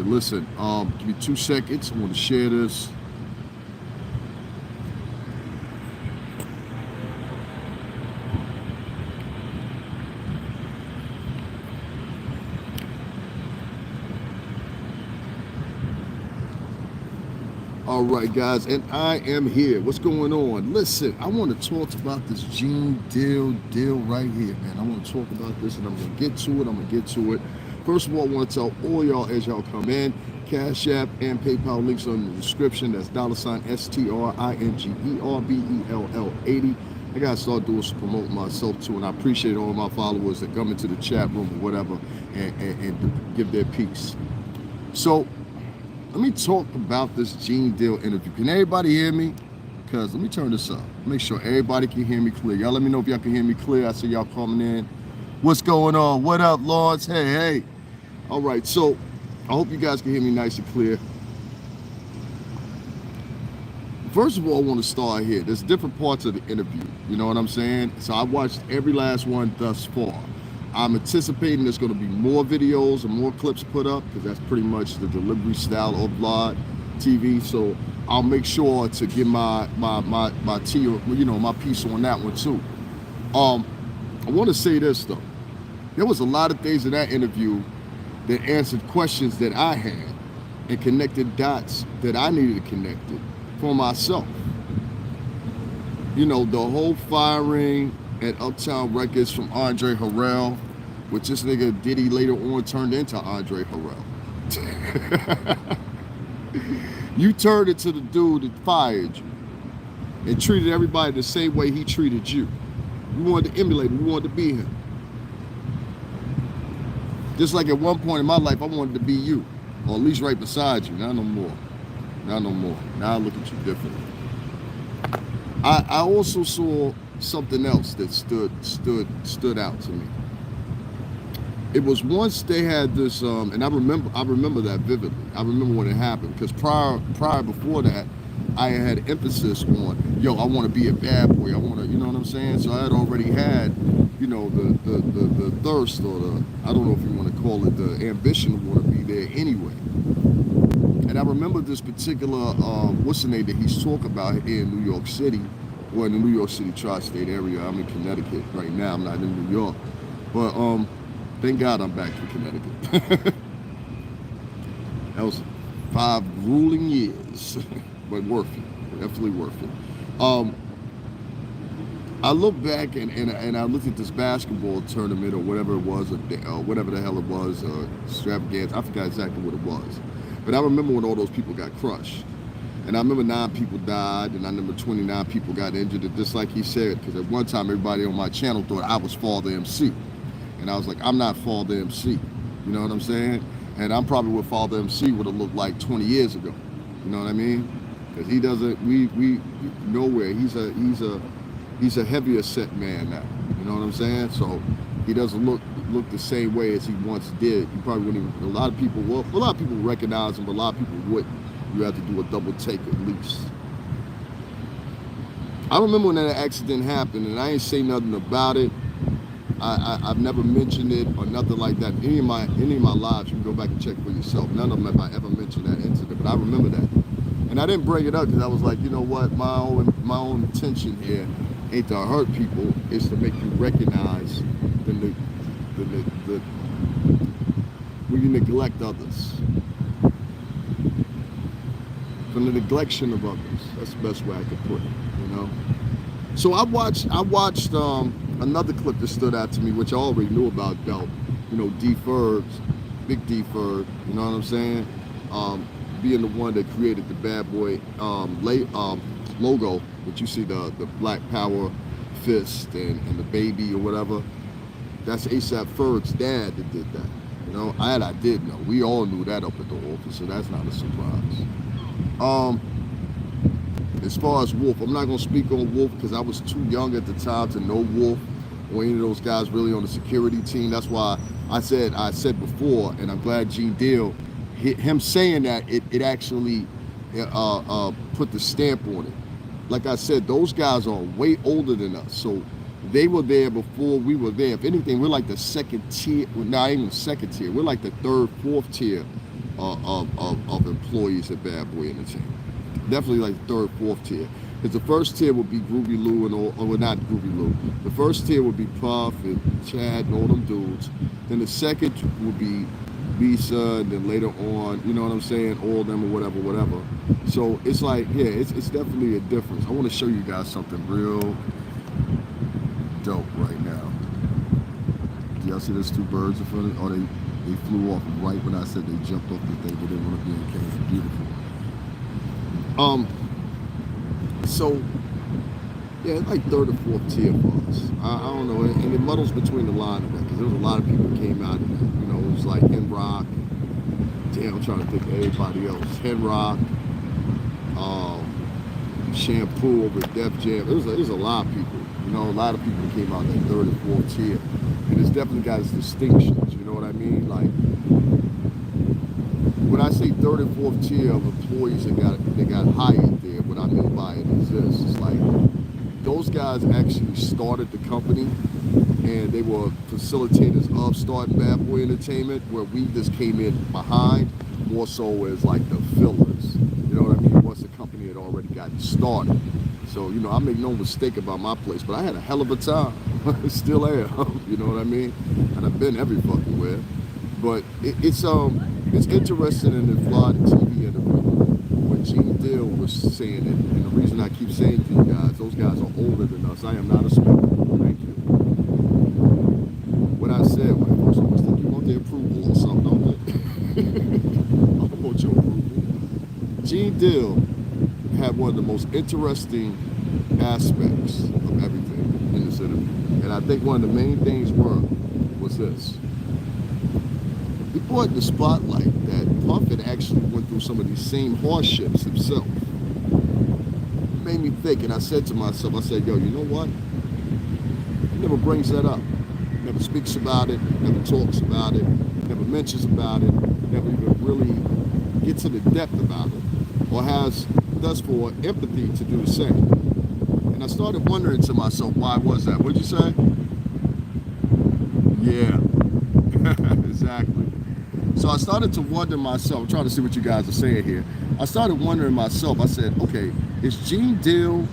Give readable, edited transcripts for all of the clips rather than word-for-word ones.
listen, give me 2 seconds. I want to share this. All right, guys, and I am here. What's going on? Listen, I want to talk about this Gene deal right here, man. I want to talk about this, and I'm going to get to it. First of all, I want to tell all y'all as y'all come in, Cash App and PayPal links are in the description. That's $STRINGERBELL80. I got to start doing some promoting myself, too, and I appreciate all my followers that come into the chat room or whatever and give their piece. So, let me talk about this Gene Deal interview. Can everybody hear me? Because let me turn this up. Make sure everybody can hear me clear. Y'all let me know if y'all can hear me clear. I see y'all coming in. What's going on? What up, Lawrence? Hey. All right, so I hope you guys can hear me nice and clear. First of all, I want to start here. There's different parts of the interview. You know what I'm saying? So I watched every last one thus far. I'm anticipating there's going to be more videos and more clips put up because that's pretty much the delivery style of VLADTV. So I'll make sure to give my piece on that one too. I want to say this though. There was a lot of things in that interview that answered questions that I had and connected dots that I needed to connect it for myself. You know, the whole firing at Uptown Records from Andre Harrell, which this nigga Diddy later on turned into Andre Harrell. You turned into the dude that fired you and treated everybody the same way he treated you. You wanted to emulate him, you wanted to be him. Just like at one point in my life, I wanted to be you, or at least right beside you. Now no more. Now I look at you differently. I also saw something else that stood out to me. It was once they had this, and I remember that vividly. I remember when it happened because before that, I had emphasis on, I want to be a bad boy. I want to, you know what I'm saying? So I had already had, the thirst or the, I don't know if you want to call it the ambition to want to be there anyway. And I remember this particular, what's the name that he's talking about here in New York City, or in the New York City tri-state area. I'm in Connecticut right now. I'm not in New York, but thank God I'm back in Connecticut. That was 5 grueling years, but worth it. Definitely worth it. I look back and I looked at this basketball tournament or whatever it was, or whatever the hell it was, extravaganza. I forgot exactly what it was. But I remember when all those people got crushed. And I remember 9 people died, and I remember 29 people got injured. And just like he said, because at one time everybody on my channel thought I was Father MC. And I was like, I'm not Father MC. You know what I'm saying? And I'm probably what Father MC would have looked like 20 years ago. You know what I mean? Because he doesn't, we nowhere. He's a heavier set man now. You know what I'm saying? So he doesn't look the same way as he once did. You probably wouldn't even, a lot of people recognize him, but a lot of people wouldn't. You have to do a double take at least. I remember when that accident happened, and I ain't say nothing about it. I've never mentioned it or nothing like that. Any of my lives, you can go back and check for yourself. None of them have I ever mentioned that incident, but I remember that. And I didn't bring it up because I was like, you know what, my own intention here ain't to hurt people, it's to make you recognize when you neglect others. From the neglection of others. That's the best way I could put it, you know. So I watched another clip that stood out to me, which I already knew about, D Ferg's, Big D Ferg, you know what I'm saying? Being the one that created the Bad Boy logo, which you see the Black Power fist and the baby or whatever. That's A$AP Ferg's dad that did that. You know, I did know. We all knew that up at the office, so that's not a surprise. As far as Wolf, I'm not going to speak on Wolf because I was too young at the time to know Wolf or any of those guys really on the security team. That's why I said before, and I'm glad Gene Deal, him saying that, it actually put the stamp on it. Like I said, those guys are way older than us, so they were there before we were there. If anything, we're like the second tier, well, not even the second tier, we're like the third, fourth tier of employees at Bad Boy Entertainment. Definitely like third, fourth tier. Because the first tier would be Groovy Lou and all, or not Groovy Lou. The first tier would be Puff and Chad and all them dudes. Then the second would be Visa, and then later on, you know what I'm saying, all of them or whatever. So it's like, yeah, it's definitely a difference. I want to show you guys something real dope right now. Do y'all see those two birds in front of it? Oh, they flew off right when I said they jumped off the thing, but they want to be in cage. Beautiful. So yeah, it's like third or fourth tier for us. I don't know, and it muddles between the line of that, because there was a lot of people who came out of that. You know, it was like Rock. Damn, I'm trying to think of everybody else. Rock, Shampoo over at Def Jam. There's a lot of people. You know, a lot of people came out in that third and fourth tier, and it's definitely got its distinctions. You know what I mean? Like, when I say third and fourth tier of employees that got hired there, what I mean by it is this: it's like those guys actually started the company, and they were facilitators of starting Bad Boy Entertainment, where we just came in behind, more so as like the fillers. You know what I mean? Once the company had already gotten started. So, you know, I make no mistake about my place, but I had a hell of a time. Still am. You know what I mean? And I've been every fucking where. But it's interesting in the VLADTV interview when Gene Deal was saying it, and the reason I keep saying to you guys, those guys are older than us. I am not a spectacle. Thank you. What I said, when folks always think you want their approval or something, don't they? I want your approval. Gene Deal had one of the most interesting aspects of everything in this interview, and I think one of the main things was this. He brought in the spotlight that Puff had actually went through some of these same hardships himself. It made me think, and I said to myself, I said, yo, you know what? He never brings that up. Never speaks about it, never talks about it, never mentions about it, never even really gets to the depth about it, or has, thus for empathy to do the same. And I started wondering to myself, why was that? What'd you say? Yeah, exactly. So I started to wonder myself, I'm trying to see what you guys are saying here. I started wondering myself, I said, okay, is Gene Deal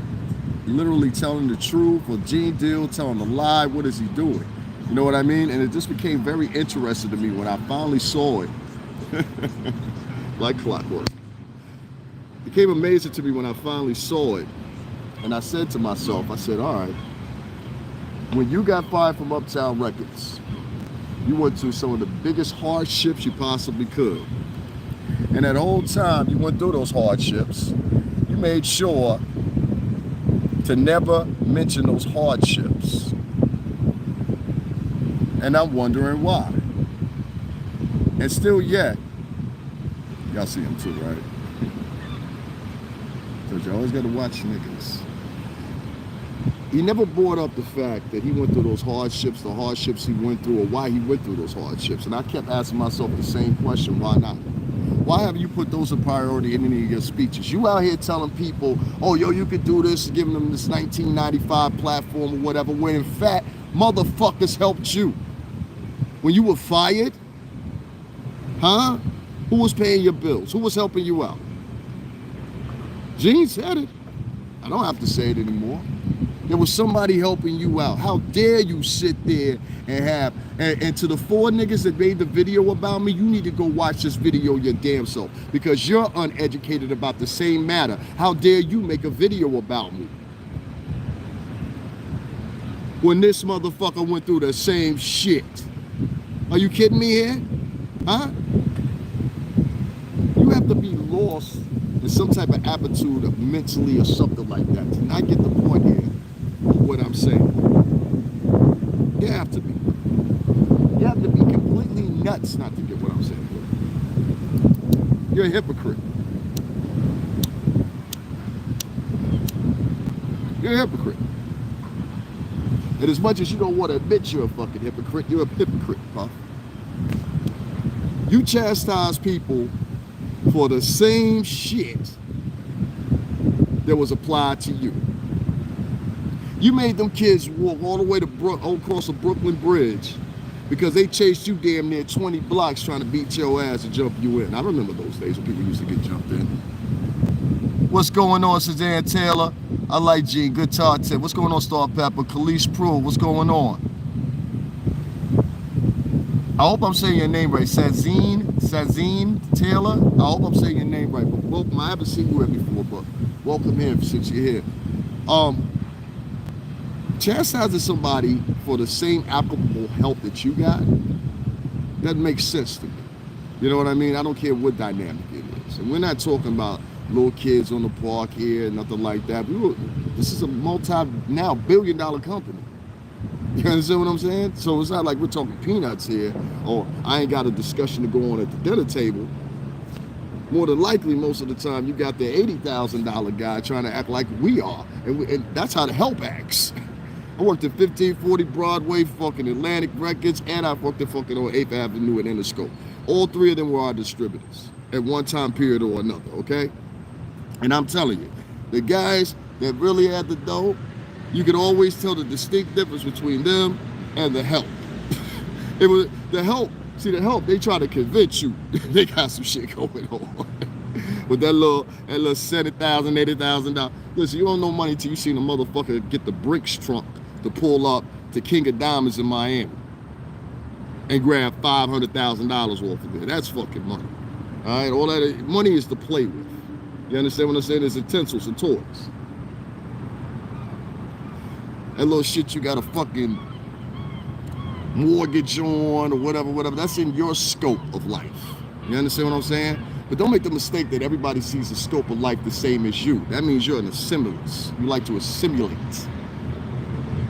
literally telling the truth, or Gene Deal telling a lie? What is he doing? You know what I mean? And it just became very interesting to me when I finally saw it. Like clockwork. It became amazing to me when I finally saw it. And I said to myself, I said, all right, when you got fired from Uptown Records, you went through some of the biggest hardships you possibly could. And that whole time you went through those hardships, you made sure to never mention those hardships. And I'm wondering why. And still yet, y'all see him too, right? Because you always got to watch niggas. He never brought up the fact that he went through those hardships, the hardships he went through, or why he went through those hardships. And I kept asking myself the same question, why not? Why haven't you put those in priority in any of your speeches? You out here telling people, oh, yo, you could do this, giving them this 1995 platform or whatever, when in fact, motherfuckers helped you. When you were fired, huh? Who was paying your bills? Who was helping you out? Gene said it. I don't have to say it anymore. There was somebody helping you out. How dare you sit there and to the 4 niggas that made the video about me, you need to go watch this video your damn self, because you're uneducated about the same matter. How dare you make a video about me when this motherfucker went through the same shit? Are you kidding me here? Huh? You have to be lost in some type of aptitude of mentally or something like that to not get the point here of what I'm saying. You have to be. You have to be completely nuts not to get what I'm saying. You're a hypocrite. You're a hypocrite. And as much as you don't want to admit you're a fucking hypocrite, you're a hypocrite, Puff. You chastise people for the same shit that was applied to you. You made them kids walk all the way to across the Brooklyn Bridge because they chased you damn near 20 blocks trying to beat your ass and jump you in. I remember those days when people used to get jumped in. What's going on, Suzanne Taylor? I like Gene. Good talk, Tim. What's going on, Star Pepper? Khalees Prue. What's going on? I hope I'm saying your name right. Sazine Taylor. I hope I'm saying your name right. But welcome. I haven't seen you here before, but welcome here since you're here. Chastising somebody for the same applicable help that you got doesn't make sense to me. You know what I mean? I don't care what dynamic it is. And we're not talking about little kids on the park here, nothing like that. This is a now billion-dollar company. You understand what I'm saying? So it's not like we're talking peanuts here, or I ain't got a discussion to go on at the dinner table. More than likely, most of the time, you got the $80,000 guy trying to act like we are. And that's how the help acts. I worked at 1540 Broadway, fucking Atlantic Records, and I worked at fucking on 8th Avenue at Interscope. All three of them were our distributors at one time period or another, okay? And I'm telling you, the guys that really had the dough, you could always tell the distinct difference between them and the help. It was the help. See, the help, they try to convince you they got some shit going on. With that little $70,000, $80,000. Listen, you don't know money till you seen a motherfucker get the Brinks trunk to pull up to King of Diamonds in Miami and grab $500,000 off of it. That's fucking money. All right, all that money is to play with. You understand what I'm saying? It's utensils and toys. That little shit you got a fucking mortgage on or whatever, that's in your scope of life. You understand what I'm saying? But don't make the mistake that everybody sees the scope of life the same as you. That means you're an assimilus. You like to assimilate.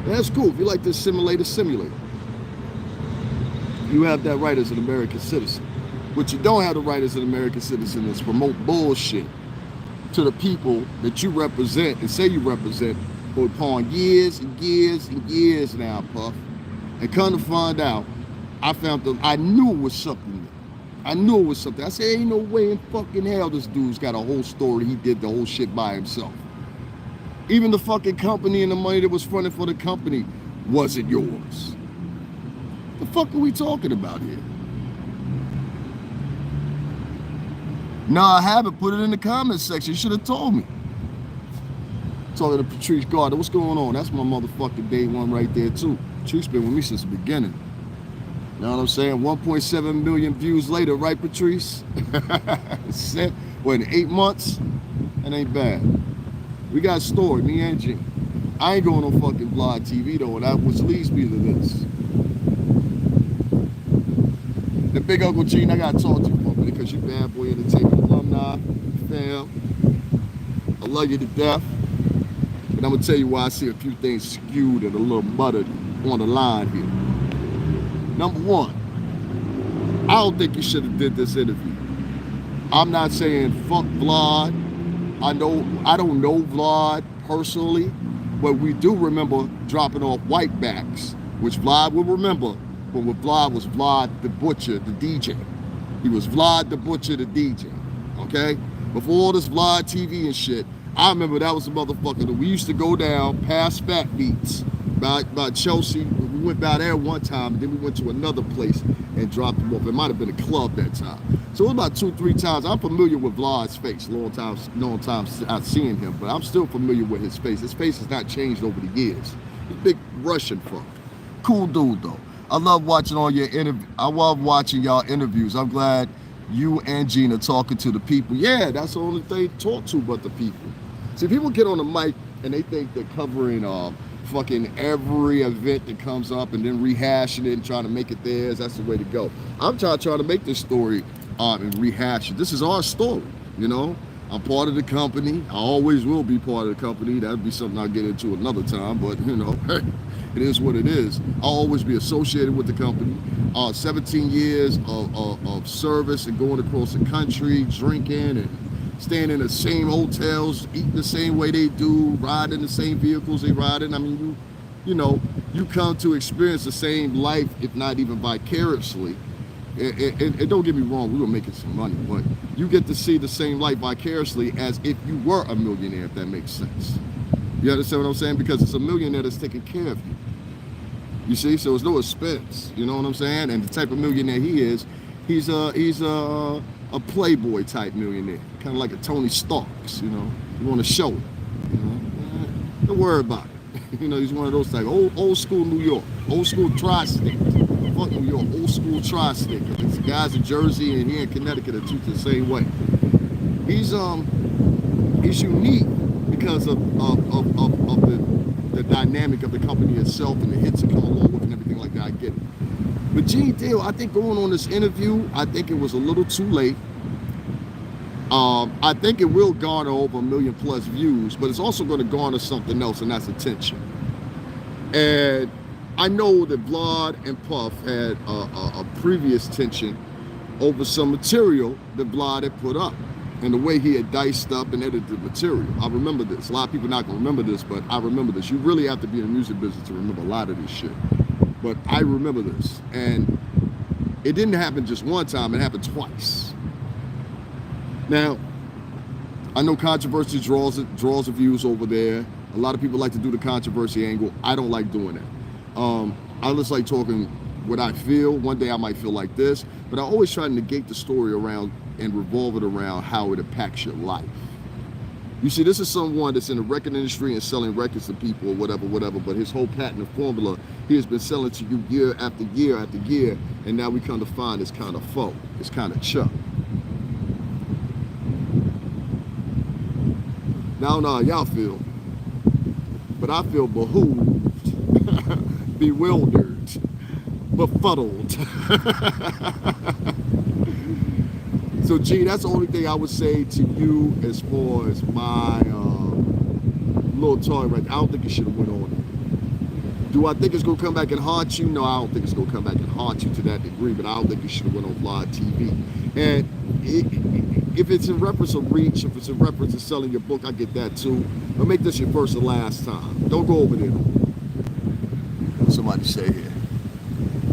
That's cool. If you like to assimilate, assimilate. You have that right as an American citizen. What you don't have the right as an American citizen is promote bullshit to the people that you represent and say you represent for upon years and years and years now, Puff. And come to find out, I knew it was something. I knew it was something. I said, ain't no way in fucking hell this dude's got a whole story. He did the whole shit by himself. Even the fucking company and the money that was fronted for the company wasn't yours. The fuck are we talking about here? No, I haven't. Put it in the comments section. You should have told me. Talking to Patrice Gardner. What's going on? That's my motherfucking day one right there, too. Patrice been with me since the beginning. You know what I'm saying? 1.7 million views later, right, Patrice? What, in 8 months? That ain't bad. We got a story, me and Gene. I ain't going on fucking VLADTV, though, and that which leads me to this. The big Uncle Gene, I gotta talk to you for a minute because you Bad Boy Entertainment alumni, fam. I love you to death. But I'm gonna tell you why I see a few things skewed and a little muttered on the line here. Number one, I don't think you should have did this interview. I'm not saying fuck Vlad. I don't know Vlad personally, but we do remember dropping off white backs, which Vlad will remember. But when Vlad was Vlad the Butcher, the DJ. He was Vlad the Butcher, the DJ, okay? Before all this Vlad TV and shit, I remember that was the motherfucker that we used to go down past Fat Beats by Chelsea. We went by there one time, and then we went to another place and dropped him off. It might have been a club that time. So it was about 2-3 times. I'm familiar with Vlad's face, long time I've seen him, but I'm still familiar with his face. His face has not changed over the years. He's a big Russian fuck. Cool dude, though. I love watching all your interviews. I love watching y'all interviews. I'm glad you and Gene are talking to the people. Yeah, that's the only thing to talk to but the people. See, people get on the mic and they think they're covering fucking every event that comes up and then rehashing it and trying to make it theirs. That's the way to go. I'm trying to make this story and rehash it. This is our story, you know? I'm part of the company. I always will be part of the company. That'll be something I'll get into another time, but you know, it is what it is. I'll always be associated with the company. 17 years of service and going across the country, drinking and staying in the same hotels, eating the same way they do, riding the same vehicles they ride in. I mean, you know, you come to experience the same life, if not even vicariously. And don't get me wrong, we were making some money, but you get to see the same life vicariously as if you were a millionaire, if that makes sense. You understand what I'm saying? Because it's a millionaire that's taking care of you. You see, so it's no expense. You know what I'm saying? And the type of millionaire he is, he's a playboy type millionaire, kind of like a Tony Starks. You know, you want to show it. You know, don't worry about it. You know, he's one of those type old school New York, old school tri-state. Fuck New York, old school tri-state. The guys in Jersey and here in Connecticut are treated the same way. He's unique because of the dynamic of the company itself and the hits that come along with it and everything like that. I get it. But Gene Deal, I think going on this interview, I think it was a little too late. I think it will garner over 1 million plus views, but it's also going to garner something else, and that's attention. And I know that Vlad and Puff had a previous tension over some material that Vlad had put up and the way he had diced up and edited the material. I remember this. A lot of people not going to remember this, but I remember this. You really have to be in the music business to remember a lot of this shit. But I remember this. And it didn't happen just one time. It happened twice. Now, I know controversy draws the views over there. A lot of people like to do the controversy angle. I don't like doing that. I just like talking what I feel. One day I might feel like this, but I always try to negate the story around and revolve it around how it impacts your life. You see, this is someone that's in the record industry and selling records to people or whatever, but his whole patent and formula, he has been selling to you year after year after year, and now we come to find it's kind of faux, it's kind of chuck. Now, I don't know how y'all feel, but I feel behooved, bewildered, befuddled. So, G, that's the only thing I would say to you as far as my little talk right there. I don't think it should have went on. Do I think it's going to come back and haunt you? No, I don't think it's going to come back and haunt you to that degree, but I don't think it should have went on VLADTV. And if it's in reference to reach, if it's in reference to selling your book, I get that too. But make this your first and last time. Don't go over there. Somebody say here.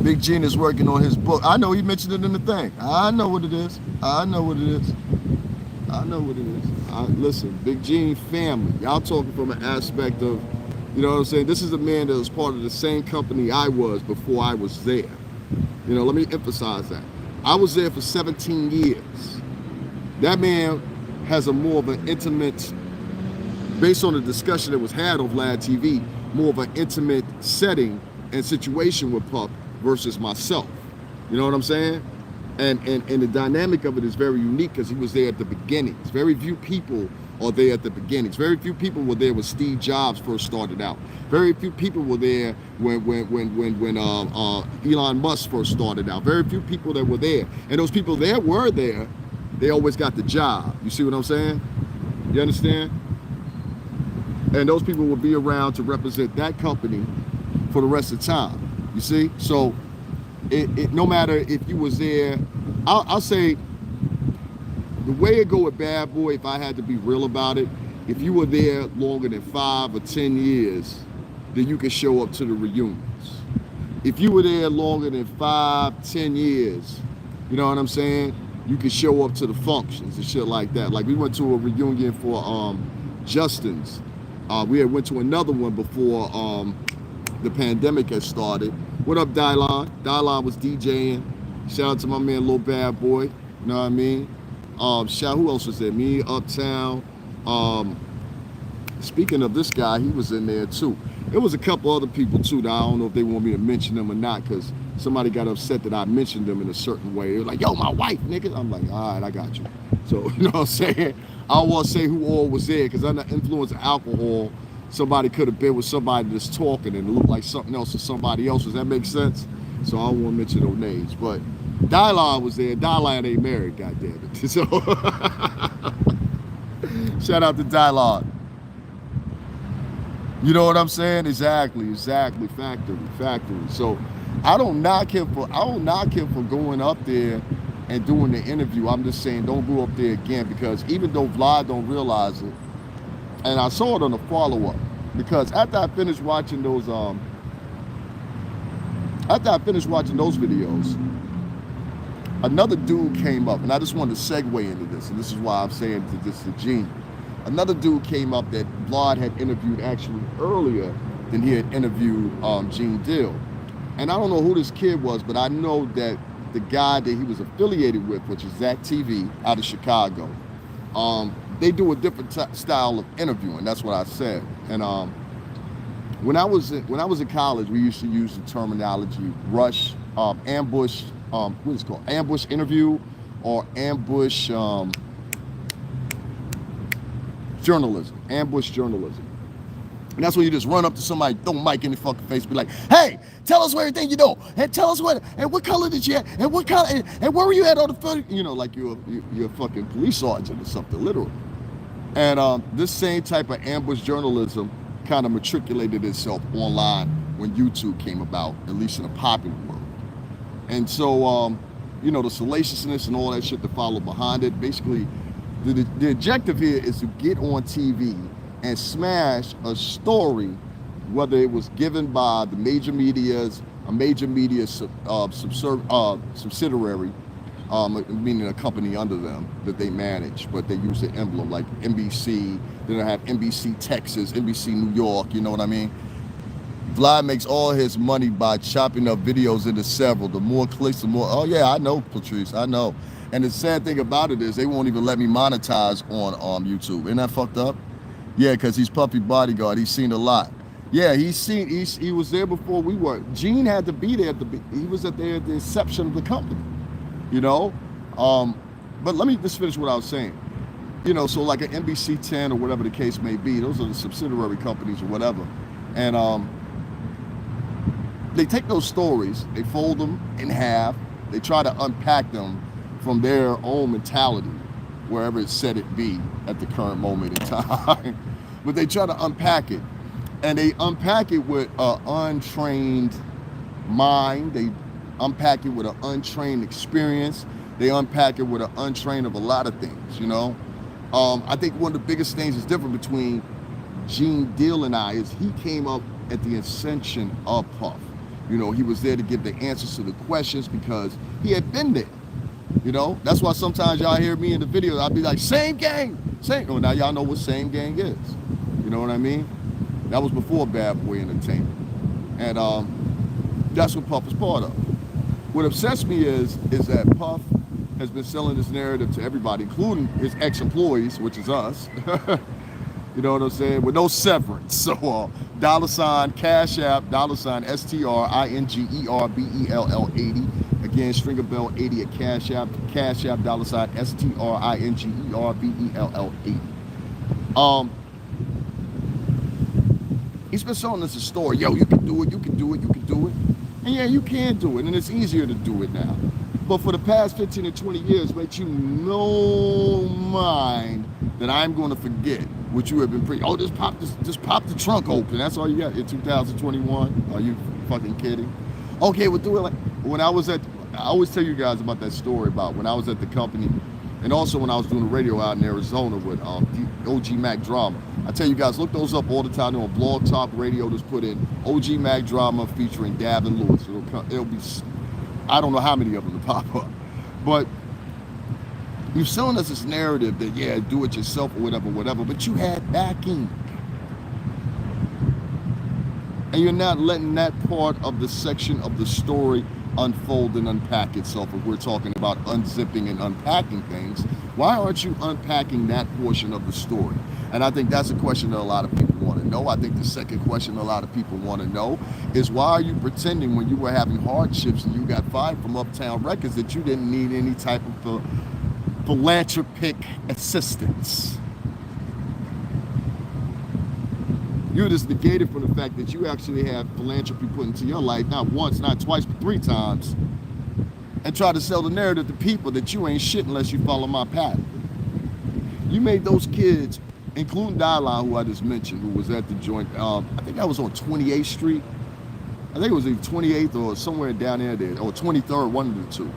Big Gene is working on his book. I know he mentioned it in the thing. I know what it is. I know what it is. I know what it is. Listen, Big Gene family. Y'all talking from an aspect of, you know what I'm saying? This is a man that was part of the same company I was before I was there. You know, let me emphasize that. I was there for 17 years. That man has a more of an intimate, based on the discussion that was had on VLADTV, more of an intimate setting and situation with Pup versus myself. You know what I'm saying? And the dynamic of it is very unique because he was there at the beginnings. Very few people are there at the beginnings. Very few people were there when Steve Jobs first started out. Very few people were there when Elon Musk first started out. Very few people that were there. And those people that were there, they always got the job. You see what I'm saying? You understand? And those people will be around to represent that company for the rest of the time. You see? So no matter if you was there, I'll say the way it go with Bad Boy, if I had to be real about it, if you were there longer than 5 or 10 years, then you can show up to the reunions. If you were there longer than 5, 10 years, you know what I'm saying? You can show up to the functions and shit like that. Like we went to a reunion for Justin's. We had went to another one before the pandemic had started. What up, Dylon? Dylon was DJing. Shout out to my man, Lil Bad Boy. You know what I mean? Who else was there? Me, Uptown. Speaking of this guy, he was in there too. There was a couple other people too that I don't know if they want me to mention them or not, because somebody got upset that I mentioned them in a certain way. They were like, yo, my wife, nigga. I'm like, all right, I got you. So, you know what I'm saying? I don't want to say who all was there, because under influence of alcohol, somebody could have been with somebody that's talking and it looked like something else or somebody else. Does that make sense? So I don't want to mention no names. But Dylon was there. Dylon ain't married, goddammit. So shout out to Dylon. You know what I'm saying? Exactly. Factory. So I don't knock him for going up there and doing the interview. I'm just saying don't go up there again, because even though Vlad don't realize it, and I saw it on the follow-up, because after I finished watching those videos, another dude came up, and I just wanted to segue into this, and this is why I'm saying this to Gene. Another dude came up that Vlad had interviewed actually earlier than he had interviewed Gene Dill. And I don't know who this kid was, but I know that the guy that he was affiliated with, which is VLADTV out of Chicago, they do a different style of interviewing. That's what I said. And when I was in college, we used to use the terminology rush, ambush, what is it called? Ambush interview or ambush journalism. Ambush journalism. And that's when you just run up to somebody, throw a mic in the fucking face, be like, hey, tell us everything you know, and tell us what color did you have, and what color, and where were you at on the phone? You know, like you're a fucking police sergeant or something, literally. And this same type of ambush journalism kind of matriculated itself online when YouTube came about, at least in the popular world. And so, you know, the salaciousness and all that shit that followed behind it, basically, the objective here is to get on TV and smash a story, whether it was given by the major medias, a major media subsidiary, meaning a company under them that they manage, but they use the emblem like NBC. Then they have NBC Texas, NBC New York, you know what I mean? Vlad makes all his money by chopping up videos into several. The more clicks, the more, oh yeah, I know, Patrice, I know. And the sad thing about it is they won't even let me monetize on YouTube. Isn't that fucked up? Yeah, because he's Puffy Bodyguard. He's seen a lot. Yeah, he was there before we were. Gene had to be there. He was at the inception of the company, you know? But let me just finish what I was saying. You know, so like an NBC 10 or whatever the case may be, those are the subsidiary companies or whatever. And they take those stories, they fold them in half, they try to unpack them from their own mentality, wherever it said it be at the current moment in time. But they try to unpack it. And they unpack it with an untrained mind. They unpack it with an untrained experience. They unpack it with an untrained of a lot of things, you know? I think one of the biggest things that's different between Gene Deal and I is he came up at the ascension of Puff. You know, he was there to give the answers to the questions because he had been there. You know, that's why sometimes y'all hear me in the videos, I'll be like, same gang, same. Well, now y'all know what same gang is. You know what I mean? That was before Bad Boy Entertainment. And that's what Puff is part of. What upsets me is that Puff has been selling this narrative to everybody, including his ex-employees, which is us. You know what I'm saying? With no severance. So $ Cash App, $STRINGERBELL80. Again, Stringer Bell 80 at Cash App, $STRINGERBELL80. He's been selling us a story. Yo, you can do it, you can do it, you can do it. And yeah, you can do it, and it's easier to do it now. But for the past 15 or 20 years, make you no mind that I'm going to forget what you have been preaching. Oh, just pop the trunk open. That's all you got in 2021. Are you fucking kidding? Okay, we'll do it like when I always tell you guys about that story about when I was at the company, and also when I was doing the radio out in Arizona with OG Mac Drama. I tell you guys, look those up all the time. They're on Blog Talk Radio. Just put in OG Mac Drama featuring Davin Lewis. It'll be, I don't know how many of them to pop up, but you're selling us this narrative that, yeah, do it yourself or whatever, but you had backing. And you're not letting that part of the section of the story unfold and unpack itself. If we're talking about unzipping and unpacking things, why aren't you unpacking that portion of the story? And I think that's a question that a lot of people want to know. I think the second question a lot of people want to know is, why are you pretending when you were having hardships and you got fired from Uptown Records that you didn't need any type of philanthropic assistance? You're just negated from the fact that you actually have philanthropy put into your life, not once, not twice, but 3 times, and try to sell the narrative to people that you ain't shit unless you follow my path. You made those kids, including Dialine, who I just mentioned, who was at the joint, I think that was on 28th Street. I think it was either 28th or somewhere down there, or 23rd, one of the two.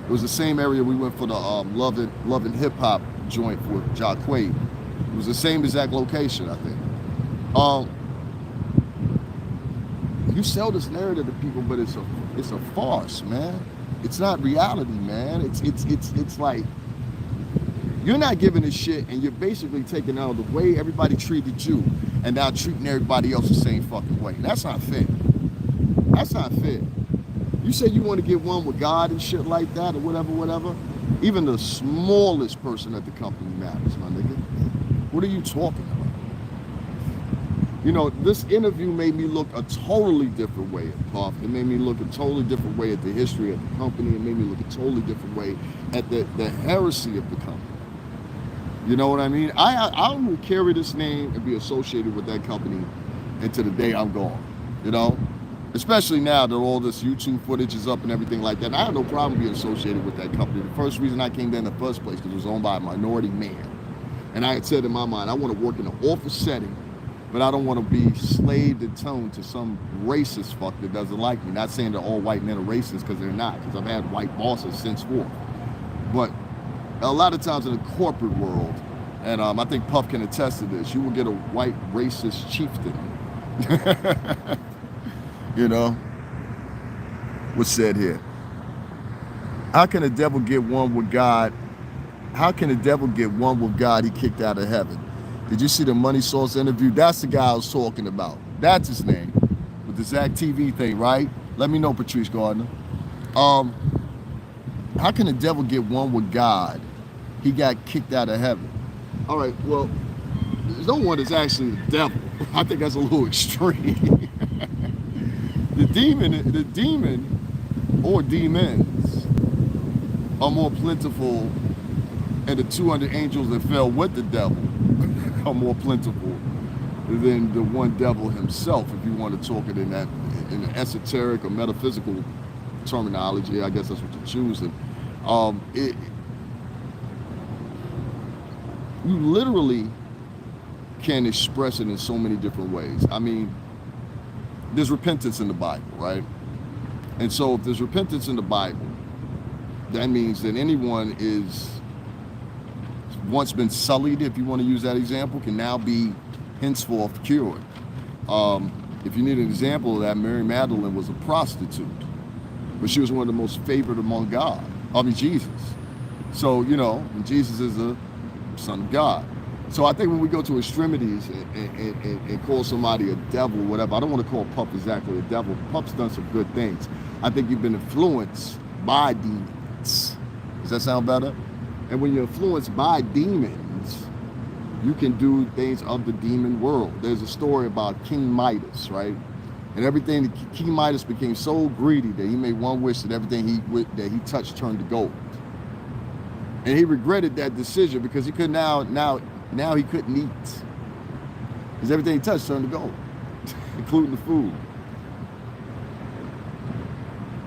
It was the same area we went for the Love and Hip Hop joint with Jacquaid. It was the same exact location, I think. You sell this narrative to people, but it's a farce, man. It's not reality, man. It's like you're not giving a shit, and you're basically taking out the way everybody treated you, and now treating everybody else the same fucking way. That's not fair. That's not fair. You say you want to get one with God and shit like that or whatever, whatever. Even the smallest person at the company matters, my nigga. What are you talking about? You know, this interview made me look a totally different way at Puff. It made me look a totally different way at the history of the company. It made me look a totally different way at the heresy of the company. You know what I mean? I will carry this name and be associated with that company until the day I'm gone, you know? Especially now that all this YouTube footage is up and everything like that. I have no problem being associated with that company. The first reason I came there in the first place because it was owned by a minority man. And I had said in my mind, I want to work in an office setting, but I don't want to be slaved and toned to some racist fuck that doesn't like me. Not saying that all white men are racist, because they're not, because I've had white bosses since war. But a lot of times in the corporate world, and I think Puff can attest to this, you will get a white racist chieftain. You know? What's said here? How can the devil get one with God? How can the devil get one with God he kicked out of heaven? Did you see the Money Source interview? That's the guy I was talking about. That's his name. With the VLADTV thing, right? Let me know, Patrice Gardner. How can the devil get one with God? He got kicked out of heaven. All right, well, there's no one that's actually the devil. I think that's a little extreme. The demon or demons are more plentiful, and the 200 angels that fell with the devil are more plentiful than the one devil himself, if you want to talk it in that in an esoteric or metaphysical terminology. I guess that's what you're choosing. You literally can express it in so many different ways. I mean, there's repentance in the Bible, right? And so if there's repentance in the Bible, that means that anyone is once been sullied, if you want to use that example, can now be henceforth cured. If you need an example of that, Mary Magdalene was a prostitute, but she was one of the most favored among God. I mean, Jesus. So, you know, and Jesus is the Son of God. So I think when we go to extremities and call somebody a devil or whatever, I don't want to call Puff exactly a devil. Puff's done some good things. I think you've been influenced by demons. Does that sound better? And when you're influenced by demons, you can do things of the demon world. There's a story about King Midas, right? And everything, King Midas became so greedy that he made one wish that everything he touched turned to gold. And he regretted that decision because he could now he couldn't eat. Because everything he touched turned to gold, including the food.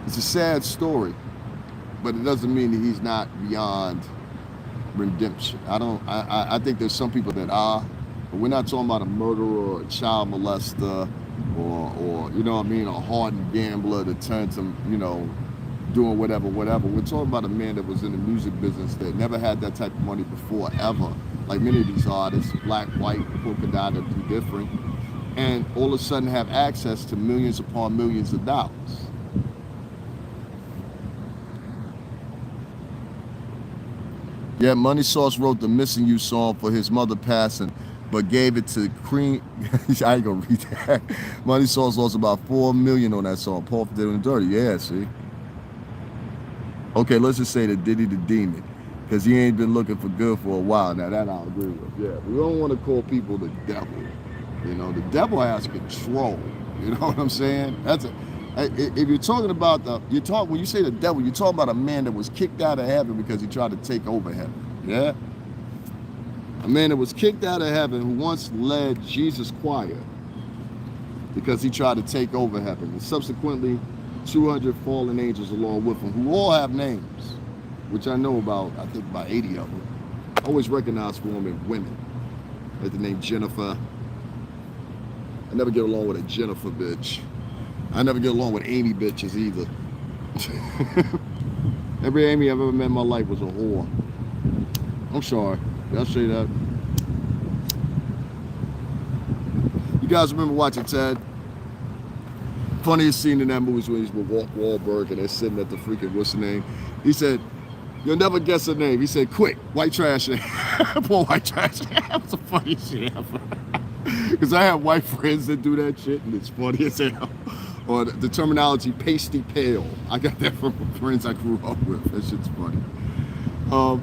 It's a sad story, but it doesn't mean that he's not beyond redemption. I think there's some people that are, but we're not talking about a murderer or a child molester or you know what I mean, a hardened gambler that turned to, you know, doing whatever. We're talking about a man that was in the music business that never had that type of money before, ever. Like many of these artists, black, white, polka dot, they're different, and all of a sudden have access to millions upon millions of dollars. Yeah, Money Source wrote the Missing You song for his mother passing, but gave it to Cream. I ain't gonna read that. Money Source lost about $4 million on that song. Puff did it dirty. Yeah, see. Okay, let's just say that Diddy the Demon, because he ain't been looking for good for a while. Now that I'll agree with. Yeah, we don't want to call people the devil. You know, the devil has control. You know what I'm saying? That's a. If you're talking about when you say the devil, you're talking about a man that was kicked out of heaven because he tried to take over heaven. Yeah? A man that was kicked out of heaven who once led Jesus' choir because he tried to take over heaven. And subsequently, 200 fallen angels along with him, who all have names, which I know about, I think about 80 of them. I always recognize for them in women. Like the name Jennifer. I never get along with a Jennifer bitch. I never get along with Amy bitches either. Every Amy I've ever met in my life was a whore. I'm sorry. Did I say that? You guys remember watching Ted? Funniest scene in that movie is when he's with Wahlberg and they're sitting at the freaking, what's the name? He said, "You'll never guess her name." He said, "Quick, white trash." Poor white trash. That's the funniest shit ever. Because I have white friends that do that shit and it's funny as hell. or the terminology pasty pale. I got that from friends I grew up with. That shit's funny. All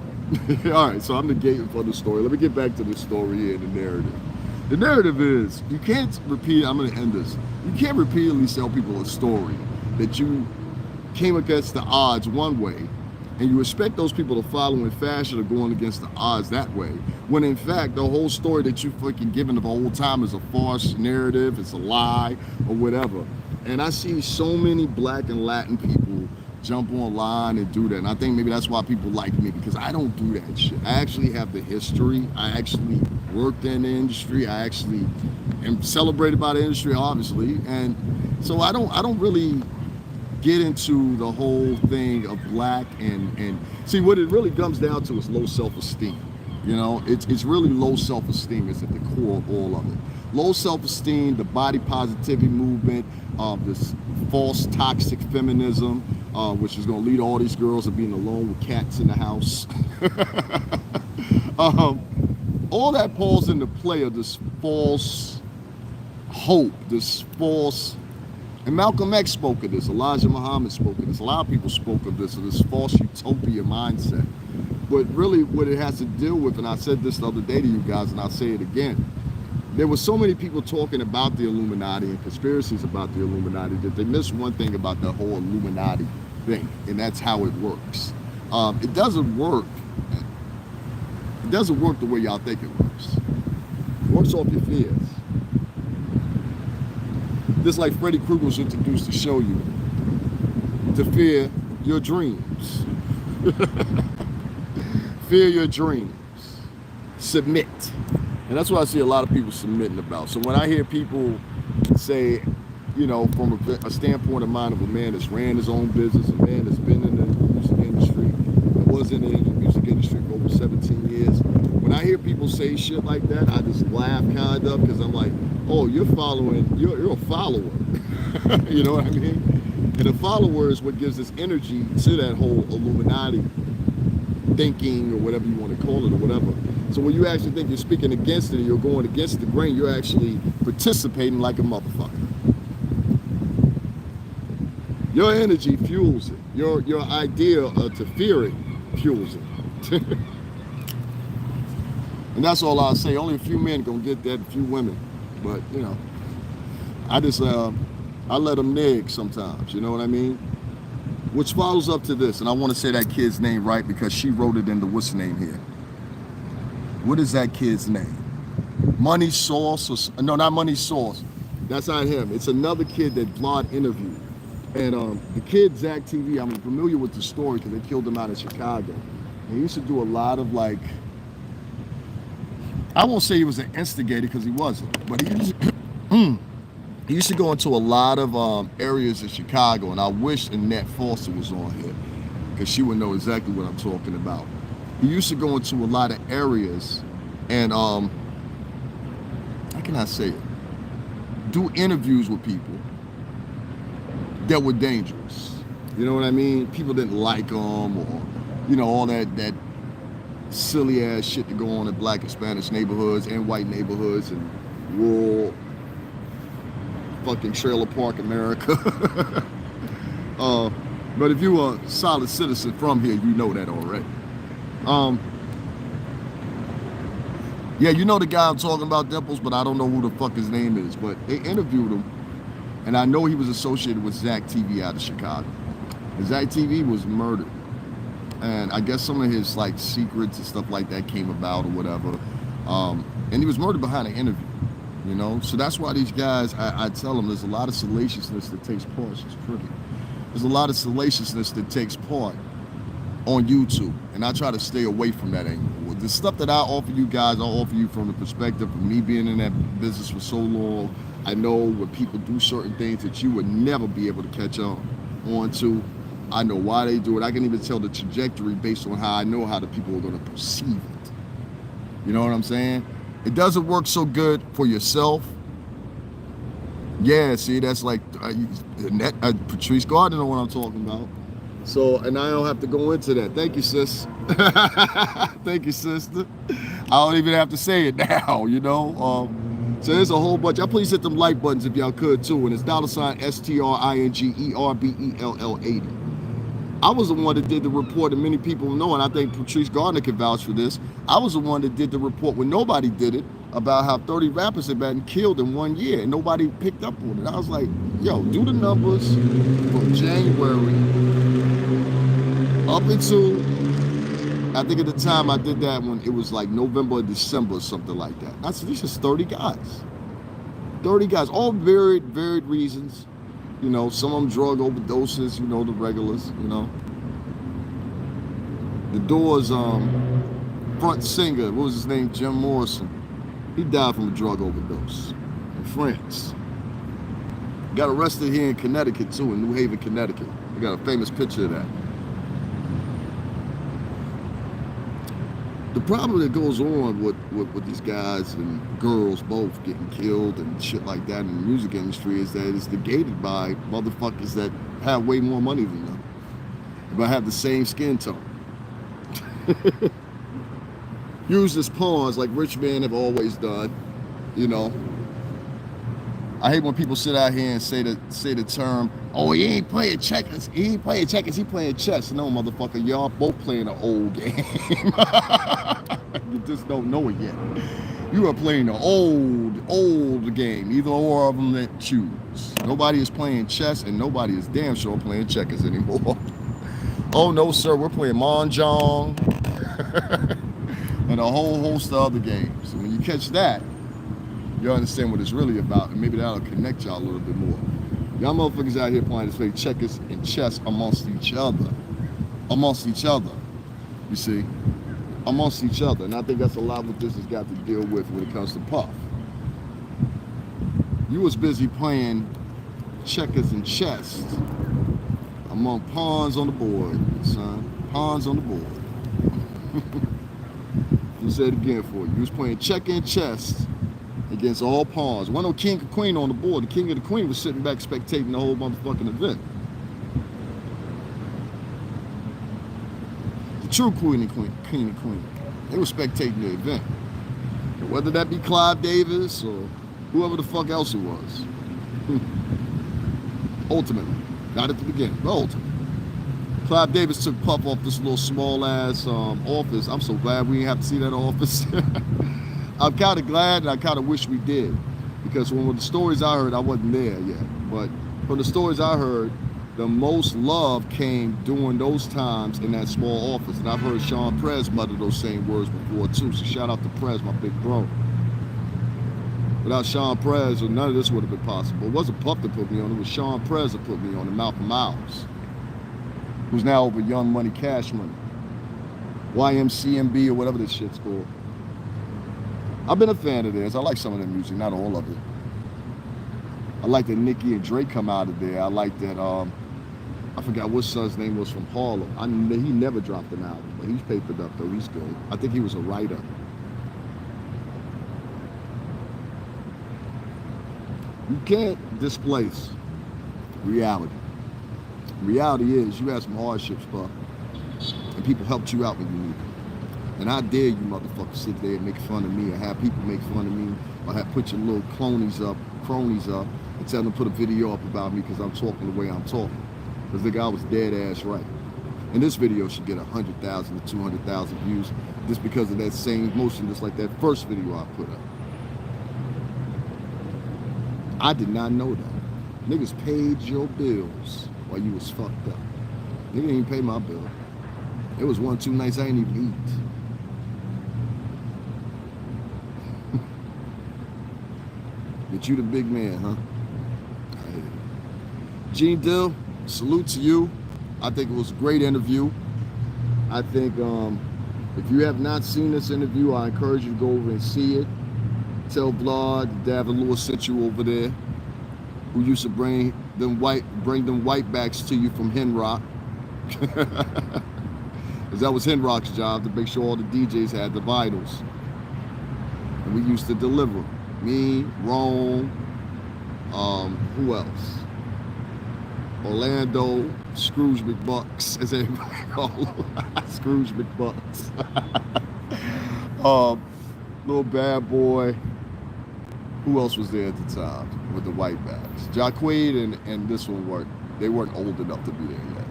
right, so I'm negating for the story. Let me get back to the story here, the narrative. The narrative is, you can't repeat, I'm going to end this. You can't repeatedly tell people a story that you came against the odds one way, and you expect those people to follow in fashion or going against the odds that way, when in fact the whole story that you fucking given the whole time is a false narrative, it's a lie, or whatever. And I see so many black and Latin people jump online and do that, and I think maybe that's why people like me, because I don't do that shit. I actually have the history. I actually worked in the industry. I actually am celebrated by the industry, obviously, and so I don't really get into the whole thing of black and see, what it really comes down to is low self-esteem. You know, it's really low self-esteem is at the core of all of it. Low self-esteem, the body positivity movement, this false toxic feminism, which is going to lead all these girls to being alone with cats in the house. All that falls into play of this false hope, this false, and Malcolm X spoke of this, Elijah Muhammad spoke of this, a lot of people spoke of this false utopia mindset. But really what it has to deal with, and I said this the other day to you guys, and I'll say it again, there were so many people talking about the Illuminati and conspiracies about the Illuminati that they missed one thing about the whole Illuminati thing, and that's how it works. It doesn't work. It doesn't work the way y'all think it works. It works off your fears. Just like Freddy Krueger was introduced to show you, to fear your dreams. Fear your dreams. Submit. And that's what I see a lot of people submitting about. So when I hear people say, you know, from a standpoint of mind of a man that's ran his own business, a man that's been in the music industry, that was in the music industry for over 17 years, when I hear people say shit like that, I just laugh kind of, because I'm like, oh, you're a follower. You know what I mean? And a follower is what gives this energy to that whole Illuminati thinking, or whatever you want to call it, or whatever. So when you actually think you're speaking against it, and you're going against the grain, you're actually participating like a motherfucker. Your energy fuels it. Your idea to fear it fuels it. And that's all I'll say. Only a few men gonna get that, a few women. But, you know, I just, I let them nig sometimes, you know what I mean? Which follows up to this, and I want to say that kid's name right, because she wrote it in the what's name here. What is that kid's name? Money Sauce? No, not Money Sauce. That's not him. It's another kid that Vlad interviewed. And the kid, Zach TV, I'm familiar with the story because they killed him out in Chicago. And he used to do a lot of, like, I won't say he was an instigator because he wasn't, but he used to go into a lot of areas in Chicago, and I wish Annette Foster was on here because she would know exactly what I'm talking about. He used to go into a lot of areas and, how can I say it? Do interviews with people that were dangerous. You know what I mean? People didn't like them, or, you know, all that silly ass shit to go on in black and Spanish neighborhoods and white neighborhoods and rural fucking trailer park America. But if you're a solid citizen from here, you know that already. Yeah, you know the guy I'm talking about, Dimples, but I don't know who the fuck his name is. But they interviewed him, and I know he was associated with Zach TV out of Chicago. And Zach TV was murdered. And I guess some of his like secrets and stuff like that came about or whatever. And he was murdered behind an interview, you know? So that's why these guys, I tell them there's a lot of salaciousness that takes part. She's pretty. There's a lot of salaciousness that takes part on YouTube. And I try to stay away from that angle. The stuff that I offer you guys, I offer you from the perspective of me being in that business for so long. I know when people do certain things that you would never be able to catch on to. I know why they do it. I can even tell the trajectory based on how I know how the people are going to perceive it. You know what I'm saying? It doesn't work so good for yourself. Yeah, see, that's like Patrice Gardner know what I'm talking about. So, and I don't have to go into that. Thank you, sis. Thank you, sister. I don't even have to say it now, you know. So there's a whole bunch. Y'all please hit them like buttons if y'all could too. And it's $STRINGERBELL80. I was the one that did the report, and many people know, and I think Patrice Gardner can vouch for this. I was the one that did the report when nobody did it about how 30 rappers had been killed in 1 year, and nobody picked up on it. I was like, yo, do the numbers from January up until, I think at the time I did that when it was like November or December or something like that. I said, this is 30 guys. 30 guys, all varied reasons. You know, some of them drug overdoses, you know, the regulars, you know. The Doors front singer, what was his name, Jim Morrison, he died from a drug overdose in France. Got arrested here in Connecticut too, in New Haven, Connecticut. We got a famous picture of that. The problem that goes on with these guys and girls both getting killed and shit like that in the music industry is that it's negated by motherfuckers that have way more money than them, but have the same skin tone. Use this pawns like rich men have always done, you know. I hate when people sit out here and say the term, oh, he ain't playing checkers. He ain't playing checkers, he playing chess. No, motherfucker, y'all both playing an old game. You just don't know it yet. You are playing an old game. Either or of them that choose. Nobody is playing chess and nobody is damn sure playing checkers anymore. Oh no, sir, we're playing Mahjong and a whole host of other games. And when you catch that, you'll understand what it's really about, and maybe that'll connect y'all a little bit more. Y'all motherfuckers out here playing this fake checkers and chess amongst each other. Amongst each other. You see? Amongst each other. And I think that's a lot what this has got to deal with when it comes to Puff. You was busy playing checkers and chess among pawns on the board, son. Pawns on the board. Let me say it again for you. You was playing checker and chess against all pawns. Wasn't no king or queen on the board. The king or the queen was sitting back spectating the whole motherfucking event. The true king and queen. They were spectating the event. Whether that be Clive Davis or whoever the fuck else it was. Ultimately. Not at the beginning, but ultimately. Clive Davis took Puff off this little small ass office. I'm so glad we didn't have to see that office. I'm kind of glad, and I kind of wish we did, because from the stories I heard, I wasn't there yet, but from the stories I heard, the most love came during those times in that small office, and I've heard Sean Prez mutter those same words before too, so shout out to Prez, my big bro. Without Sean Prez, none of this would have been possible. It wasn't Puff that put me on, it was Sean Prez that put me on, and Malcolm Miles, who's now over Young Money, Cash Money, YMCMB, or whatever this shit's called. I've been a fan of theirs. I like some of their music, not all of it. I like that Nicki and Drake come out of there. I like that, I forgot what son's name was from Harlem. He never dropped an album, but he's papered up though, he's good. I think he was a writer. You can't displace reality. Reality is, you had some hardships, Puff, and people helped you out when you needed it. And I dare you motherfuckers sit there and make fun of me, or have people make fun of me, or have put your little cronies up, and tell them to put a video up about me because I'm talking the way I'm talking. Because the guy was dead ass right. And this video should get 100,000 to 200,000 views just because of that same motion, just like that first video I put up. I did not know that. Niggas paid your bills while you was fucked up. Nigga didn't even pay my bill. It was 1 or 2 nights I didn't even eat. But you the big man, huh? Gene Dill, salute to you. I think it was a great interview. I think if you have not seen this interview, I encourage you to go over and see it. Tell Vlad, Davin Lewis sent you over there, who used to bring them whitebacks to you from Henrock. Because that was Henrock's job, to make sure all the DJs had the vitals. And we used to deliver. Me, Rome, who else? Orlando, Scrooge McBucks, as everybody call him. Scrooge McBucks. Little bad boy. Who else was there at the time with the white bags? Jaquaid and this one weren't old enough to be there yet.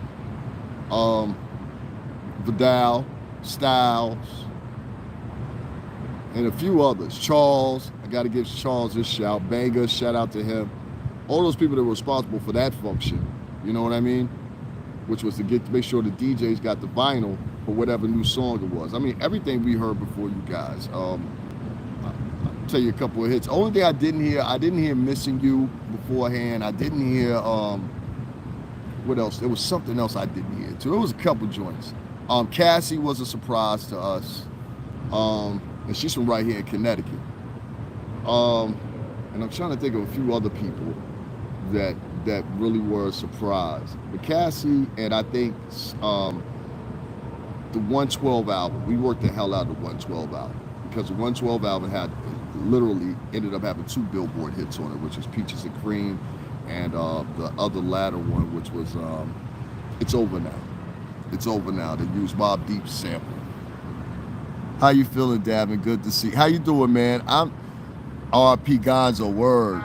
Vidal, Styles, and a few others. Charles, I got to give Charles this shout. Banger, shout out to him. All those people that were responsible for that function, you know what I mean? Which was to make sure the DJs got the vinyl for whatever new song it was. I mean, everything we heard before you guys. I'll tell you a couple of hits. Only thing I didn't hear Missing You beforehand. I didn't hear, what else? There was something else I didn't hear too. There was a couple joints. Cassie was a surprise to us. And she's from right here in Connecticut. And I'm trying to think of a few other people that really were a surprise. But Cassie and I think the 112 album, we worked the hell out of the 112 album because the 112 album had literally ended up having 2 Billboard hits on it, which was Peaches and Cream and the other latter one, which was It's Over Now. It's Over Now. They used Mobb Deep's sample. How you feeling, Davin? Good to see. How you doing, man? I'm R.P. Gonzo. Word.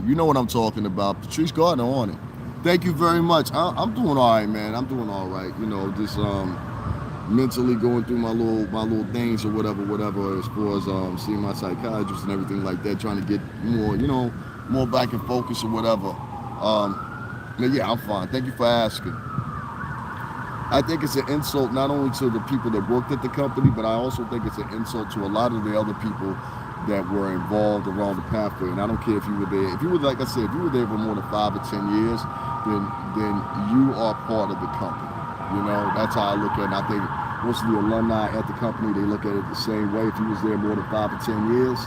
You know what I'm talking about. Patrice Gardner on it. Thank you very much. I'm doing all right, man. I'm doing all right. You know, just mentally going through my little things or whatever. As far as seeing my psychiatrist and everything like that, trying to get more back in focus or whatever. But yeah, I'm fine. Thank you for asking. I think it's an insult not only to the people that worked at the company, but I also think it's an insult to a lot of the other people that were involved around the pathway. And I don't care if you were there. If you were, like I said, if you were there for more than 5 or 10 years, then you are part of the company. You know, that's how I look at it. And I think most of the alumni at the company, they look at it the same way. If you was there more than 5 or 10 years,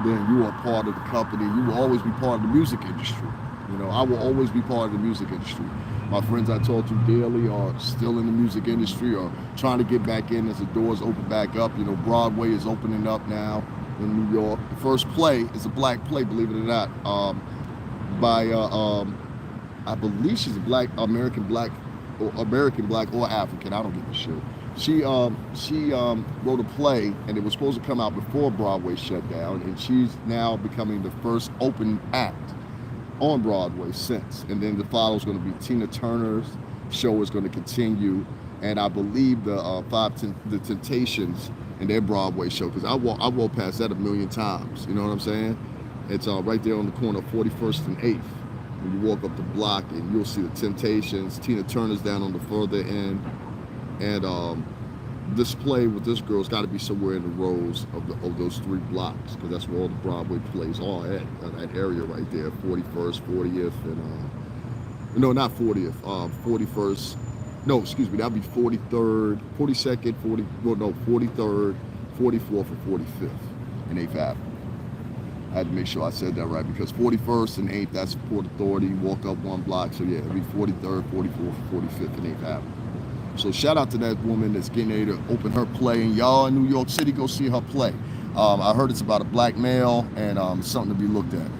then you are part of the company. You will always be part of the music industry. You know, I will always be part of the music industry. My friends I talk to daily are still in the music industry or trying to get back in as the doors open back up. You know, Broadway is opening up now in New York. The first play is a black play, believe it or not, by I believe she's a American black or African. I don't give a shit. She wrote a play and it was supposed to come out before Broadway shut down, and she's now becoming the first open act on Broadway since. And then the follow is going to be Tina Turner's show is going to continue, and I believe the Temptations and their Broadway show, because I walk past that a million times. You know what I'm saying? It's right there on the corner of 41st and 8th. When you walk up the block, and you'll see the Temptations. Tina Turner's down on the further end, and this play with this girl's got to be somewhere in the rows of those 3 blocks, because that's where all the Broadway plays are at, that area right there, 41st, 40th, and no, not 40th, 41st. No, excuse me, that'd be 43rd, 42nd, 43rd, 44th, and 45th, and 8th Avenue. I had to make sure I said that right, because 41st and 8th, that's Port Authority, walk up 1 block, so yeah, it'd be 43rd, 44th, 45th, and 8th Avenue. So shout out to that woman that's getting ready to open her play, and y'all in New York City, go see her play. I heard it's about a black male, and it's something to be looked at.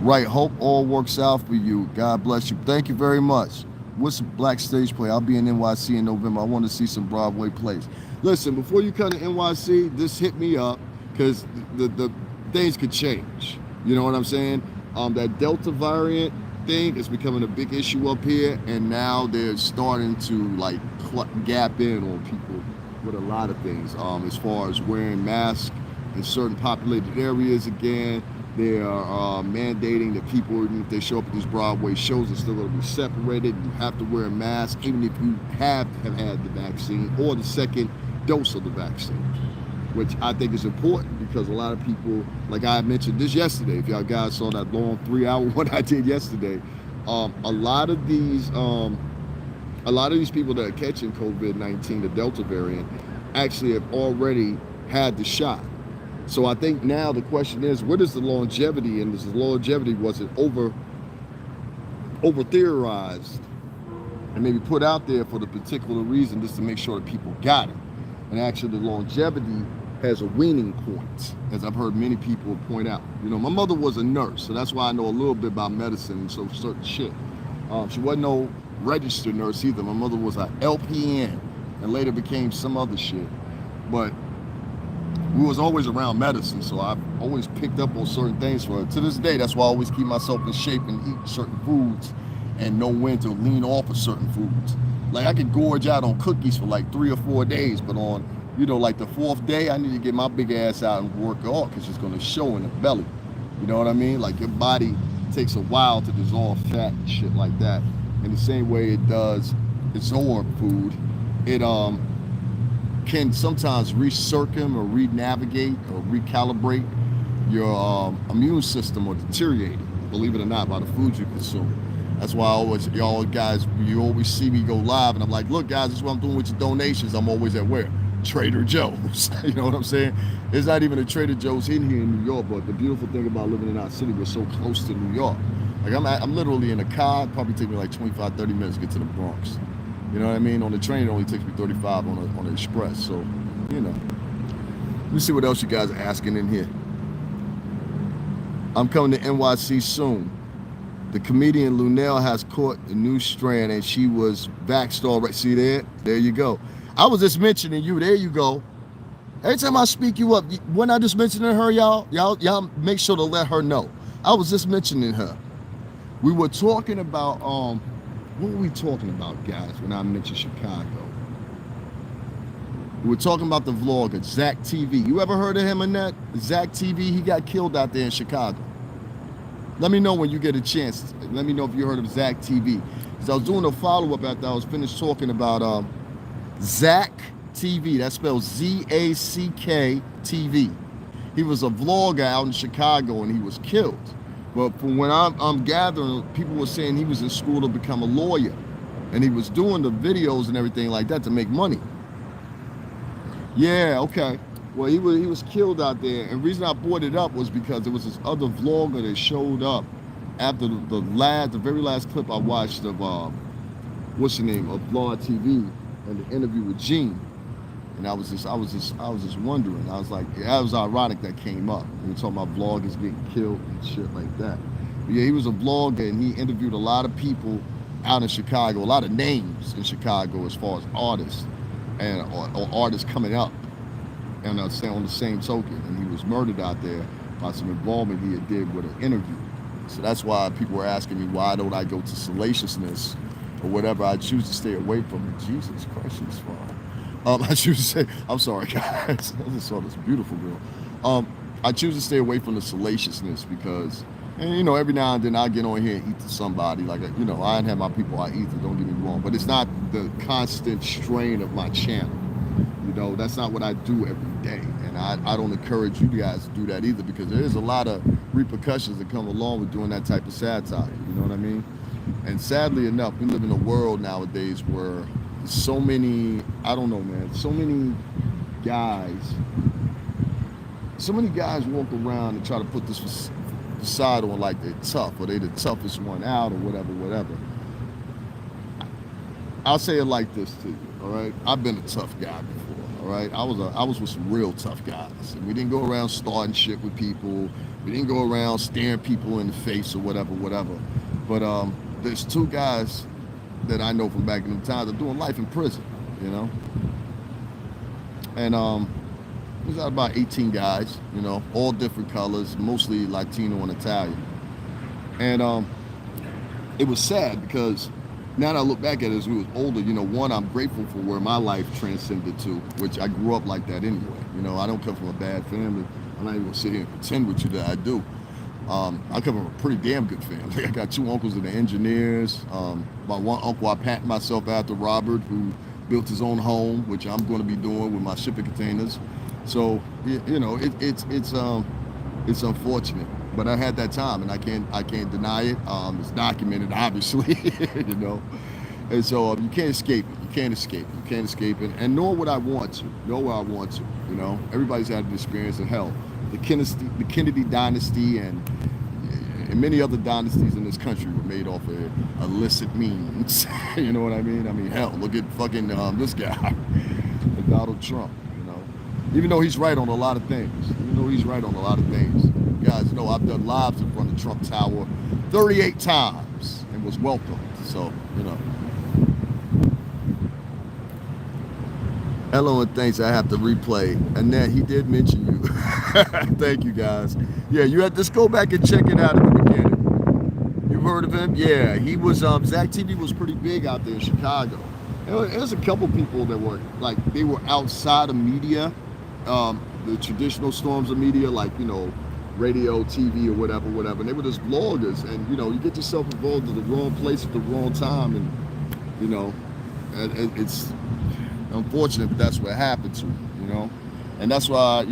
Right, hope all works out for you. God bless you. Thank you very much. What's a black stage play? I'll be in NYC in November. I want to see some Broadway plays. Listen, before you come to NYC, just hit me up, because the things could change. You know what I'm saying? That Delta variant thing is becoming a big issue up here, and now they're starting to like gap in on people with a lot of things. As far as wearing masks in certain populated areas again, they are mandating that people, even if they show up at these Broadway shows, are still going to be separated. You have to wear a mask, even if you have had the vaccine or the second dose of the vaccine, which I think is important, because a lot of people, like I mentioned this yesterday, if y'all guys saw that long 3-hour one I did yesterday, a lot of these people that are catching COVID-19, the Delta variant, actually have already had the shot. So I think now the question is, what is the longevity? And this longevity, was it over theorized and maybe put out there for the particular reason, just to make sure that people got it? And actually the longevity has a weaning point, as I've heard many people point out. You know, my mother was a nurse, so that's why I know a little bit about medicine and so certain shit. She wasn't no registered nurse either. My mother was an LPN and later became some other shit. But we was always around medicine, so I've always picked up on certain things for her. To this day, that's why I always keep myself in shape and eat certain foods and know when to lean off of certain foods. Like I could gorge out on cookies for like 3 or 4 days, but on, like the 4th day, I need to get my big ass out and work it off because it's going to show in the belly. You know what I mean? Like your body takes a while to dissolve fat and shit like that. In the same way it does absorb food, it can sometimes recircum or re-navigate or recalibrate your immune system or deteriorate it, believe it or not, by the food you consume. That's why I always, y'all guys, you always see me go live and I'm like, look guys, this is what I'm doing with your donations. I'm always at where? Trader Joe's. You know what I'm saying? There's not even a Trader Joe's in here in New York, but the beautiful thing about living in our city, we're so close to New York. Like I'm literally in a car, it'd probably take me like 25, 30 minutes to get to the Bronx. You know what I mean? On the train, it only takes me 35 on the express. So, Let me see what else you guys are asking in here. I'm coming to NYC soon. The comedian Lunel has caught the new strand and she was vaxxed already. See there? There you go. I was just mentioning you. There you go. Every time I speak you up, when I just mentioning her, y'all make sure to let her know. I was just mentioning her. We were talking about, what were we talking about, guys, when I mentioned Chicago? We were talking about the vlogger, Zach TV. You ever heard of him, Annette? Zach TV, he got killed out there in Chicago. Let me know when you get a chance. Let me know if you heard of Zach TV. Because I was doing a follow-up after I was finished talking about Zach TV. That spells Z-A-C-K TV. He was a vlogger out in Chicago and he was killed. But from when I'm gathering, people were saying he was in school to become a lawyer. And he was doing the videos and everything like that to make money. Yeah, okay. Well, he was killed out there. And the reason I brought it up was because there was this other vlogger that showed up after the very last clip I watched of, what's the name, of VLADTV and the interview with Gene. And I was just wondering. I was like, yeah, it was ironic that came up. We were talking about vloggers getting killed and shit like that. But yeah, he was a vlogger and he interviewed a lot of people out in Chicago, a lot of names in Chicago as far as artists and or artists coming up. And on the same token, and he was murdered out there by some involvement he had did with an interview. So that's why people were asking me, why don't I go to salaciousness or whatever? I choose to stay away from it. Jesus Christ, she's fine. I choose to say, I'm sorry guys, I just saw this beautiful girl. I choose to stay away from the salaciousness because, and every now and then I get on here and eat to somebody. Like, I have my people I eat to, don't get me wrong, but it's not the constant strain of my channel. That's not what I do every day. And I don't encourage you guys to do that either because there is a lot of repercussions that come along with doing that type of satire. You know what I mean? And sadly enough, we live in a world nowadays where so many, I don't know, man, so many guys walk around and try to put this facade on like they're tough or they're the toughest one out or whatever. I'll say it like this to you, all right? I've been a tough guy before, all right? I was with some real tough guys. And we didn't go around starting shit with people. We didn't go around staring people in the face or whatever. But there's 2 guys that I know from back in the times are doing life in prison, And there's about 18 guys, all different colors, mostly Latino and Italian. And it was sad because now that I look back at it as we was older, one, I'm grateful for where my life transcended to, which I grew up like that anyway. I don't come from a bad family. I'm not even gonna sit here and pretend with you that I do. I come from a pretty damn good family. I got 2 uncles that are engineers. My one uncle I patent myself after, Robert, who built his own home, which I'm going to be doing with my shipping containers. So it's unfortunate, but I had that time, and I can't deny it. It's documented, obviously, And so you can't escape it. You can't escape it, and nor would I want to. Nor would I want to. Everybody's had an experience in hell. The Kennedy dynasty and many other dynasties in this country were made off of illicit means. You know what I mean? I mean, hell, look at fucking this guy, Donald Trump. Even though he's right on a lot of things. Guys, I've done lives in front of Trump Tower 38 times and was welcomed. So, Hello and thanks. I have to replay. Annette, he did mention you. Thank you guys. Yeah, you have to just go back and check it out at the beginning. You've heard of him? Yeah, he was. Zach TV was pretty big out there in Chicago. There's a couple people that were like they were outside of media, the traditional storms of media, like radio, TV, or whatever. And they were just bloggers, and you get yourself involved in the wrong place at the wrong time, and it's unfortunate, but that's what happened to me, and that's why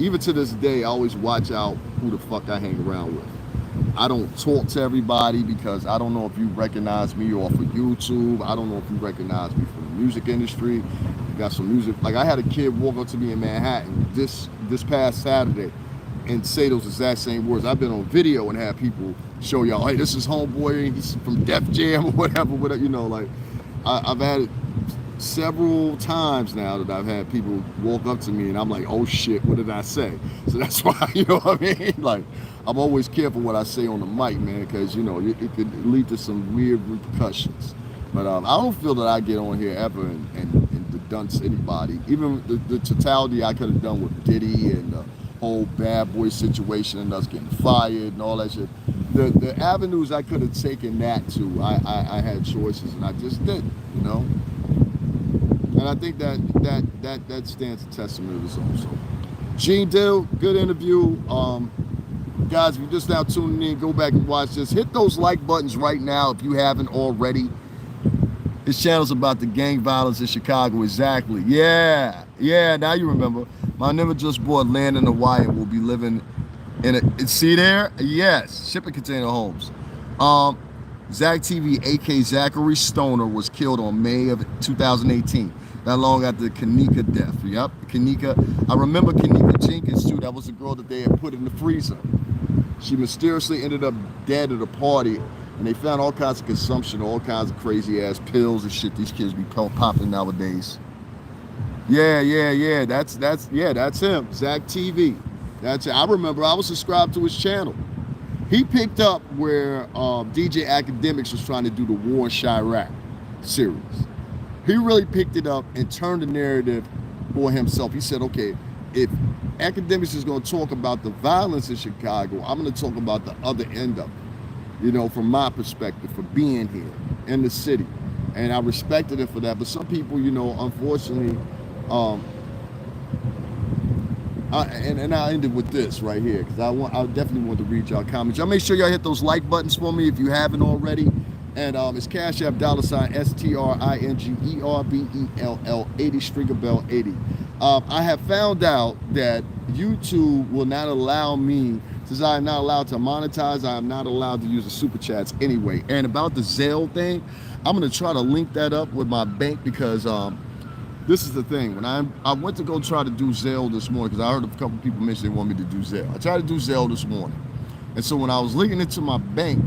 even to this day I always watch out who the fuck I hang around with. I don't talk to everybody because I don't know if you recognize me off of YouTube. I don't know if you recognize me from the music industry. You got some music. Like I had a kid walk up to me in Manhattan this past Saturday and say those exact same words. I've been on video and have people show y'all, hey, this is homeboy, he's from Def Jam or whatever. Like I've had it several times now that I've had people walk up to me and I'm like, oh shit, what did I say? So that's why, what I mean? Like, I'm always careful what I say on the mic, man, because, it could lead to some weird repercussions. But I don't feel that I get on here ever and dunce anybody. Even the totality I could have done with Diddy and the whole bad boy situation and us getting fired and all that shit. The avenues I could have taken that to, I had choices and I just did, And I think that stands a testament to this also. Gene Dill, good interview. Guys, if you're just now tuning in, go back and watch this. Hit those like buttons right now if you haven't already. This channel's about the gang violence in Chicago. Exactly. Yeah, now you remember. My neighbor just bought land in Hawaii and will be living in a, see there? Yes, shipping container homes. Zach TV, a.k.a. Zachary Stoner, was killed on May of 2018. Not long after the Kanika death. Yep, Kanika. I remember Kanika Jenkins too. That was the girl that they had put in the freezer. She mysteriously ended up dead at a party, and they found all kinds of consumption, all kinds of crazy ass pills and shit these kids be popping nowadays. Yeah. That's him. Zach TV. That's it. I remember I was subscribed to his channel. He picked up where DJ Academics was trying to do the War in Chirac series. He really picked it up and turned the narrative for himself. He said, okay, if Academics is going to talk about the violence in Chicago, I'm going to talk about the other end of it, from my perspective, for being here in the city. And I respected him for that. But some people, unfortunately, I'll end it with this right here, because I definitely want to read y'all comments. Y'all make sure y'all hit those like buttons for me if you haven't already. And it's Cash App $, STRINGERBELL 80 Stringer Bell 80. I have found out that YouTube will not allow me, since I am not allowed to monetize, I am not allowed to use the super chats anyway. And about the Zelle thing, I'm gonna try to link that up with my bank, because this is the thing. When I went to go try to do Zelle this morning, because I heard a couple people mention they want me to do Zelle. I tried to do Zelle this morning. And so when I was linking it to my bank,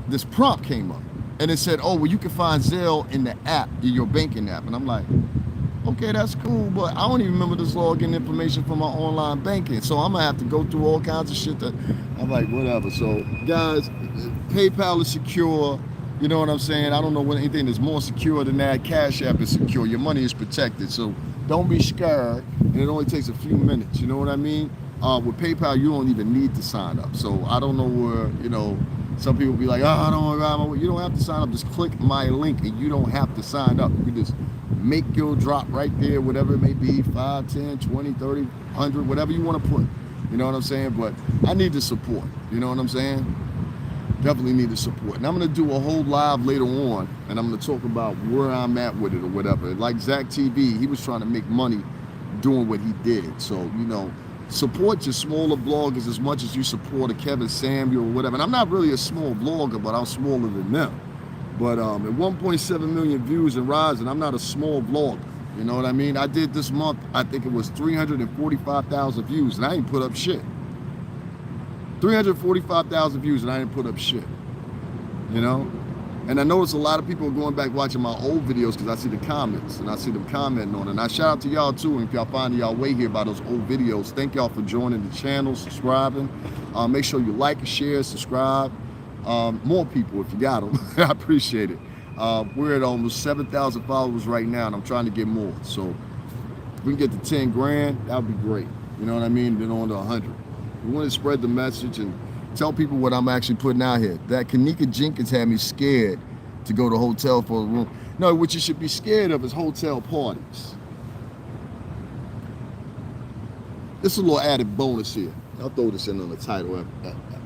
this prompt came up and it said, oh, well, you can find Zelle in the app, in your banking app. And I'm like, okay, that's cool, but I don't even remember this login information from my online banking. So I'm gonna have to go through all kinds of shit that I'm like, whatever. So guys, PayPal is secure. You know what I'm saying? I don't know anything that's more secure than that. Cash App is secure. Your money is protected. So don't be scared. And it only takes a few minutes. You know what I mean? With PayPal, you don't even need to sign up. So I don't know where, some people be like, oh, I don't know. You don't have to sign up. Just click my link and you don't have to sign up. You can just make your drop right there, whatever it may be, 5, 10, 20, 30, 100, whatever you want to put. You know what I'm saying? But I need the support. You know what I'm saying? Definitely need the support. And I'm going to do a whole live later on, and I'm going to talk about where I'm at with it or whatever. Like Zach TV, he was trying to make money doing what he did. So, support your smaller bloggers as much as you support a Kevin Samuel or whatever. And I'm not really a small blogger, but I'm smaller than them. But at 1.7 million views and rising, I'm not a small blogger. You know what I mean? I did this month, I think it was 345,000 views, and I ain't put up shit. 345,000 views, and I didn't put up shit. And I notice a lot of people are going back watching my old videos because I see the comments and I see them commenting on it. And I shout out to y'all too. And if y'all find y'all way here by those old videos, thank y'all for joining the channel, subscribing. Make sure you like, share, subscribe. More people if you got them. I appreciate it. We're at almost 7,000 followers right now, and I'm trying to get more. So if we can get to 10 grand, that would be great. You know what I mean? Then on to 100. We want to spread the message and tell people what I'm actually putting out here. That Kanika Jenkins had me scared to go to a hotel for a room. No, what you should be scared of is hotel parties. This is a little added bonus here. I'll throw this in on the title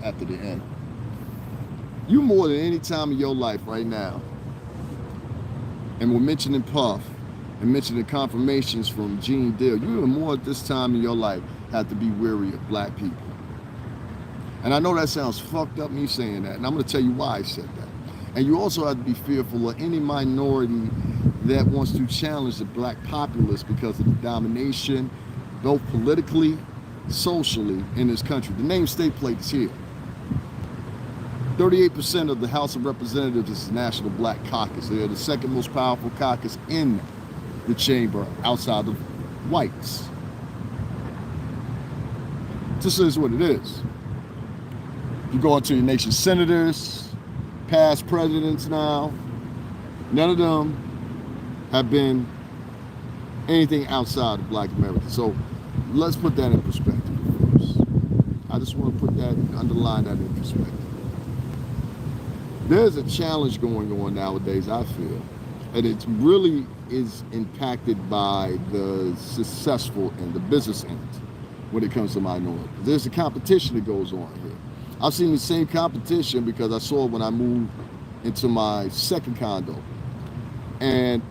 after the end. You more than any time in your life right now, and we're mentioning Puff and mentioning confirmations from Gene Deal, you even more at this time in your life have to be wary of black people. And I know that sounds fucked up, me saying that, and I'm going to tell you why I said that. And you also have to be fearful of any minority that wants to challenge the black populace because of the domination, both politically, socially, in this country. The name state plate is here. 38% of the House of Representatives is the National Black Caucus. They are the second most powerful caucus in the chamber outside of whites. This is what it is. You go into your nation's senators, past presidents now, none of them have been anything outside of black America. So let's put that in perspective first. I just want to put that, underline that in perspective. There's a challenge going on nowadays, I feel, and it really is impacted by the successful and the business end when it comes to minorities. There's a competition that goes on here. I've seen the same competition because I saw it when I moved into my second condo. And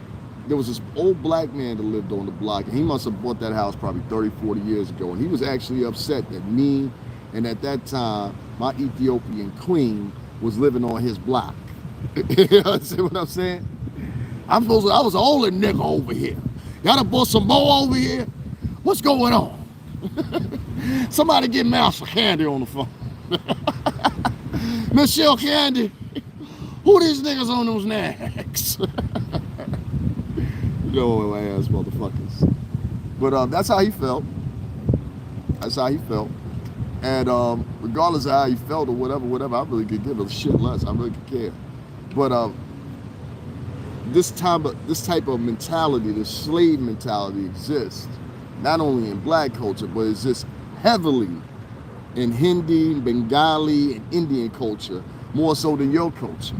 there was this old black man that lived on the block, and he must have bought that house probably 30, 40 years ago. And he was actually upset that me, and at that time, my Ethiopian queen was living on his block. You understand what I'm saying? I was an older nigga over here. Y'all done bought some more over here? What's going on? Somebody get Master Candy on the phone. Michelle Candy, who these niggas on those necks? You know, my ass motherfuckers. But that's how he felt. That's how he felt. And regardless of how he felt or whatever, I really could give a shit less. I really could care. But this type of mentality, this slave mentality exists, not only in black culture, but exists heavily in Hindi, Bengali, and Indian culture, more so than your culture.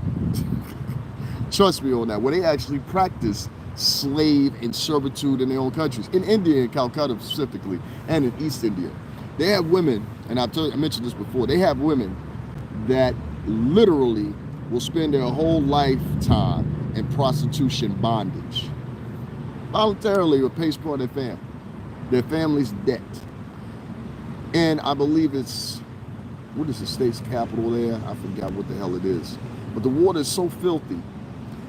Trust me on that, where they actually practice slave and servitude in their own countries. In India, in Calcutta specifically, and in East India. They have women, and I mentioned this before, they have women that literally will spend their whole lifetime in prostitution bondage. Voluntarily, or pays part of their family's debt. And I believe it's, what is the state's capital there? I forgot what the hell it is. But the water is so filthy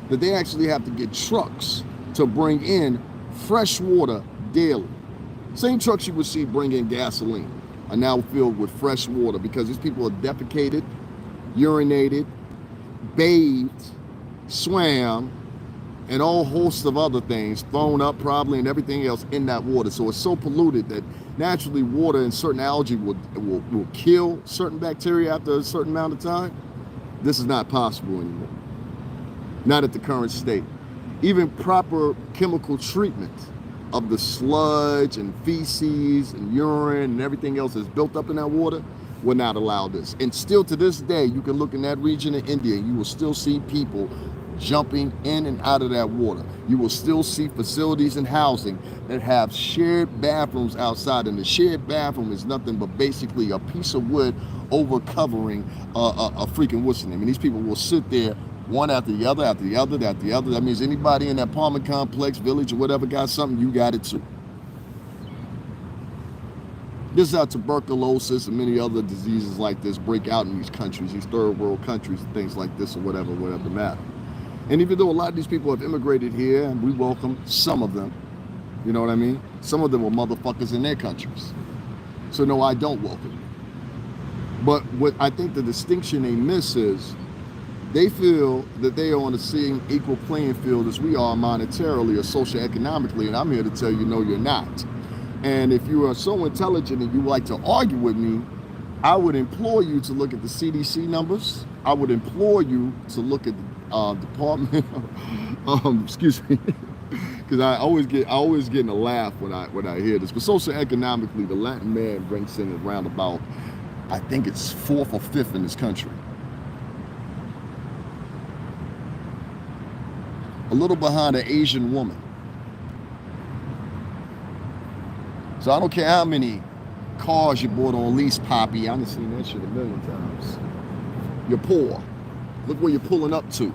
that they actually have to get trucks to bring in fresh water daily. Same trucks you would see bring in gasoline are now filled with fresh water because these people are defecated, urinated, bathed, swam, and all hosts of other things, thrown up probably and everything else in that water. So it's so polluted that naturally water and certain algae will kill certain bacteria after a certain amount of time. This is not possible anymore. Not at the current state. Even proper chemical treatment of the sludge and feces and urine and everything else that's built up in that water will not allow this. And still to this day, you can look in that region of India, you will still see people jumping in and out of that water. You will still see facilities and housing that have shared bathrooms outside, and the shared bathroom is nothing but basically a piece of wood over covering a freaking what's name. And these people will sit there one after the other, after the other, after the other. That means anybody in that apartment complex, village, or whatever got something, you got it too. This is how tuberculosis and many other diseases like this break out in these countries, these third world countries, things like this or whatever the matter. And even though a lot of these people have immigrated here, and we welcome some of them, you know what I mean? Some of them were motherfuckers in their countries. So no, I don't welcome them. But what I think the distinction they miss is they feel that they are on the same equal playing field as we are monetarily or socioeconomically, and I'm here to tell you, no, you're not. And if you are so intelligent and you like to argue with me, I would implore you to look at the CDC numbers. I would implore you to look at department. Excuse me, because I always get in a laugh when I hear this. But socioeconomically, the Latin man ranks in around about, I think it's 4th or 5th in this country. A little behind an Asian woman. So I don't care how many cars you bought on lease, Poppy. I've seen that shit a million times. You're poor. Look where you're pulling up to.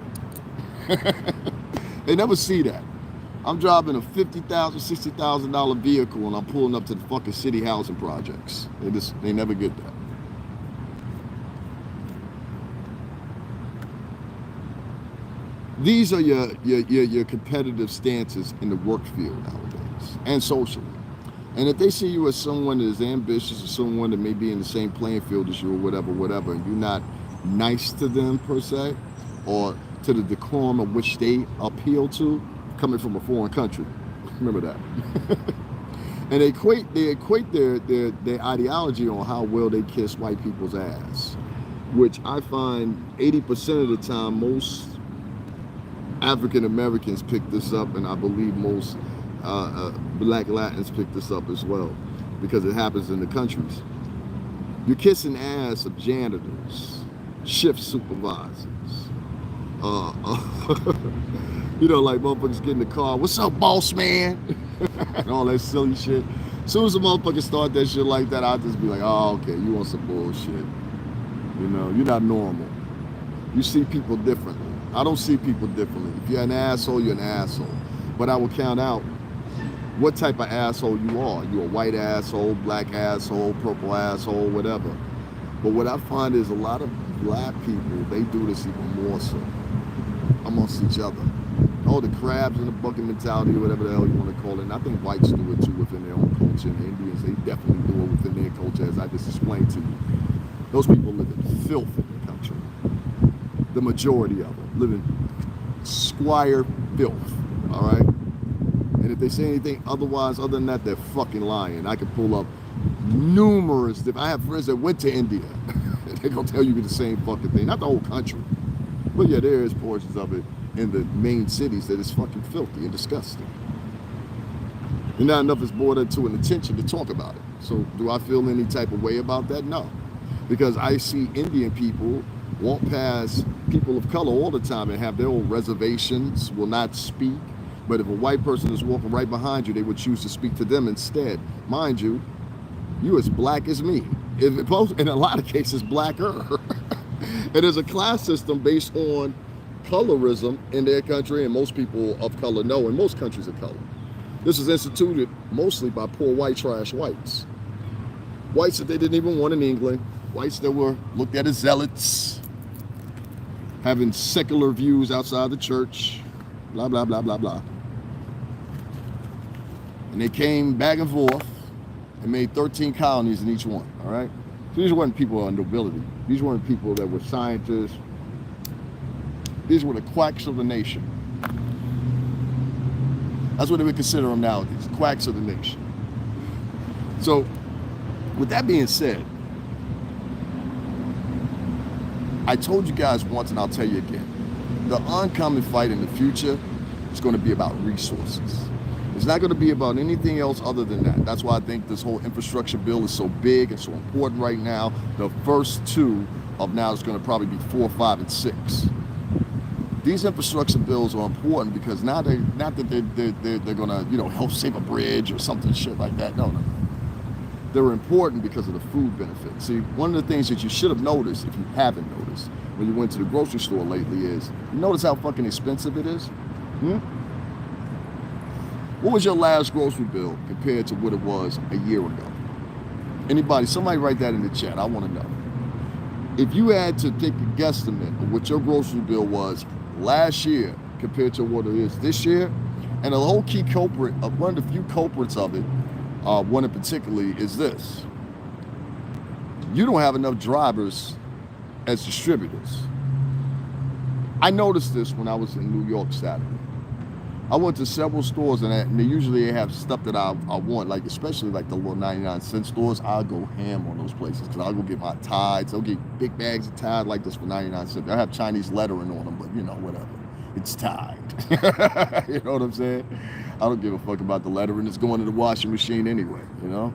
They never see that. I'm driving a $50,000, $60,000 vehicle and I'm pulling up to the fucking city housing projects. They never get that. These are your competitive stances in the work field nowadays and socially. And if they see you as someone that is ambitious or someone that may be in the same playing field as you or whatever, and you're not nice to them per se, or to the decorum of which they appeal to, coming from a foreign country. Remember that. And they equate their ideology on how well they kiss white people's ass, which I find 80% of the time most African Americans pick this up, and I believe most Black Latins pick this up as well, because it happens in the countries. You're kissing ass of janitors, shift supervisors, like motherfuckers get in the car, what's up, boss man? And all that silly shit. As soon as the motherfuckers start that shit like that, I'll just be like, oh, okay, you want some bullshit. You're not normal. You see people differently. I don't see people differently. If you're an asshole, you're an asshole. But I will count out what type of asshole you are. You're a white asshole, black asshole, purple asshole, whatever. But what I find is a lot of black people, they do this even more so amongst each other. Oh, the crabs in the bucket mentality, or whatever the hell you want to call it. And I think whites do it too within their own culture. And the Indians, they definitely do it within their culture, as I just explained to you. Those people live in filth in the country. The majority of them live in squire filth, all right? And if they say anything otherwise, other than that, they're fucking lying. I could pull up numerous, I have friends that went to India. They're gonna tell you the same fucking thing. Not the whole country. But yeah, there is portions of it in the main cities that is fucking filthy and disgusting. And not enough is brought into an attention to talk about it. So do I feel any type of way about that? No. Because I see Indian people walk past people of color all the time and have their own reservations, will not speak. But if a white person is walking right behind you, they would choose to speak to them instead. Mind you, you as black as me. In a lot of cases, blacker. And there's a class system based on colorism in their country, and most people of color know in most countries of color. This was instituted mostly by poor white trash whites. Whites that they didn't even want in England. Whites that were looked at as zealots, having secular views outside the church, blah, blah, blah, blah, blah. And they came back and forth and made 13 colonies in each one, all right? So these weren't people of nobility. These weren't people that were scientists. These were the quacks of the nation. That's what they would consider them nowadays, quacks of the nation. So, with that being said, I told you guys once and I'll tell you again, the oncoming fight in the future is going to be about resources. It's not going to be about anything else other than that. That's why I think this whole infrastructure bill is so big and so important right now. The first two of now is going to probably be 4, 5, and 6. These infrastructure bills are important because now they're not that they're going to help save a bridge or something shit like that. No. They're important because of the food benefit. See, one of the things that you should have noticed, if you haven't noticed, when you went to the grocery store lately is, you notice how fucking expensive it is? What was your last grocery bill compared to what it was a year ago? Anybody, somebody write that in the chat. I want to know. If you had to take a guesstimate of what your grocery bill was last year compared to what it is this year, and the whole key culprit, one of the few culprits of it, one in particularly, is this. You don't have enough drivers as distributors. I noticed this when I was in New York Saturday. I went to several stores and they usually have stuff that I want, like especially like the little 99-cent stores. I'll go ham on those places because I'll go get my Tides. I'll get big bags of Tide like this for 99 cents. I have Chinese lettering on them, but you know, whatever. It's Tide. You know what I'm saying? I don't give a fuck about the lettering. It's going in the washing machine anyway, you know?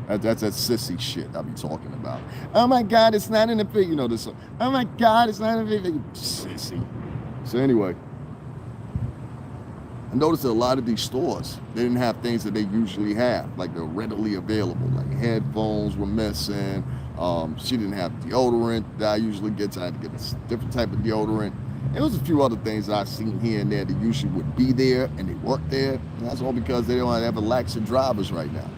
That's that sissy shit I be talking about. Oh my God, it's not in the figure. You know this. Oh my God, it's not in the figure. Sissy. So anyway, I noticed that a lot of these stores, they didn't have things that they usually have, like they're readily available. Like headphones were missing. She didn't have deodorant that I usually get. So I had to get a different type of deodorant. There was a few other things that I've seen here and there that usually would be there and they weren't there. And that's all because they don't have a lax of drivers right now.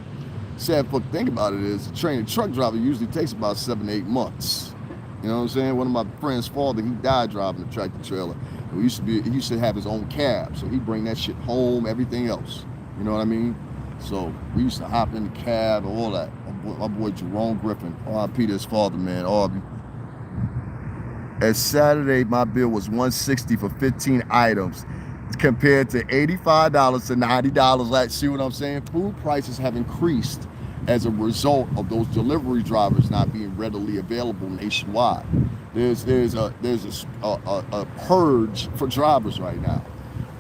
Sad fuck thing about it is, a trained truck driver usually takes about 7 to 8 months. You know what I'm saying? One of my friend's father, he died driving a tractor trailer. He used to have his own cab, so he'd bring that shit home, everything else. You know what I mean? So we used to hop in the cab, all that. My boy Jerome Griffin, R.I.P. to his father, man. At Saturday, my bill was $160 for 15 items, compared to $85 to $90. Like, see what I'm saying? Food prices have increased as a result of those delivery drivers not being readily available nationwide. There's a purge for drivers right now.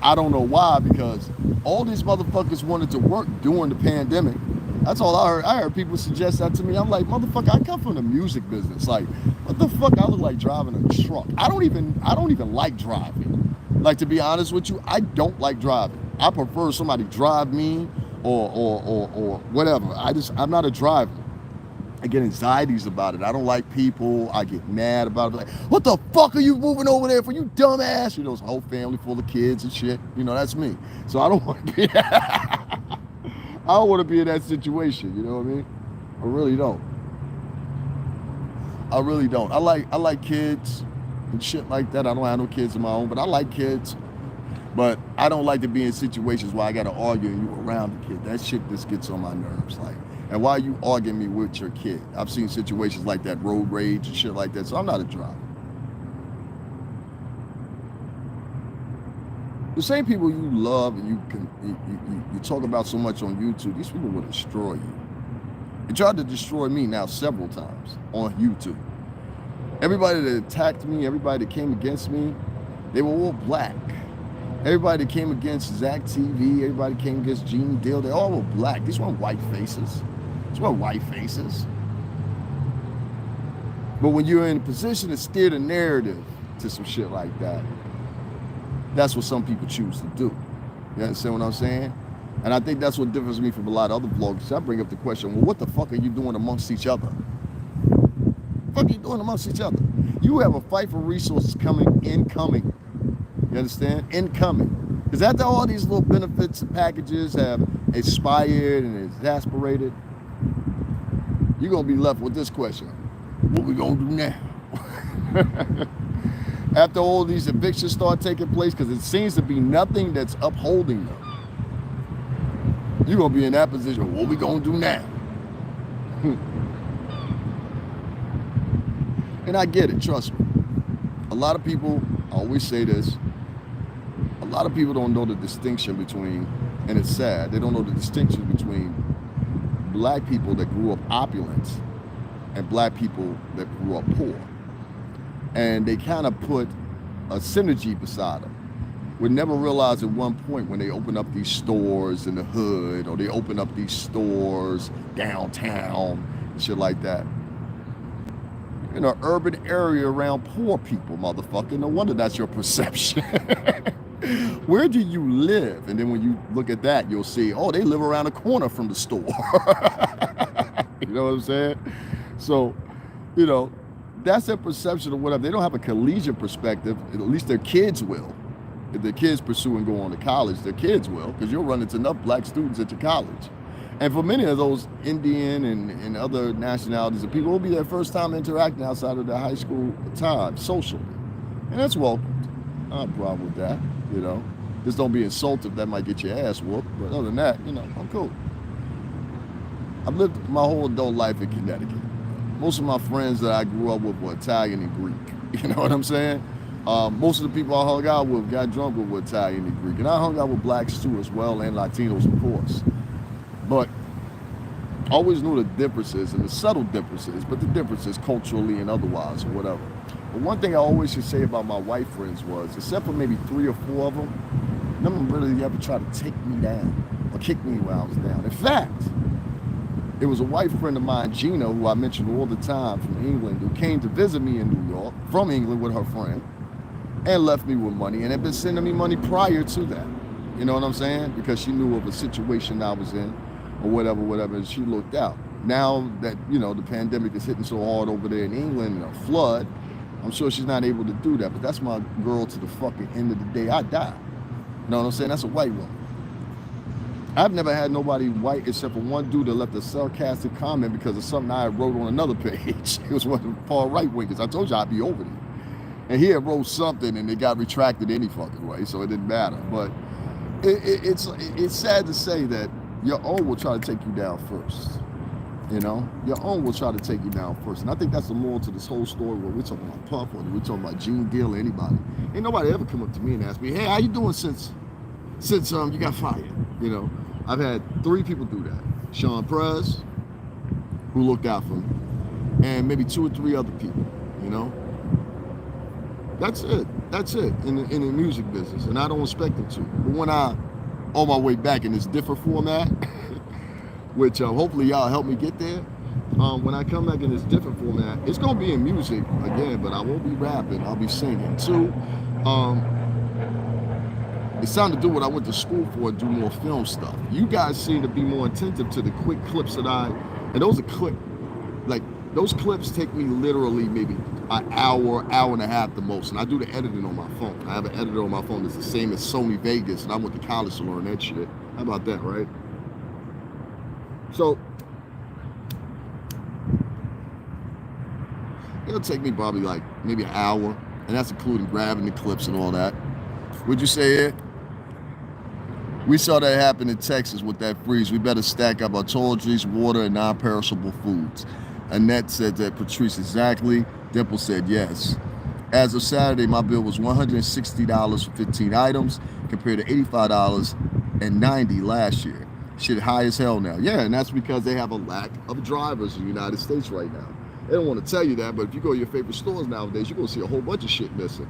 I don't know why, because all these motherfuckers wanted to work during the pandemic. That's all I heard. I heard people suggest that to me. I'm like, motherfucker, I come from the music business. Like, what the fuck? I look like driving a truck. I don't even like driving. Like, to be honest with you, I don't like driving. I prefer somebody drive me or whatever. I'm not a driver. I get anxieties about it. I don't like people. I get mad about it. Like, what the fuck are you moving over there for, you dumbass? You know, it's a whole family full of kids and shit. You know, that's me. So I don't want to be I don't want to be in that situation. You know what I mean? I really don't. I really don't. I like kids and shit like that. I don't have no kids of my own, but I like kids. But I don't like to be in situations where I got to argue and you around the kid. That shit just gets on my nerves. Like, and why are you arguing me with your kid? I've seen situations like that, road rage and shit like that. So I'm not a driver. The same people you love and you talk about so much on YouTube, these people will destroy you. They tried to destroy me now several times on YouTube. Everybody that attacked me, everybody that came against me, they were all black. Everybody that came against Zach TV, everybody that came against Genie Deal, they all were black. These weren't white faces. These weren't white faces. But when you're in a position to steer the narrative to some shit like that, that's what some people choose to do. You understand what I'm saying? And I think that's what differs me from a lot of other vloggers. I bring up the question, well, what the fuck are you doing amongst each other? What the fuck are you doing amongst each other? You have a fight for resources incoming. You understand? Incoming. Because after all these little benefits and packages have expired and exasperated, you're going to be left with this question. What we going to do now? After all these evictions start taking place, because it seems to be nothing that's upholding them, you're going to be in that position. What we going to do now? And I get it, trust me. A lot of people, I always say this, a lot of people don't know the distinction between, and it's sad, they don't know the distinction between black people that grew up opulent and black people that grew up poor. And they kind of put a synergy beside them. We never realize at one point when they open up these stores in the hood, or they open up these stores downtown and shit like that, in an urban area around poor people, motherfucker. No wonder that's your perception. Where do you live? And then when you look at that, you'll see, oh, they live around the corner from the store. You know what I'm saying? So, you know, that's their perception of whatever. They don't have a collegiate perspective. At least their kids will. If their kids pursue and go on to college, their kids will, because you'll run into enough black students at your college. And for many of those Indian and other nationalities, the people will be their first time interacting outside of their high school time, socially. And that's welcomed. I don't have a problem with that, you know. Just don't be insulted. That might get your ass whooped. But other than that, you know, I'm cool. I've lived my whole adult life in Connecticut. Most of my friends that I grew up with were Italian and Greek. You know what I'm saying? Most of the people I hung out with, got drunk with, were Italian and Greek. And I hung out with blacks too as well, and Latinos, of course. But I always knew the differences and the subtle differences, but the differences culturally and otherwise or whatever. But one thing I always used to say about my white friends was, except for maybe 3 or 4 of them, none of them really ever tried to take me down or kick me when I was down. In fact, it was a white friend of mine, Gina, who I mentioned all the time from England, who came to visit me in New York from England with her friend and left me with money and had been sending me money prior to that. You know what I'm saying? Because she knew of a situation I was in or whatever, and she looked out. Now that, you know, the pandemic is hitting so hard over there in England and a flood, I'm sure she's not able to do that, but that's my girl to the fucking end of the day I die. You know what I'm saying? That's a white woman. I've never had nobody white except for one dude that left a sarcastic comment because of something I wrote on another page. It was one of the far right wingers. I told you I'd be over there. And he had wrote something and it got retracted any fucking way, so it didn't matter. But it's sad to say that your own will try to take you down first. You know, your own will try to take you down first. And I think that's the moral to this whole story where we're talking about Puff or we're talking about Gene Deal or anybody. Ain't nobody ever come up to me and ask me, hey, how you doing since you got fired? You know, I've had 3 people do that. Sean Prez, who looked out for me, and maybe 2 or 3 other people, you know. That's it in the music business, and I don't expect them to. But when I, on my way back in this different format, which hopefully y'all help me get there, when I come back in this different format, it's gonna be in music again, but I won't be rapping, I'll be singing. 2, it's time to do what I went to school for and do more film stuff. You guys seem to be more attentive to the quick clips that and those are those clips take me literally maybe an hour and a half the most, and I do the editing on my phone. I have an editor on my phone that's the same as Sony Vegas, and I went to college to learn that shit. How about that, right? So it'll take me probably like maybe an hour, and that's including grabbing the clips and all that. Would you say it? We saw that happen in Texas with that freeze. We better stack up our toiletries, water, and non-perishable foods. Annette said that. Patrice, exactly. Dimple said yes. As of Saturday, my bill was $160 for 15 items compared to $85.90 last year. Shit high as hell now. Yeah, and that's because they have a lack of drivers in the United States right now. They don't want to tell you that, but if you go to your favorite stores nowadays, you're going to see a whole bunch of shit missing.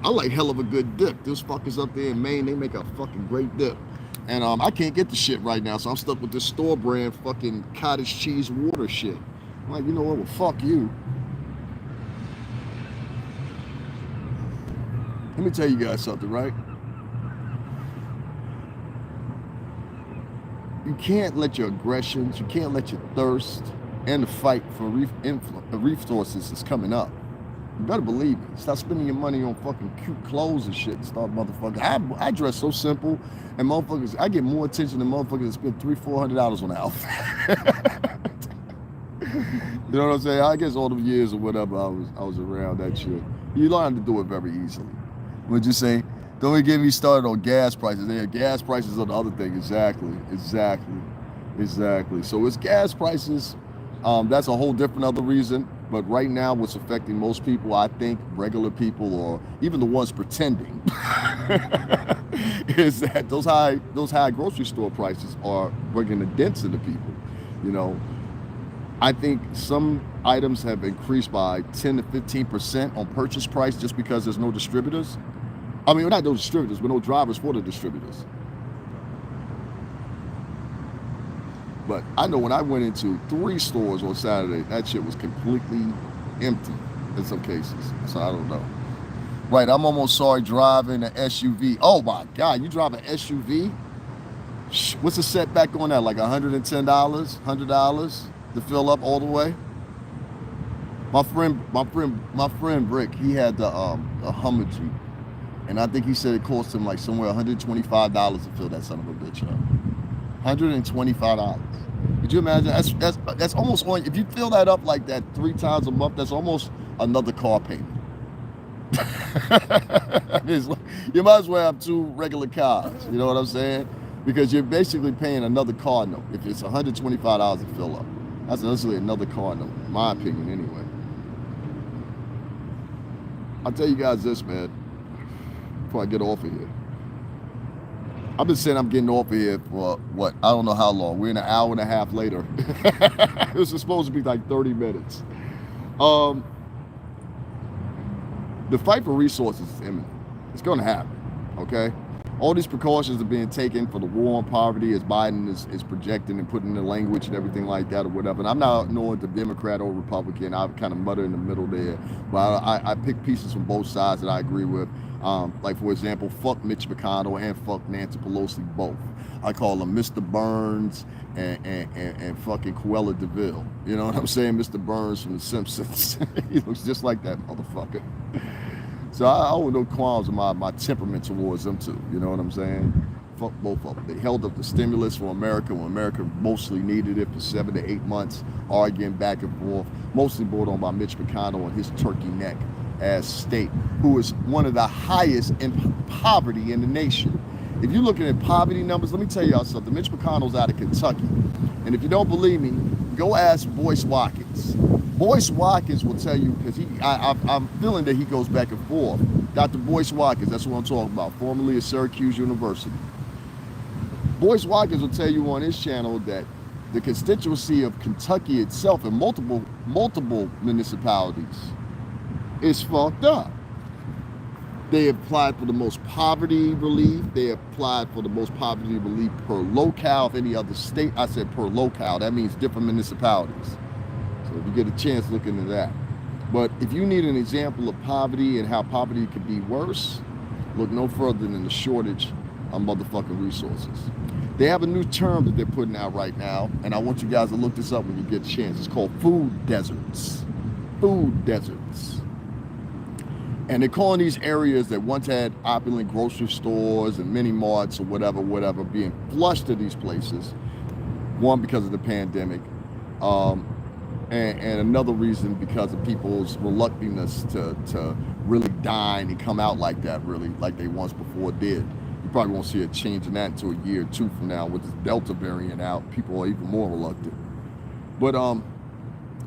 I like hell of a good dip. Those fuckers up there in Maine, they make a fucking great dip. And I can't get the shit right now, so I'm stuck with this store brand fucking cottage cheese water shit. I'm like, you know what, well, fuck you. Let me tell you guys something, right? You can't let your aggressions, you can't let your thirst and the fight for resources is coming up. You better believe it. Stop spending your money on fucking cute clothes and shit and start motherfucking. I dress so simple, and motherfuckers, I get more attention than motherfuckers that spend $300-400 on an outfit. You know what I'm saying? I guess all the years or whatever I was around that shit. You learn to do it very easily. Would you say? Don't even get me started on gas prices. Yeah, gas prices are the other thing. Exactly. So it's gas prices. That's a whole different other reason. But right now, what's affecting most people, I think, regular people or even the ones pretending, is that those high grocery store prices are bringing the dents into people. You know, I think some items have increased by 10 to 15% on purchase price just because there's no distributors. I mean, not those distributors, but no drivers for the distributors. But I know when I went into 3 stores on Saturday, that shit was completely empty in some cases. So I don't know. Right, I'm almost sorry driving an SUV. Oh my God, you drive an SUV? What's the setback on that? Like $110, $100 to fill up all the way? My friend Rick, he had the Hummer Jeep. And I think he said it cost him like somewhere $125 to fill that son of a bitch up. $125. Could you imagine? That's almost on. If you fill that up like that 3 times a month, that's almost another car payment. You might as well have 2 regular cars. You know what I'm saying? Because you're basically paying another car note. If it's $125 to fill up, that's literally another car note, in my opinion, anyway. I'll tell you guys this, man, before I get off of here. I've been saying I'm getting off of here for what? I don't know how long. We're in an hour and a half later. This is supposed to be like 30 minutes. The fight for resources is imminent. It's going to happen, okay? All these precautions are being taken for the war on poverty as Biden is projecting and putting in the language and everything like that or whatever. And I'm not knowing the Democrat or Republican. I kind of mutter in the middle there. But I pick pieces from both sides that I agree with. Like, for example, fuck Mitch McConnell and fuck Nancy Pelosi both. I call them Mr. Burns and fucking Cruella DeVille. You know what I'm saying? Mr. Burns from The Simpsons. He looks just like that motherfucker. So I don't know qualms of my temperament towards them too. You know what I'm saying? Fuck both of them. They held up the stimulus for America when America mostly needed it for 7 to 8 months, arguing back and forth, mostly brought on by Mitch McConnell and his turkey neck ass state, who is one of the highest in poverty in the nation. If you're looking at poverty numbers, let me tell y'all something. Mitch McConnell's out of Kentucky. And if you don't believe me, go ask Boyce Watkins. Boyce Watkins will tell you, because I'm feeling that he goes back and forth. Dr. Boyce Watkins, that's what I'm talking about, formerly of Syracuse University. Boyce Watkins will tell you on his channel that the constituency of Kentucky itself and multiple municipalities is fucked up. They applied for the most poverty relief. They applied for the most poverty relief per locale of any other state. I said per locale. That means different municipalities. So if you get a chance, look into that. But if you need an example of poverty and how poverty could be worse, look no further than the shortage of motherfucking resources. They have a new term that they're putting out right now, and I want you guys to look this up when you get a chance. It's called food deserts. Food deserts. And they're calling these areas that once had opulent grocery stores and mini marts or whatever, being flushed to these places. One, because of the pandemic. And another reason because of people's reluctance to really dine and come out like that, really, like they once before did. You probably won't see a change in that until a year or two from now with this Delta variant out. People are even more reluctant. But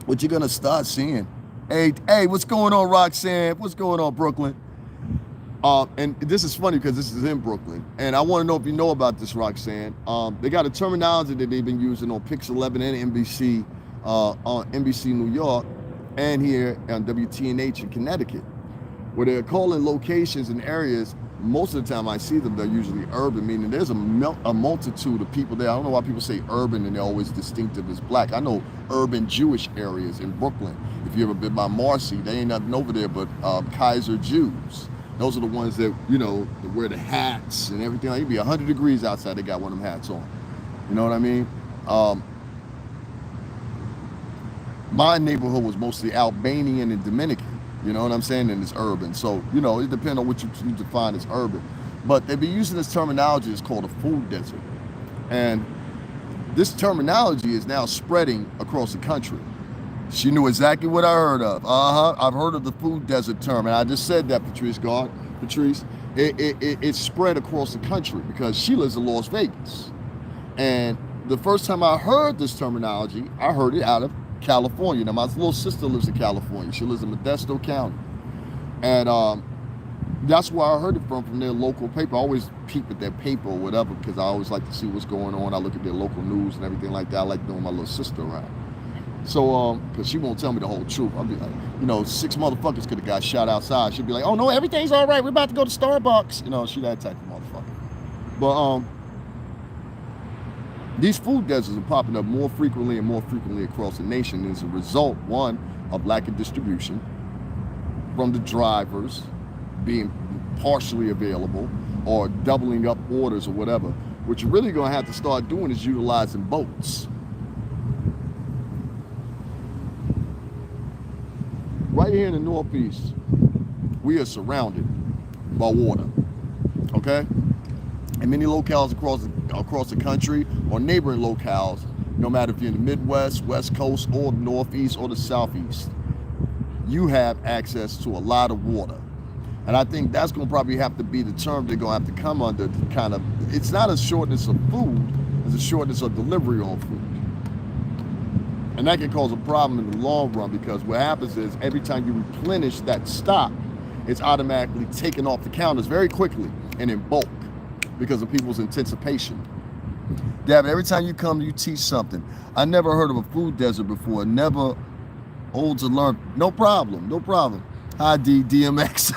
what you're gonna start seeing, hey, what's going on, Roxanne? What's going on, Brooklyn? And this is funny because this is in Brooklyn. And I want to know if you know about this, Roxanne. They got a terminology that they've been using on Pix 11 and NBC, on NBC New York, and here on WTNH in Connecticut, where they're calling locations and areas. Most of the time I see them, they're usually urban, meaning there's a multitude of people there. I don't know why people say urban and they're always distinctive as black. I know urban Jewish areas in Brooklyn. If you ever been by Marcy, they ain't nothing over there but Kaiser Jews. Those are the ones that, you know, that wear the hats and everything. It'd be 100 degrees outside, they got one of them hats on. You know what I mean? My neighborhood was mostly Albanian and Dominican. You know what I'm saying? And it's urban. So, you know, it depends on what you define as urban. But they've been using this terminology. It's called a food desert. And this terminology is now spreading across the country. She knew exactly what I heard of. I've heard of the food desert term. And I just said that, Patrice. It's spread across the country because she lives in Las Vegas. And the first time I heard this terminology, I heard it out of California. Now, my little sister lives in California. She lives in Modesto County. And that's where I heard it from their local paper. I always peep at their paper or whatever because I always like to see what's going on. I look at their local news and everything like that. I like knowing my little sister around. So, because she won't tell me the whole truth. I'll be like, you know, 6 motherfuckers could have got shot outside. She'd be like, oh, no, everything's all right. We're about to go to Starbucks. You know, she that type of motherfucker. But these food deserts are popping up more frequently and more frequently across the nation as a result, one, of lack of distribution from the drivers being partially available or doubling up orders or whatever. What you're really going to have to start doing is utilizing boats. Right here in the Northeast, we are surrounded by water, okay? And many locales across the country or neighboring locales, no matter if you're in the Midwest, West Coast, or the Northeast or the Southeast, you have access to a lot of water. And I think that's going to probably have to be the term they're going to have to come under to kind of, it's not a shortness of food, it's a shortness of delivery on food. And that can cause a problem in the long run because what happens is every time you replenish that stock, it's automatically taken off the counters very quickly and in bulk because of people's anticipation. David, every time you come, you teach something. I never heard of a food desert before. Never old to learn. No problem. No problem. Hi, DMX.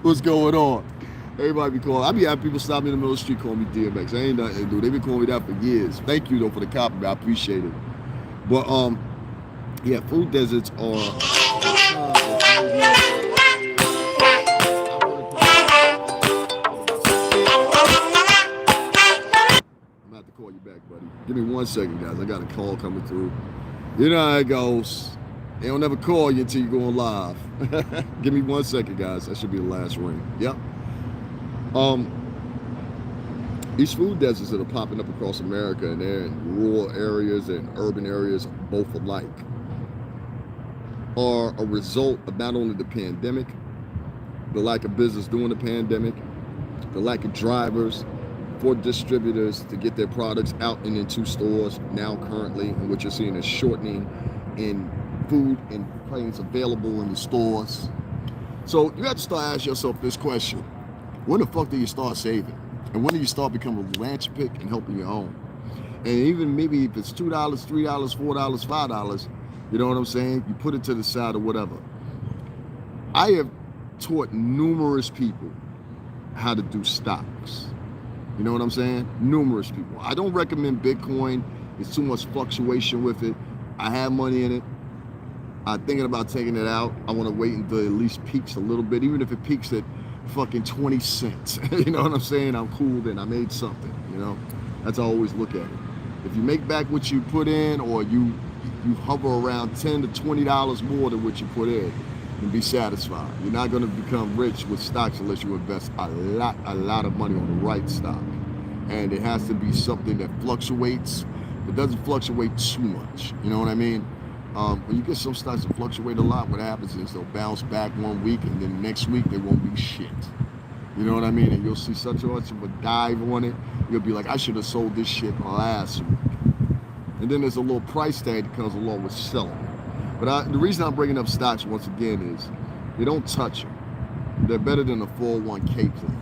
What's going on? Everybody be calling. I be having people stop me in the middle of the street calling me DMX. I ain't nothing to do. They've been calling me that for years. Thank you though for the compliment. I appreciate it. But yeah, food deserts are. I'm about to call you back, buddy. Give me 1 second, guys. I got a call coming through. You know how it goes. They don't ever call you until you're going live. Give me 1 second, guys. That should be the last ring. Yep. These food deserts that are popping up across America, and they're in rural areas and urban areas, both alike, are a result of not only the pandemic, the lack of business during the pandemic, the lack of drivers for distributors to get their products out and into stores now currently, and what you're seeing is shortening in food and things available in the stores. So you have to start asking yourself this question: when the fuck do you start saving? And when do you start becoming a philanthropic and helping your own? And even maybe if it's $2, $3, $4, $5, you know what I'm saying? You put it to the side or whatever. I have taught numerous people how to do stocks. You know what I'm saying? Numerous people. I don't recommend Bitcoin. It's too much fluctuation with it. I have money in it. I'm thinking about taking it out. I want to wait until it at least peaks a little bit, even if it peaks at fucking 20 cents. You know what I'm saying? I'm cool then. I made something, you know? That's how I always look at it. If you make back what you put in, or you hover around $10 to $20 more than what you put in, and be satisfied. You're not going to become rich with stocks unless you invest a lot of money on the right stock. And it has to be something that fluctuates. It doesn't fluctuate too much. You know what I mean? When you get some stocks that fluctuate a lot, what happens is they'll bounce back 1 week, and then next week they won't be shit. You know what I mean? And you'll see such much of a dive on it. You'll be like, I should have sold this shit last week. And then there's a little price tag that comes along with selling. But the reason I'm bringing up stocks once again is you don't touch them. They're better than a 401k plan.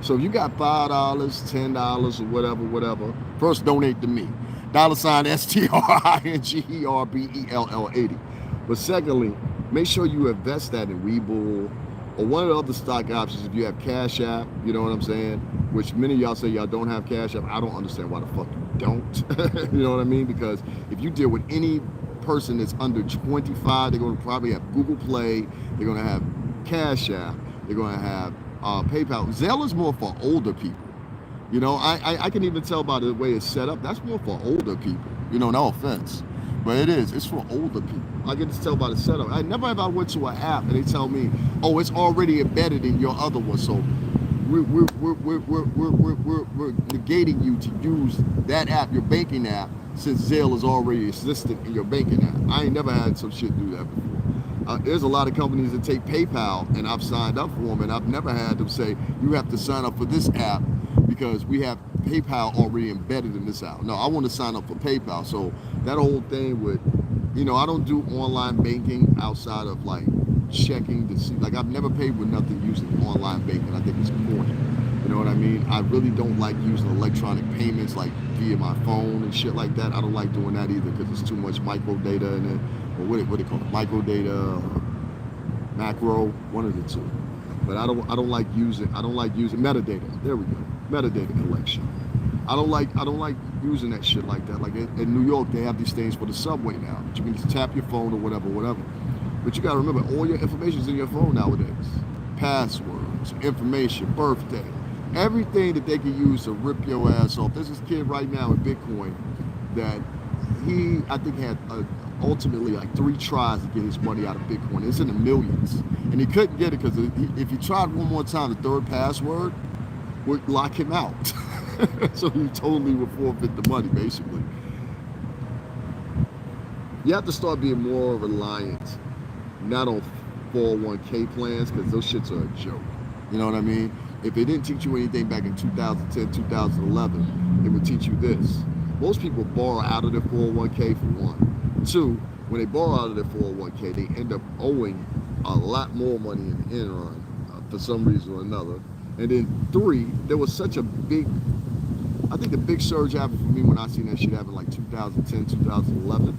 So if you got $5, $10, or whatever, first donate to me. $STRINGERBELL80. But secondly, make sure you invest that in Webull or one of the other stock options. If you have Cash App, you know what I'm saying? Which many of y'all say y'all don't have Cash App. I don't understand why the fuck you don't. You know what I mean? Because if you deal with any person that's under 25, they're going to probably have Google Play, they're going to have Cash App, they're going to have PayPal. Zelle is more for older people. You know, I can even tell by the way it's set up, that's more for older people. You know, no offense, but it is. It's for older people. I can just tell by the setup. I never ever went to an app and they tell me, oh, it's already embedded in your other one, so we're negating you to use that app, your banking app, since Zelle is already existent in your banking app. I ain't never had some shit do that before. There's a lot of companies that take PayPal, and I've signed up for them, and I've never had them say, you have to sign up for this app because we have PayPal already embedded in this app. No, I want to sign up for PayPal. So that whole thing with, you know, I don't do online banking outside of like checking to see, like I've never paid with nothing using online banking. I think it's corny. You know what I mean? I really don't like using electronic payments like via my phone and shit like that. I don't like doing that either because it's too much micro data in it, or what they call it, micro data, or macro, one of the two. But I don't like using metadata. There we go, metadata collection. I don't like using that shit like that. Like in New York, they have these things for the subway now. You can just tap your phone or whatever. But you gotta remember, all your information is in your phone nowadays. Passwords, information, birthday, everything that they can use to rip your ass off. There's this kid right now in Bitcoin that I think had ultimately like 3 tries to get his money out of Bitcoin. It's in the millions. And he couldn't get it because if he tried one more time, the third password would lock him out. So he totally would forfeit the money, basically. You have to start being more reliant, not on 401k plans, because those shits are a joke. You know what I mean? If they didn't teach you anything back in 2010, 2011, it would teach you this. Most people borrow out of their 401k for one. 2, when they borrow out of their 401k, they end up owing a lot more money in the end run for some reason or another. And then 3, there was such a big, I think the big surge happened for me when I seen that shit happen like 2010, 2011,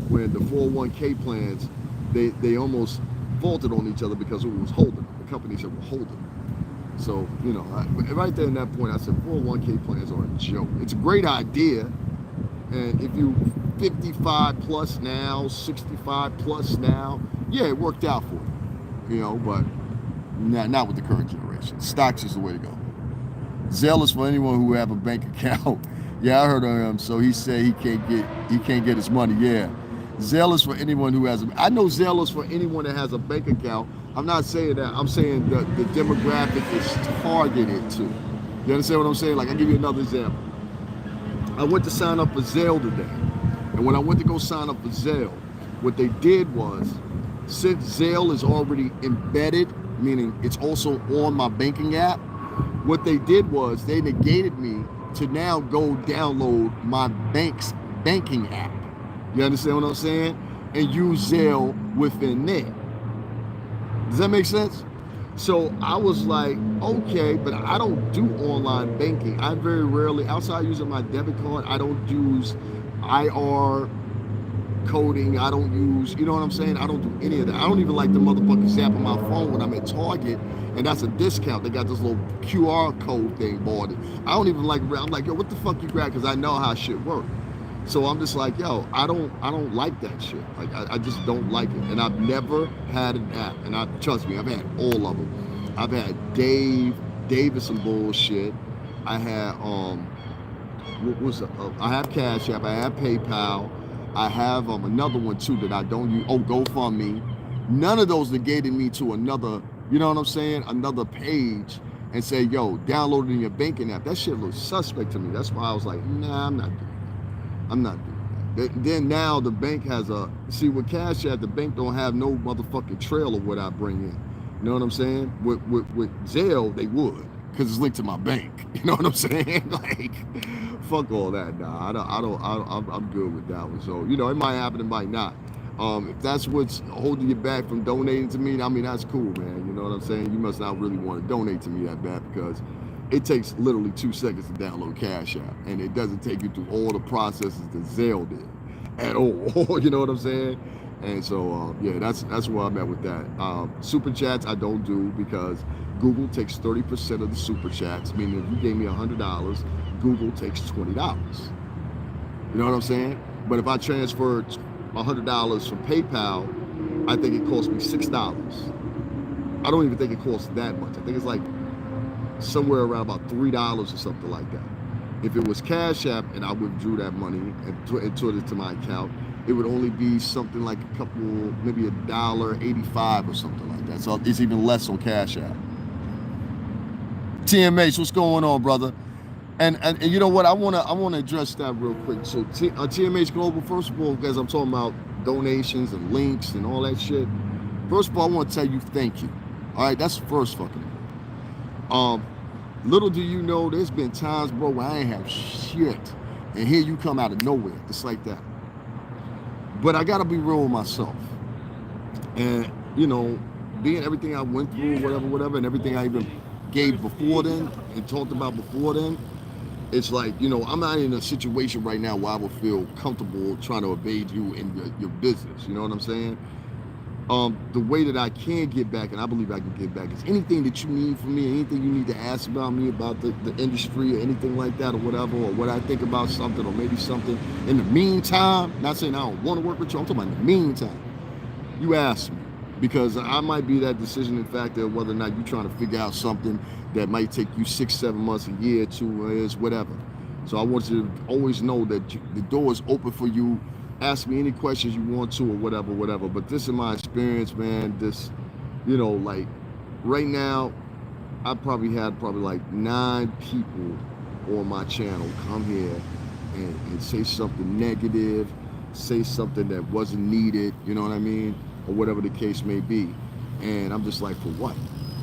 when the 401k plans, they almost vaulted on each other because it was holding. The companies that were holding. So, you know, right there in that point, I said 401k plans are a joke. It's a great idea. And if you 55 plus now, 65 plus now, yeah, it worked out for you. You know, but not with the current generation. Stocks is the way to go. Zelle is for anyone who have a bank account. Yeah, I heard of him. So he said he can't get his money. Yeah. Zelle is for anyone who has I know Zelle is for anyone that has a bank account. I'm not saying that. I'm saying the demographic is targeted to. You understand what I'm saying? Like, I'll give you another example. I went to sign up for Zelle today. And when I went to go sign up for Zelle, what they did was, since Zelle is already embedded, meaning it's also on my banking app, what they did was they negated me to now go download my bank's banking app. You understand what I'm saying? And use Zelle within there. Does that make sense? So I was like, okay, but I don't do online banking. I very rarely, outside using my debit card, I don't use IR coding. I don't use, you know what I'm saying? I don't do any of that. I don't even like the motherfucking zap on my phone when I'm at Target and that's a discount. They got this little QR code thing boarded. I don't even like, I'm like, yo, what the fuck you grab? Because I know how shit works. So I'm just like, yo, I don't like that shit. Like, I just don't like it. And I've never had an app. And trust me, I've had all of them. I've had Davidson bullshit. I had, I have Cash App. I have PayPal. I have another one too that I don't use. Oh, GoFundMe. None of those negated me to another, you know what I'm saying? Another page and say, yo, download it in your banking app. That shit looks suspect to me. That's why I was like, nah, I'm not doing that. I'm not doing that. Then now the bank has see, with Cash App, the bank don't have no motherfucking trail of what I bring in. You know what I'm saying? With Zelle, they would, because it's linked to my bank. You know what I'm saying? Like, fuck all that. Nah, I'm good with that one. So, you know, it might happen, it might not. If that's what's holding you back from donating to me, I mean, that's cool, man. You know what I'm saying? You must not really want to donate to me that bad, because it takes literally 2 seconds to download Cash App, and it doesn't take you through all the processes that Zelle did at all. You know what I'm saying? And so, yeah, that's where I'm at with that. Super chats I don't do, because Google takes 30% of the super chats, meaning if you gave me $100, Google takes $20. You know what I'm saying? But if I transferred $100 from PayPal, I think it cost me $6. I don't even think it costs that much. I think it's like somewhere around about $3 or something like that. If it was Cash App and I withdrew that money and put it to my account, it would only be something like a couple, maybe $1.85 or something like that. So it's even less on Cash App. TMH, what's going on, brother? And you know what? I wanna address that real quick. So TMH Global, first of all, guys, I'm talking about donations and links and all that shit. First of all, I want to tell you thank you. All right, that's the first fucking thing. Little do you know, there's been times, bro, where I ain't have shit, and here you come out of nowhere, just like that. But I gotta be real with myself, and you know, being everything I went through, whatever, and everything I even gave before then and talked about before then, it's like, you know, I'm not in a situation right now where I would feel comfortable trying to evade you in your business. You know what I'm saying? The way that I can get back, and I believe I can get back, is anything that you need from me, anything you need to ask about me, about the industry or anything like that or whatever, or what I think about something, or maybe something in the meantime, not saying I don't want to work with you, I'm talking about in the meantime, you ask me, because I might be that decision in factor of whether or not you're trying to figure out something that might take you 6, 7 months, a year, 2 years, whatever. So I want you to always know that the door is open for you. Ask me any questions you want to, or whatever. But this is my experience, man. This, you know, like right now, I probably had like 9 people on my channel come here and say something negative, say something that wasn't needed, you know what I mean? Or whatever the case may be. And I'm just like, for what?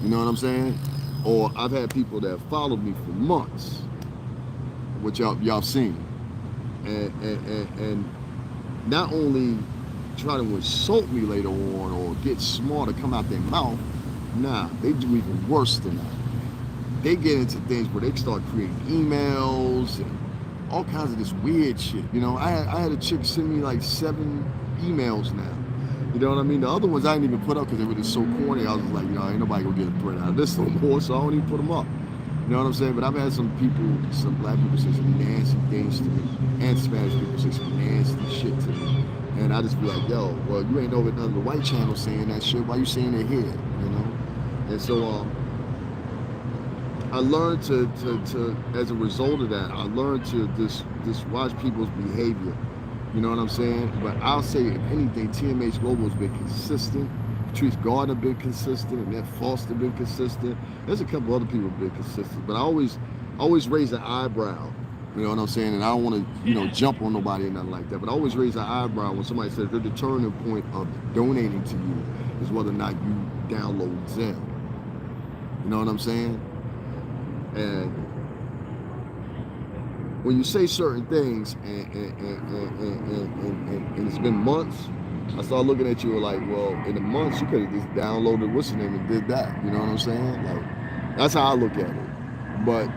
You know what I'm saying? Or I've had people that followed me for months, which y'all seen. And not only try to insult me later on or get smart or come out their mouth. Nah, they do even worse than that. They get into things where they start creating emails and all kinds of this weird shit. You know, I had a chick send me like 7 emails now. You know what I mean? The other ones I didn't even put up because they were just so corny. I was like, you know, ain't nobody gonna get a threat out of this no more, so I don't even put them up. You know what I'm saying? But I've had some people, some black people say some nasty things to me, and Spanish people say some nasty shit to me. And I just be like, yo, well, you ain't over none of the white channels saying that shit. Why you saying it here? You know? And so I learned to as a result of that, I learned to just watch people's behavior. You know what I'm saying? But I'll say, if anything, TMH Global has been consistent. Patrice Gardner been consistent, and Ned Foster been consistent. There's a couple other people been consistent, but I always raise an eyebrow. You know what I'm saying? And I don't want to, you know, jump on nobody or nothing like that. But I always raise an eyebrow when somebody says the determining point of donating to you is whether or not you download Zelle. You know what I'm saying? And when you say certain things and it's been months, I start looking at you like, well, in the months you could have just downloaded what's the name and did that. You know what I'm saying? Like, that's how I look at it. But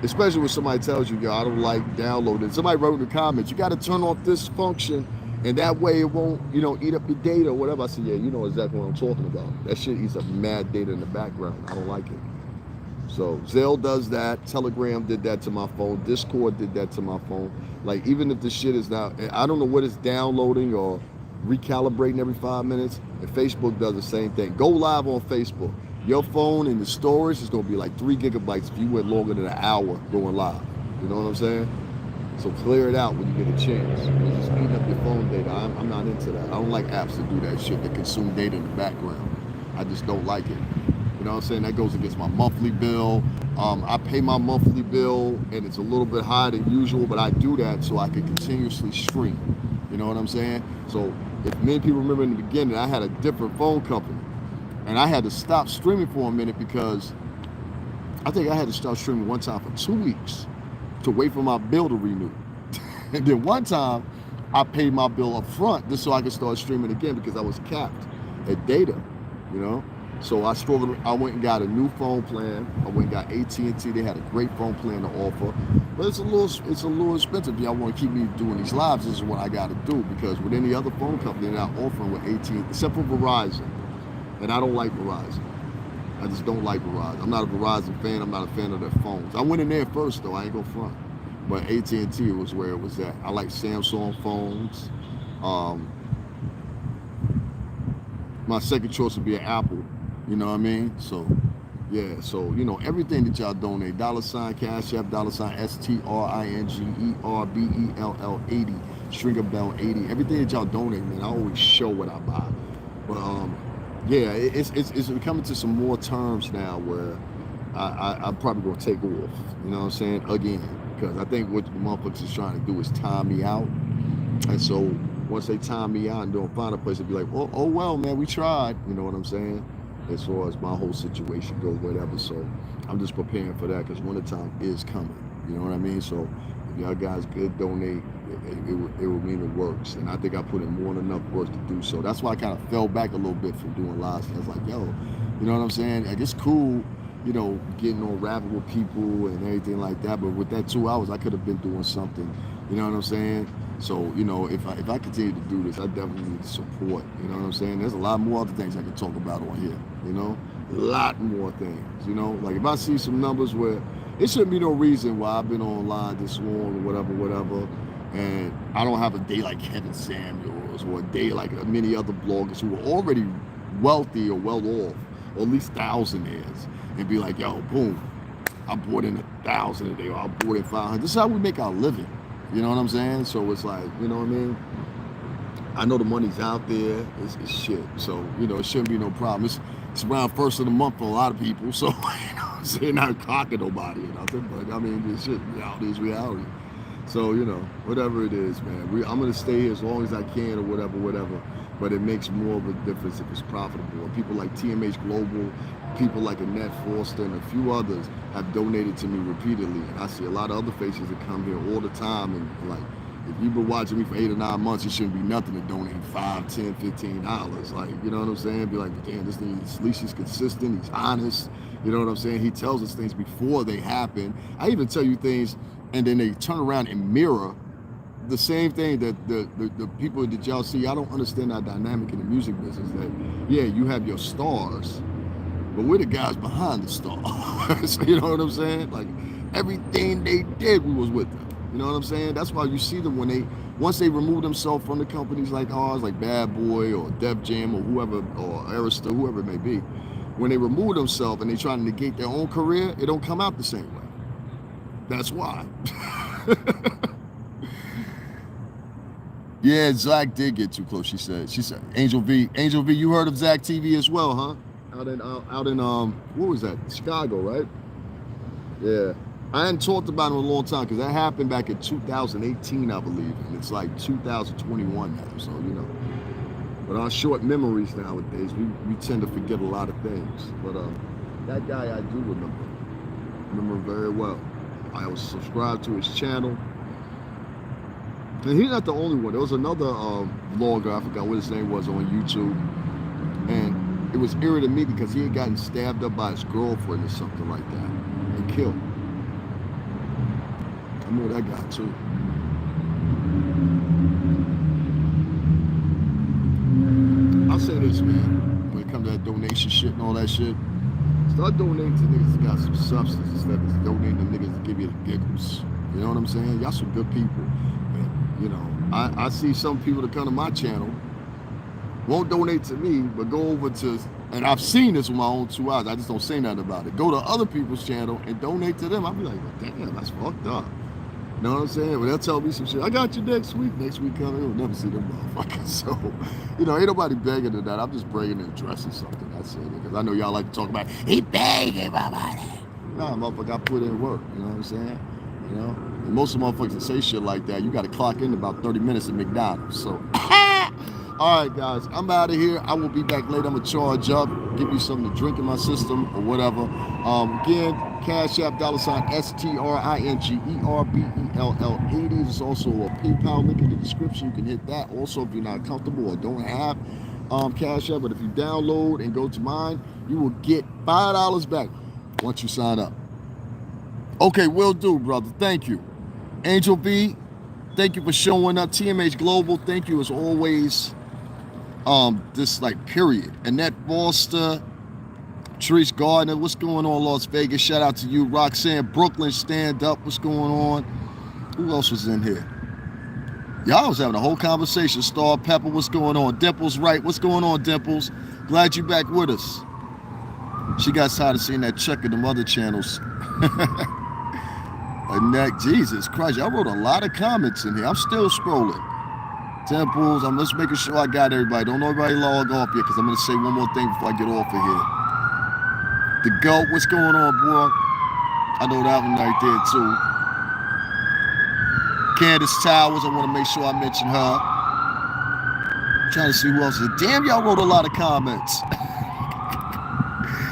especially when somebody tells you, yo, I don't like downloading. Somebody wrote in the comments, you got to turn off this function, and that way it won't, you know, eat up your data or whatever. I said, yeah, you know exactly what I'm talking about. That shit eats up mad data in the background. I don't like it. So Zelle does that. Telegram did that to my phone. Discord did that to my phone. Like, even if the shit is now, I don't know what it's downloading or recalibrating every 5 minutes, and Facebook does the same thing. Go live on Facebook. Your phone and the storage is going to be like 3 gigabytes if you went longer than an hour going live. You know what I'm saying? So clear it out when you get a chance. You're just eating up your phone data. I'm not into that. I don't like apps that do that shit, that consume data in the background. I just don't like it. You know what I'm saying? That goes against my monthly bill. I pay my monthly bill, and it's a little bit higher than usual, but I do that so I can continuously stream. You know what I'm saying? So if many people remember in the beginning, I had a different phone company, and I had to stop streaming for a minute because I think I had to start streaming one time for 2 weeks to wait for my bill to renew. And then one time, I paid my bill up front just so I could start streaming again because I was capped at data, you know? So I went and got a new phone plan. I went and got AT&T. They had a great phone plan to offer, but it's a little expensive. If y'all want to keep me doing these lives, this is what I got to do, because with any other phone company, they're not offering with AT&T, except for Verizon. And I don't like Verizon. I just don't like Verizon. I'm not a Verizon fan. I'm not a fan of their phones. I went in there first, though. I ain't gonna front. But AT&T was where it was at. I like Samsung phones. My second choice would be an Apple. You know what I mean? So, yeah. So, you know, everything that y'all donate, $ Cash App, $STRINGERBELL80, Stringer Bell 80. Everything that y'all donate, man, I always show what I buy. But yeah, it's coming to some more terms now where I'm probably gonna take off. You know what I'm saying? Again, because I think what the motherfuckers is trying to do is time me out. And so once they time me out and don't find a place to be like, oh well, man, we tried. You know what I'm saying? As far as my whole situation goes, whatever. So I'm just preparing for that because wintertime is coming. You know what I mean? So if y'all guys could donate, it will mean it works. And I think I put in more than enough work to do so. That's why I kind of fell back a little bit from doing lives. I was like, yo, you know what I'm saying? Like, it's cool, you know, getting on rapping with people and everything like that. But with that 2 hours, I could have been doing something. You know what I'm saying? So, you know, if I continue to do this, I definitely need support. You know what I'm saying? There's a lot more other things I can talk about on here. You know, a lot more things. You know, like if I see some numbers where it shouldn't be no reason why I've been online this long or whatever, and I don't have a day like Kevin Samuels or a day like many other bloggers who are already wealthy or well off, or at least thousandaires, and be like, yo, boom, I bought in 1,000 a day, or I bought in 500. This is how we make our living. You know what I'm saying? So it's like, you know what I mean? I know the money's out there. It's shit. So, you know, it shouldn't be no problem. It's around first of the month for a lot of people. So, you know what I'm saying? Not cocking nobody or nothing. But, I mean, this shit, reality is reality. So, you know, whatever it is, man. I'm going to stay here as long as I can or whatever. But it makes more of a difference if it's profitable. And people like TMH Global, people like Annette Foster, and a few others have donated to me repeatedly. And I see a lot of other faces that come here all the time and like, if you've been watching me for 8 or 9 months, it shouldn't be nothing to donate $5, $10, $15. Like, you know what I'm saying? Be like, damn, this thing, at least he's consistent, he's honest. You know what I'm saying? He tells us things before they happen. I even tell you things, and then they turn around and mirror the same thing that the people that y'all see. I don't understand that dynamic in the music business. That, yeah, you have your stars, but we're the guys behind the stars. You know what I'm saying? Like, everything they did, we was with them. You know what I'm saying? That's why you see them once they remove themselves from the companies like ours, like Bad Boy or Def Jam or whoever, or Arista, whoever it may be. When they remove themselves and they try to negate their own career, it don't come out the same way. That's why. Yeah, Zach did get too close. She said, Angel V, you heard of Zach TV as well, huh? Out in what was that? Chicago, right? Yeah. I hadn't talked about him in a long time because that happened back in 2018, I believe, and it's like 2021 now. So, you know, but our short memories nowadays, we tend to forget a lot of things. But that guy I do remember him very well. I was subscribed to his channel. And he's not the only one. There was another vlogger, I forgot what his name was, on YouTube. And it was eerie to me because he had gotten stabbed up by his girlfriend or something like that and killed. I know that guy too. I'll say this, man, when it comes to that donation shit and all that shit, start donating to niggas that got some substance instead of donating to niggas that give you the giggles. You know what I'm saying? Y'all some good people. You know, I see some people that come to my channel, won't donate to me, but go over to, and I've seen this with my own 2 eyes, I just don't say nothing about it. Go to other people's channel and donate to them. I'll be like, well, damn, that's fucked up. You know what I'm saying? But they'll tell me some shit. I got you next week. Next week coming, you'll never see them motherfuckers. So, you know, ain't nobody begging to that. I'm just bringing and addressing something. That's it. Because I know y'all like to talk about, he begging my money. Nah, motherfucker, I put in work. You know what I'm saying? You know? And most of the motherfuckers that say shit like that, you got to clock in about 30 minutes at McDonald's. So, all right, guys, I'm out of here. I will be back later. I'm going to charge up, give you something to drink in my system or whatever. Again, Cash App, $STRINGERBELL80. There's also a PayPal link in the description. You can hit that. Also, if you're not comfortable or don't have Cash App, but if you download and go to mine, you will get $5 back once you sign up. Okay, will do, brother. Thank you. Angel B, thank you for showing up. TMH Global, thank you as always. This like period. Annette Foster, Therese Gardner, what's going on, Las Vegas? Shout out to you. Roxanne Brooklyn, stand up. What's going on? Who else was in here? Y'all was having a whole conversation. Star Pepper, what's going on? Dimples, right? What's going on, Dimples? Glad you back with us. She got tired of seeing that check in them other channels. Annette, Jesus Christ, y'all wrote a lot of comments in here. I'm still scrolling. Temples, I'm just making sure I got everybody. Don't nobody log off yet because I'm going to say one more thing before I get off of here. The GOAT, what's going on, boy? I know that one right there, too. Candace Towers, I want to make sure I mention her. I'm trying to see who else is. Damn, y'all wrote a lot of comments.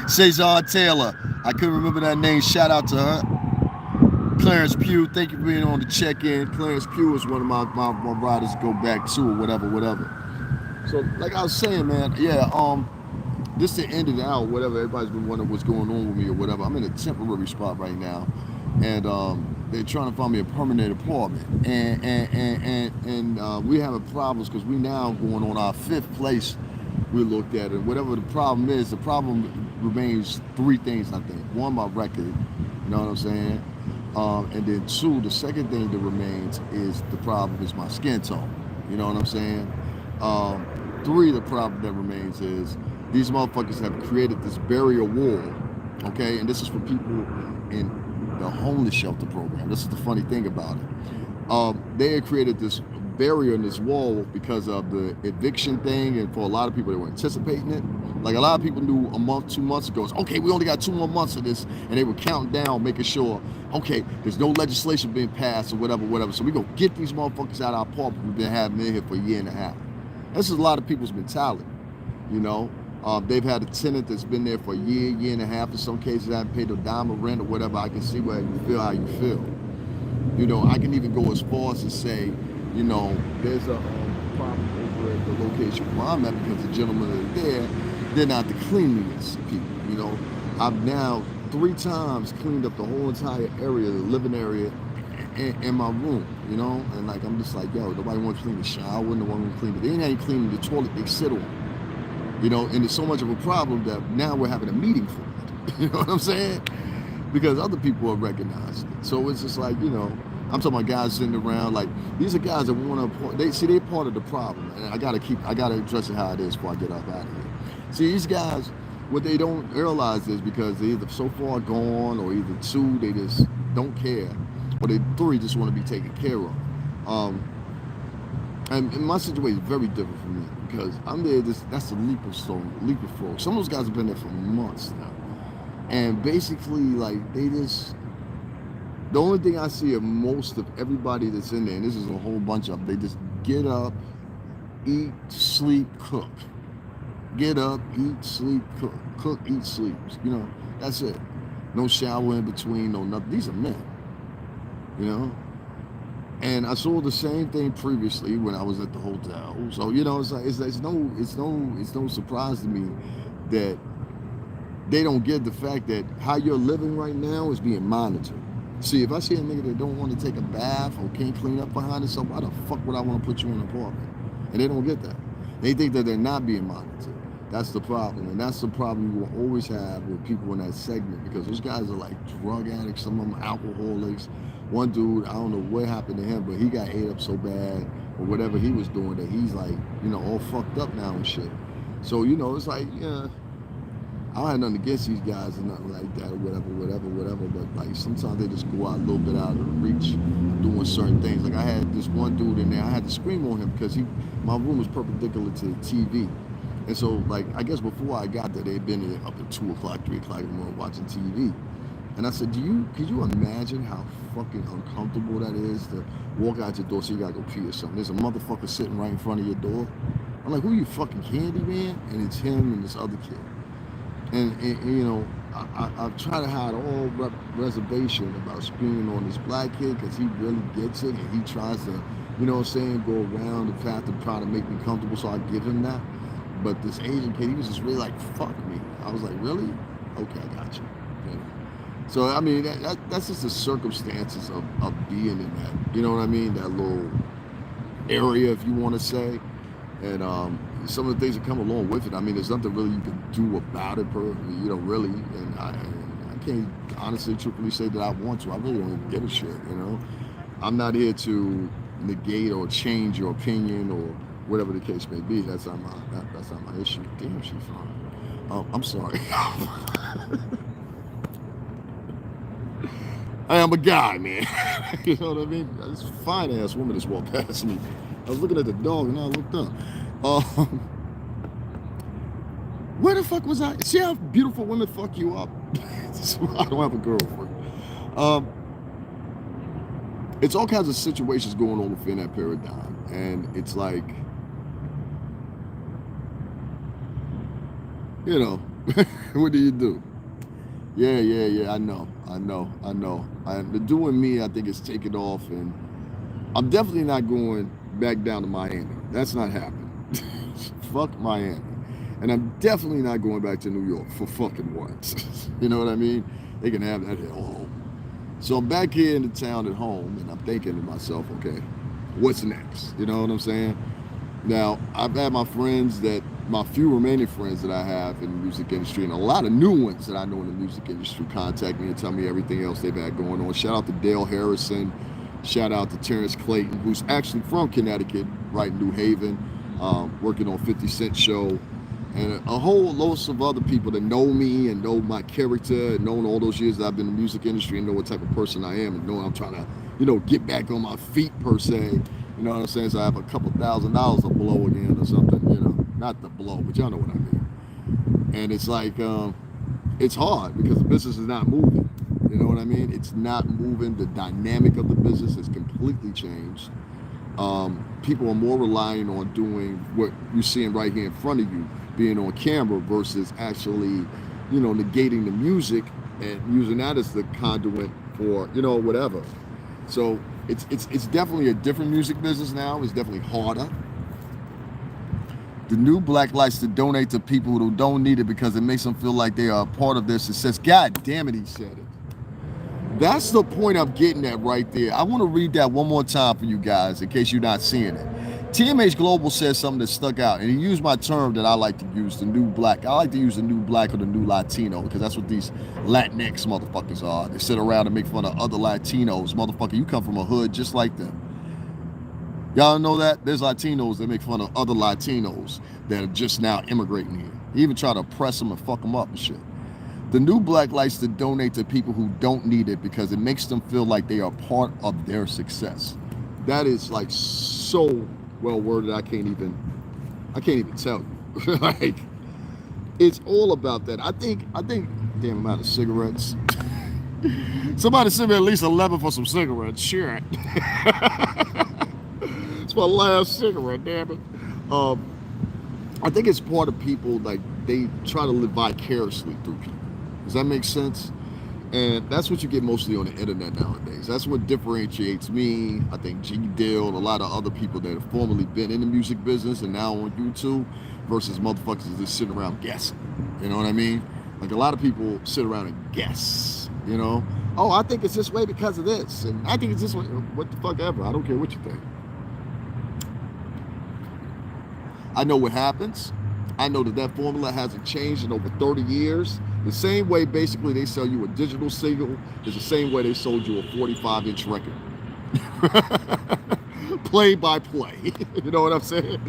Cesar Taylor, I couldn't remember that name. Shout out to her. Clarence Pugh, thank you for being on the check-in. Clarence Pugh is one of my riders to go back to or whatever. So, like I was saying, man, yeah, this is the end of the hour, whatever. Everybody's been wondering what's going on with me or whatever. I'm in a temporary spot right now, and they're trying to find me a permanent apartment. And we having problems because we now going on our 5th place we looked at it. Whatever the problem is, the problem remains 3 things, I think. 1, my record, you know what I'm saying? And then 2, the second thing that remains is the problem is my skin tone. You know what I'm saying? 3, the problem that remains is these motherfuckers have created this barrier wall, okay? And this is for people in the homeless shelter program. This is the funny thing about it. They had created this barrier in this wall because of the eviction thing, and for a lot of people, they were anticipating it. Like a lot of people knew a month, 2 months ago, it's, okay, we only got 2 more months of this, and they were counting down, making sure, okay, there's no legislation being passed or whatever. So we gonna get these motherfuckers out of our apartment we've been having in here for a year and a half. This is a lot of people's mentality, you know. They've had a tenant that's been there for a year and a half. In some cases, I haven't paid a dime of rent or whatever. I can see where you feel how you feel. You know, I can even go as far as to say you know, there's a problem over at the location where I'm at because the gentlemen that are there, they're not the cleanliness people. You know, I've now 3 times cleaned up the whole entire area, the living area, in my room. You know, and like I'm just like, yo, nobody wants to clean the shower, no one wants to clean it. They ain't cleaning the toilet they sit on. You know, and it's so much of a problem that now we're having a meeting for it. You know what I'm saying? Because other people are recognizing it. So it's just like, you know, I'm talking about guys sitting around like these are guys that want to. They're part of the problem, and I gotta address it how it is before I get up out of here. See, these guys, what they don't realize is because they're either so far gone, or either 2, they just don't care, or 3 just want to be taken care of. And my situation is very different from me because I'm there. That's a leap of faith. Some of those guys have been there for months now, and basically, like they just. The only thing I see of most of everybody that's in there, and this is a whole bunch of them, they just get up, eat, sleep, cook. Get up, eat, sleep, cook. Cook, eat, sleep. You know, that's it. No shower in between, no nothing. These are men, you know. And I saw the same thing previously when I was at the hotel. So you know, it's no surprise to me that they don't get the fact that how you're living right now is being monitored. See, if I see a nigga that don't want to take a bath or can't clean up behind himself, why the fuck would I want to put you in an apartment? And they don't get that. They think that they're not being monitored. That's the problem. And that's the problem you will always have with people in that segment because those guys are like drug addicts, some of them alcoholics. One dude, I don't know what happened to him, but he got ate up so bad or whatever he was doing that he's like, you know, all fucked up now and shit. So, you know, it's like, yeah, I don't have nothing against these guys or nothing like that or whatever. But like sometimes they just go out a little bit out of the reach doing certain things. Like I had this one dude in there, I had to scream on him because my room was perpendicular to the TV. And so like, I guess before I got there, they'd been up at 2 o'clock, 3 o'clock in the morning watching TV. And I said, could you imagine how fucking uncomfortable that is to walk out your door so you gotta go pee or something? There's a motherfucker sitting right in front of your door. I'm like, who you fucking Candy Man? And it's him and this other kid. And you know, I've tried to hide all reservation about screaming on this black kid because he really gets it and he tries to, you know what I'm saying, go around the path to try to make me comfortable so I give him that. But this Asian kid, he was just really like, fuck me. I was like, really? Okay, I got you. You know? So, I mean, that's just the circumstances of being in that, you know what I mean, that little area, if you want to say. And some of the things that come along with it, I mean, there's nothing really you can do about it, you know, really. And I can't honestly, truthfully say that I want to. I really don't even give a shit, you know. I'm not here to negate or change your opinion or whatever the case may be. That's not my issue. Damn, she's fine. I'm sorry. I am a guy, man. You know what I mean? This fine ass woman just walked past me. I was looking at the dog and I looked up. Where the fuck was I? See how beautiful women fuck you up? I don't have a girlfriend. It's all kinds of situations going on within that paradigm. And it's like, you know, what do you do? Yeah, I know. The doing me, I think, is taking off, and I'm definitely not going back down to Miami. That's not happening. Fuck Miami. And I'm definitely not going back to New York for fucking once. You know what I mean? They can have that hell home. So I'm back here in the town at home, and I'm thinking to myself, okay, what's next? You know what I'm saying? Now, I've had my few remaining friends that I have in the music industry, and a lot of new ones that I know in the music industry contact me and tell me everything else they've had going on. Shout out to Dale Harrison. Shout out to Terrence Clayton, who's actually from Connecticut, right in New Haven, working on 50 Cent show. And a whole host of other people that know me and know my character and known all those years that I've been in the music industry and know what type of person I am and know I'm trying to, you know, get back on my feet per se. You know what I'm saying? So I have a couple $1,000s to blow again or something, you know. Not the blow, but y'all know what I mean. And it's like, it's hard because the business is not moving. You know what I mean? It's not moving. The dynamic of the business has completely changed. People are more relying on doing what you're seeing right here in front of you, being on camera versus actually, you know, negating the music and using that as the conduit for, you know, whatever. So It's definitely a different music business now. It's definitely harder. The new black likes to donate to people who don't need it because it makes them feel like they are a part of their success. God damn it, he said it. That's the point I'm getting at right there. I want to read that one more time for you guys in case you're not seeing it. TMH Global says something that stuck out, and he used my term that I like to use, the new black. I like to use the new black or the new Latino because that's what these Latinx motherfuckers are. They sit around and make fun of other Latinos. Motherfucker, you come from a hood just like them. Y'all know that? There's Latinos that make fun of other Latinos that are just now immigrating here. They even try to oppress them and fuck them up and shit. The new black likes to donate to people who don't need it because it makes them feel like they are part of their success. That is like so well worded. I can't even tell you. Like, it's all about that. I think damn amount of cigarettes. Somebody send me at least 11 for some cigarettes. Shit. It's my last cigarette, damn it. I think it's part of people, like, they try to live vicariously through people. Does that make sense? And that's what you get mostly on the internet nowadays. That's what differentiates me, I think G Dill, a lot of other people that have formerly been in the music business and now on YouTube versus motherfuckers that just sitting around guessing. You know what I mean? Like, a lot of people sit around and guess, you know? Oh, I think it's this way because of this. And I think it's this way. What the fuck ever. I don't care what you think. I know what happens. I know that formula hasn't changed in over 30 years. The same way basically they sell you a digital single is the same way they sold you a 45-inch record. Play by play. You know what I'm saying?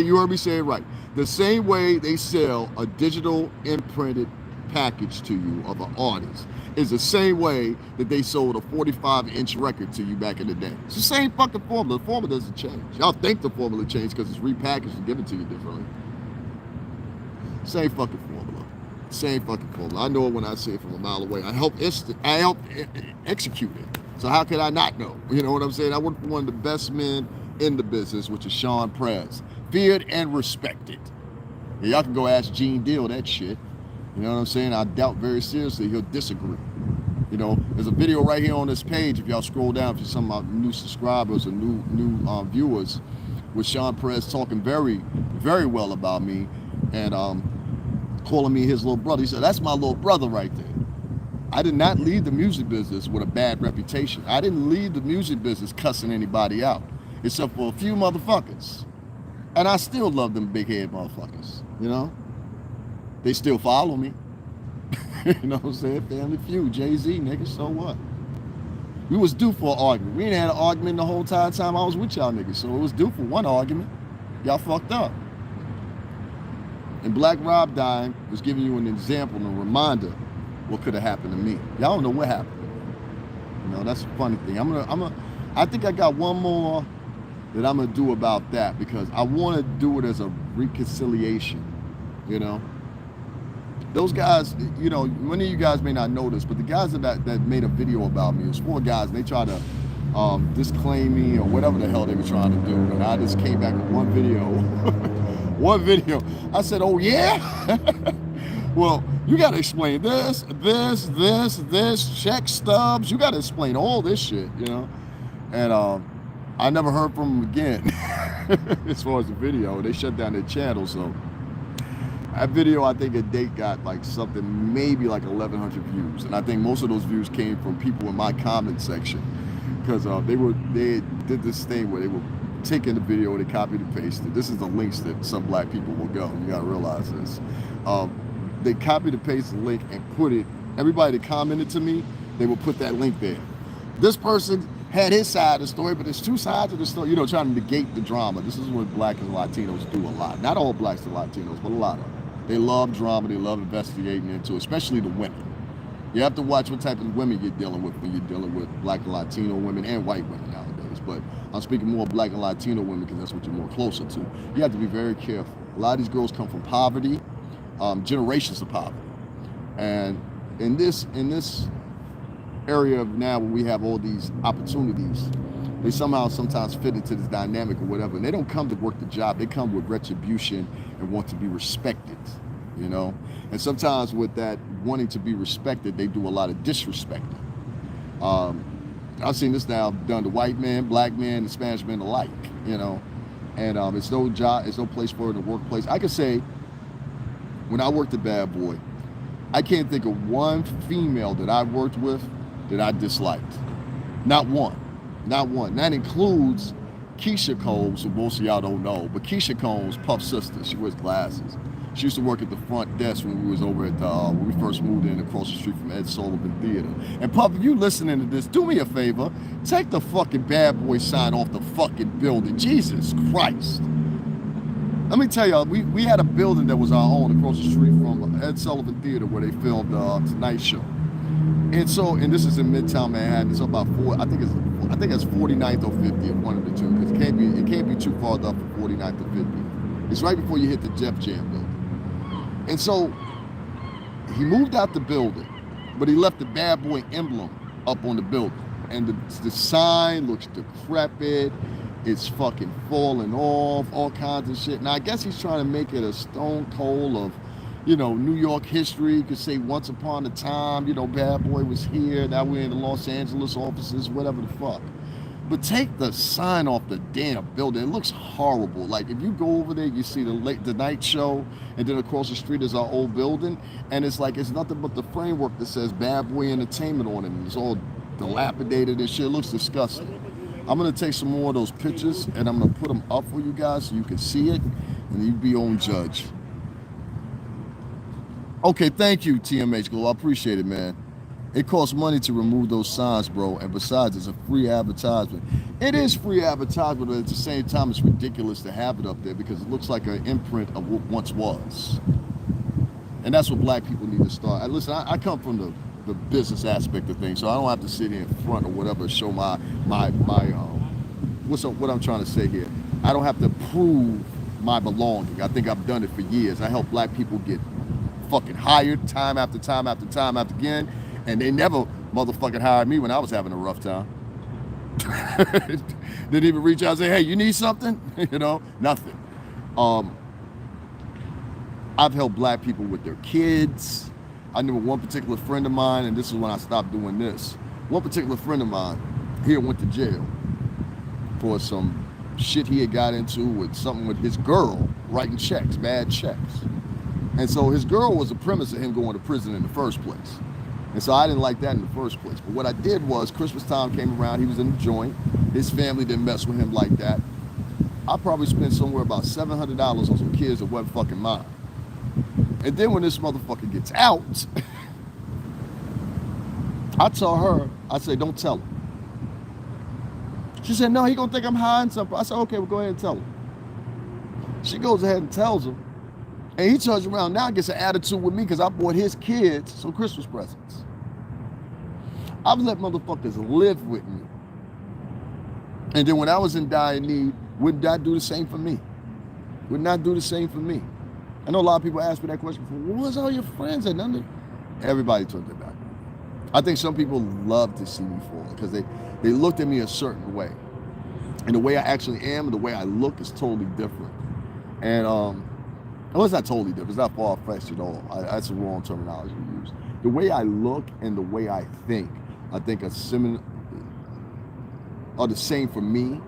You heard me say it right. The same way they sell a digital imprinted package to you of an artist is the same way that they sold a 45-inch record to you back in the day. It's the same fucking formula. The formula doesn't change. Y'all think the formula changed because it's repackaged and given to you differently. Same fucking formula. Same fucking formula. I know it when I see it from a mile away. I help execute it. So how could I not know? You know what I'm saying? I work for one of the best men in the business, which is Sean Prez. Feared and respected. Yeah, y'all can go ask Gene Deal that shit. You know what I'm saying? I doubt very seriously he'll disagree. You know, there's a video right here on this page. If y'all scroll down, if you're some of my new subscribers or new viewers, with Sean Perez talking very, very well about me and calling me his little brother. He said, that's my little brother right there. I did not leave the music business with a bad reputation. I didn't leave the music business cussing anybody out, except for a few motherfuckers. And I still love them big head motherfuckers, you know? They still follow me. You know what I'm saying? Family Feud, Jay-Z, nigga, so what? We was due for an argument. We ain't had an argument the whole entire time I was with y'all niggas, so it was due for one argument. Y'all fucked up. And Black Rob dying was giving you an example and a reminder what could have happened to me. Y'all don't know what happened. You know, that's a funny thing. I think I got one more that I'm gonna do about that because I want to do it as a reconciliation, you know? Those guys, you know, many of you guys may not know this, but the guys that made a video about me, it was 4 guys, and they tried to disclaim me or whatever the hell they were trying to do. And I just came back with one video. One video. I said, oh yeah? Well, you got to explain this, check stubs. You got to explain all this shit, you know? And I never heard from them again as far as the video. They shut down their channel, so. That video, I think, a date got like something, maybe like 1,100 views. And I think most of those views came from people in my comment section. Because they did this thing where they were taking the video, they copied and pasted. This is the links that some black people will go. You gotta realize this. They copied and pasted the link and put it, everybody that commented to me, they will put that link there. This person had his side of the story, but there's 2 sides of the story, you know, trying to negate the drama. This is what black and Latinos do a lot. Not all blacks and Latinos, but a lot of them. They love drama, they love investigating into it, especially the women. You have to watch what type of women you're dealing with when you're dealing with black and Latino women and white women nowadays. But I'm speaking more black and Latino women because that's what you're more closer to. You have to be very careful. A lot of these girls come from poverty, generations of poverty. And in this area of now where we have all these opportunities, they somehow sometimes fit into this dynamic or whatever. And they don't come to work the job. They come with retribution and want to be respected, you know? And sometimes with that wanting to be respected, they do a lot of disrespecting. I've seen this now done to white men, black men, and Spanish men alike, you know. And it's no job, it's no place for it in the workplace. I can say, when I worked at Bad Boy, I can't think of one female that I worked with that I disliked. Not one. Not one. That includes Keisha Combs, who most of y'all don't know, but Keisha Combs, Puff's sister, she wears glasses. She used to work at the front desk when we was over at when we first moved in across the street from Ed Sullivan Theater. And Puff, if you listening to this, do me a favor, take the fucking Bad Boy sign off the fucking building. Jesus Christ. Let me tell y'all, we had a building that was our own across the street from Ed Sullivan Theater where they filmed Tonight Show. And so, and this is in Midtown Manhattan. It's about I think it's 49th or 50th, one of the two, because it can't be too far up from 49th or 50th. It's right before you hit the Jeff Jam building. And so he moved out the building, but he left the Bad Boy emblem up on the building. And the sign looks decrepit. It's fucking falling off, all kinds of shit. Now, I guess he's trying to make it a stone cold of, you know, New York history. You could say once upon a time, you know, Bad Boy was here. Now we're in the Los Angeles offices, whatever the fuck. But take the sign off the damn building. It looks horrible. Like, if you go over there, you see the night show, and then across the street is our old building, and it's like, it's nothing but the framework that says Bad Boy Entertainment on it, and it's all dilapidated and shit. It looks disgusting. I'm gonna take some more of those pictures, and I'm gonna put them up for you guys so you can see it, and you be your own judge. Okay, thank you, TMH Glow. I appreciate it, man. It costs money to remove those signs, bro. And besides, it's a free advertisement. It is free advertisement, but at the same time, it's ridiculous to have it up there because it looks like an imprint of what once was. And that's what black people need to start. Listen, I come from the business aspect of things, so I don't have to sit here in front or whatever, show what I'm trying to say here. I don't have to prove my belonging. I think I've done it for years. I help black people get fucking hired time after time after time after again. And they never motherfucking hired me when I was having a rough time. Didn't even reach out and say, hey, you need something? You know, nothing. I've helped black people with their kids. I knew one particular friend of mine, and this is when I stopped doing this. One particular friend of mine here went to jail for some shit he had got into with something with his girl writing checks, bad checks. And so his girl was the premise of him going to prison in the first place. And so I didn't like that in the first place. But what I did was, Christmas time came around, he was in the joint. His family didn't mess with him like that. I probably spent somewhere about $700 on some kids that wasn't fucking mine. And then when this motherfucker gets out, I tell her, I say, don't tell him. She said, no, he gonna think I'm hiding something. I said, okay, well, go ahead and tell him. She goes ahead and tells him. And he turns around now and gets an attitude with me because I bought his kids some Christmas presents. I've let motherfuckers live with me. And then when I was in dire need, would not do the same for me. Would not do the same for me. I know a lot of people ask me that question before. Well, where's all your friends at? Everybody turned their back. I think some people love to see me fall because they looked at me a certain way. And the way I actually am and the way I look is totally different. And well, it's not totally different. It's not far-fetched at all. That's the wrong terminology to use. The way I look and the way I think are similar, are the same for me.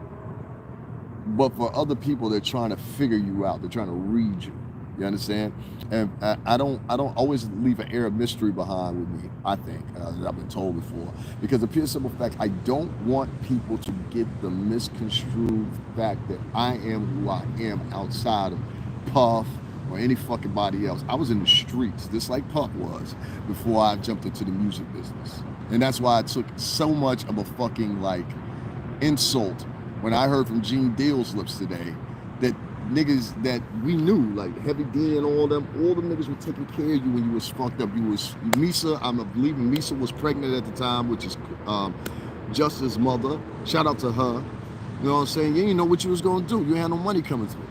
But for other people, they're trying to figure you out. They're trying to read you. You understand? And I don't always leave an air of mystery behind with me, I think, as I've been told before. Because the pure simple fact, I don't want people to get the misconstrued fact that I am who I am outside of Puff or any fucking body else. I was in the streets, just like Puff was, before I jumped into the music business. And that's why I took so much of a fucking, like, insult when I heard from Gene Deal's lips today that niggas that we knew, like Heavy D and all them niggas were taking care of you when you was fucked up. Misa, I'm believing Misa was pregnant at the time, which is Justice's mother. Shout out to her. You know what I'm saying? You didn't know what you was gonna do. You had no money coming through.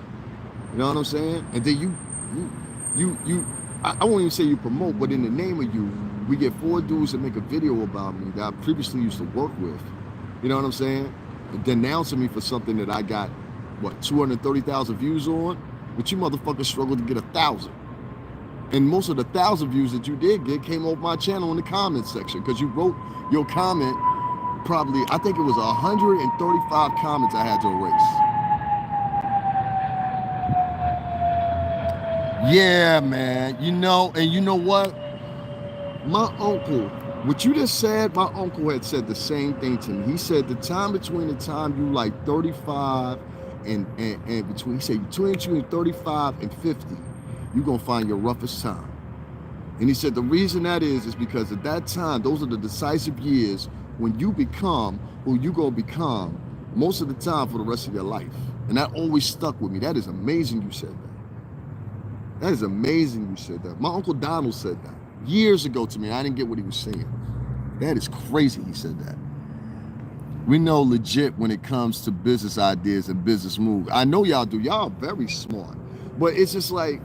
You know what I'm saying? And then I won't even say you promote, but in the name of you, we get 4 dudes that make a video about me that I previously used to work with. You know what I'm saying? Denouncing me for something that I got, 230,000 views on? But you motherfuckers struggled to get 1,000. And most of the 1,000 views that you did get came off my channel in the comment section because you wrote your comment probably, I think it was 135 comments I had to erase. Yeah, man. You know, and you know what? My uncle, what you just said, my uncle had said the same thing to me. He said the time between the time you like 35 and between, he said between 35 and 50, you're gonna find your roughest time. And he said the reason that is because at that time, those are the decisive years when you become who you gonna become most of the time for the rest of your life. And that always stuck with me. That is amazing you said that. That is amazing you said that. My Uncle Donald said that years ago to me. I didn't get what he was saying. That is crazy he said that. We know legit when it comes to business ideas and business moves. I know y'all do. Y'all are very smart. But it's just like,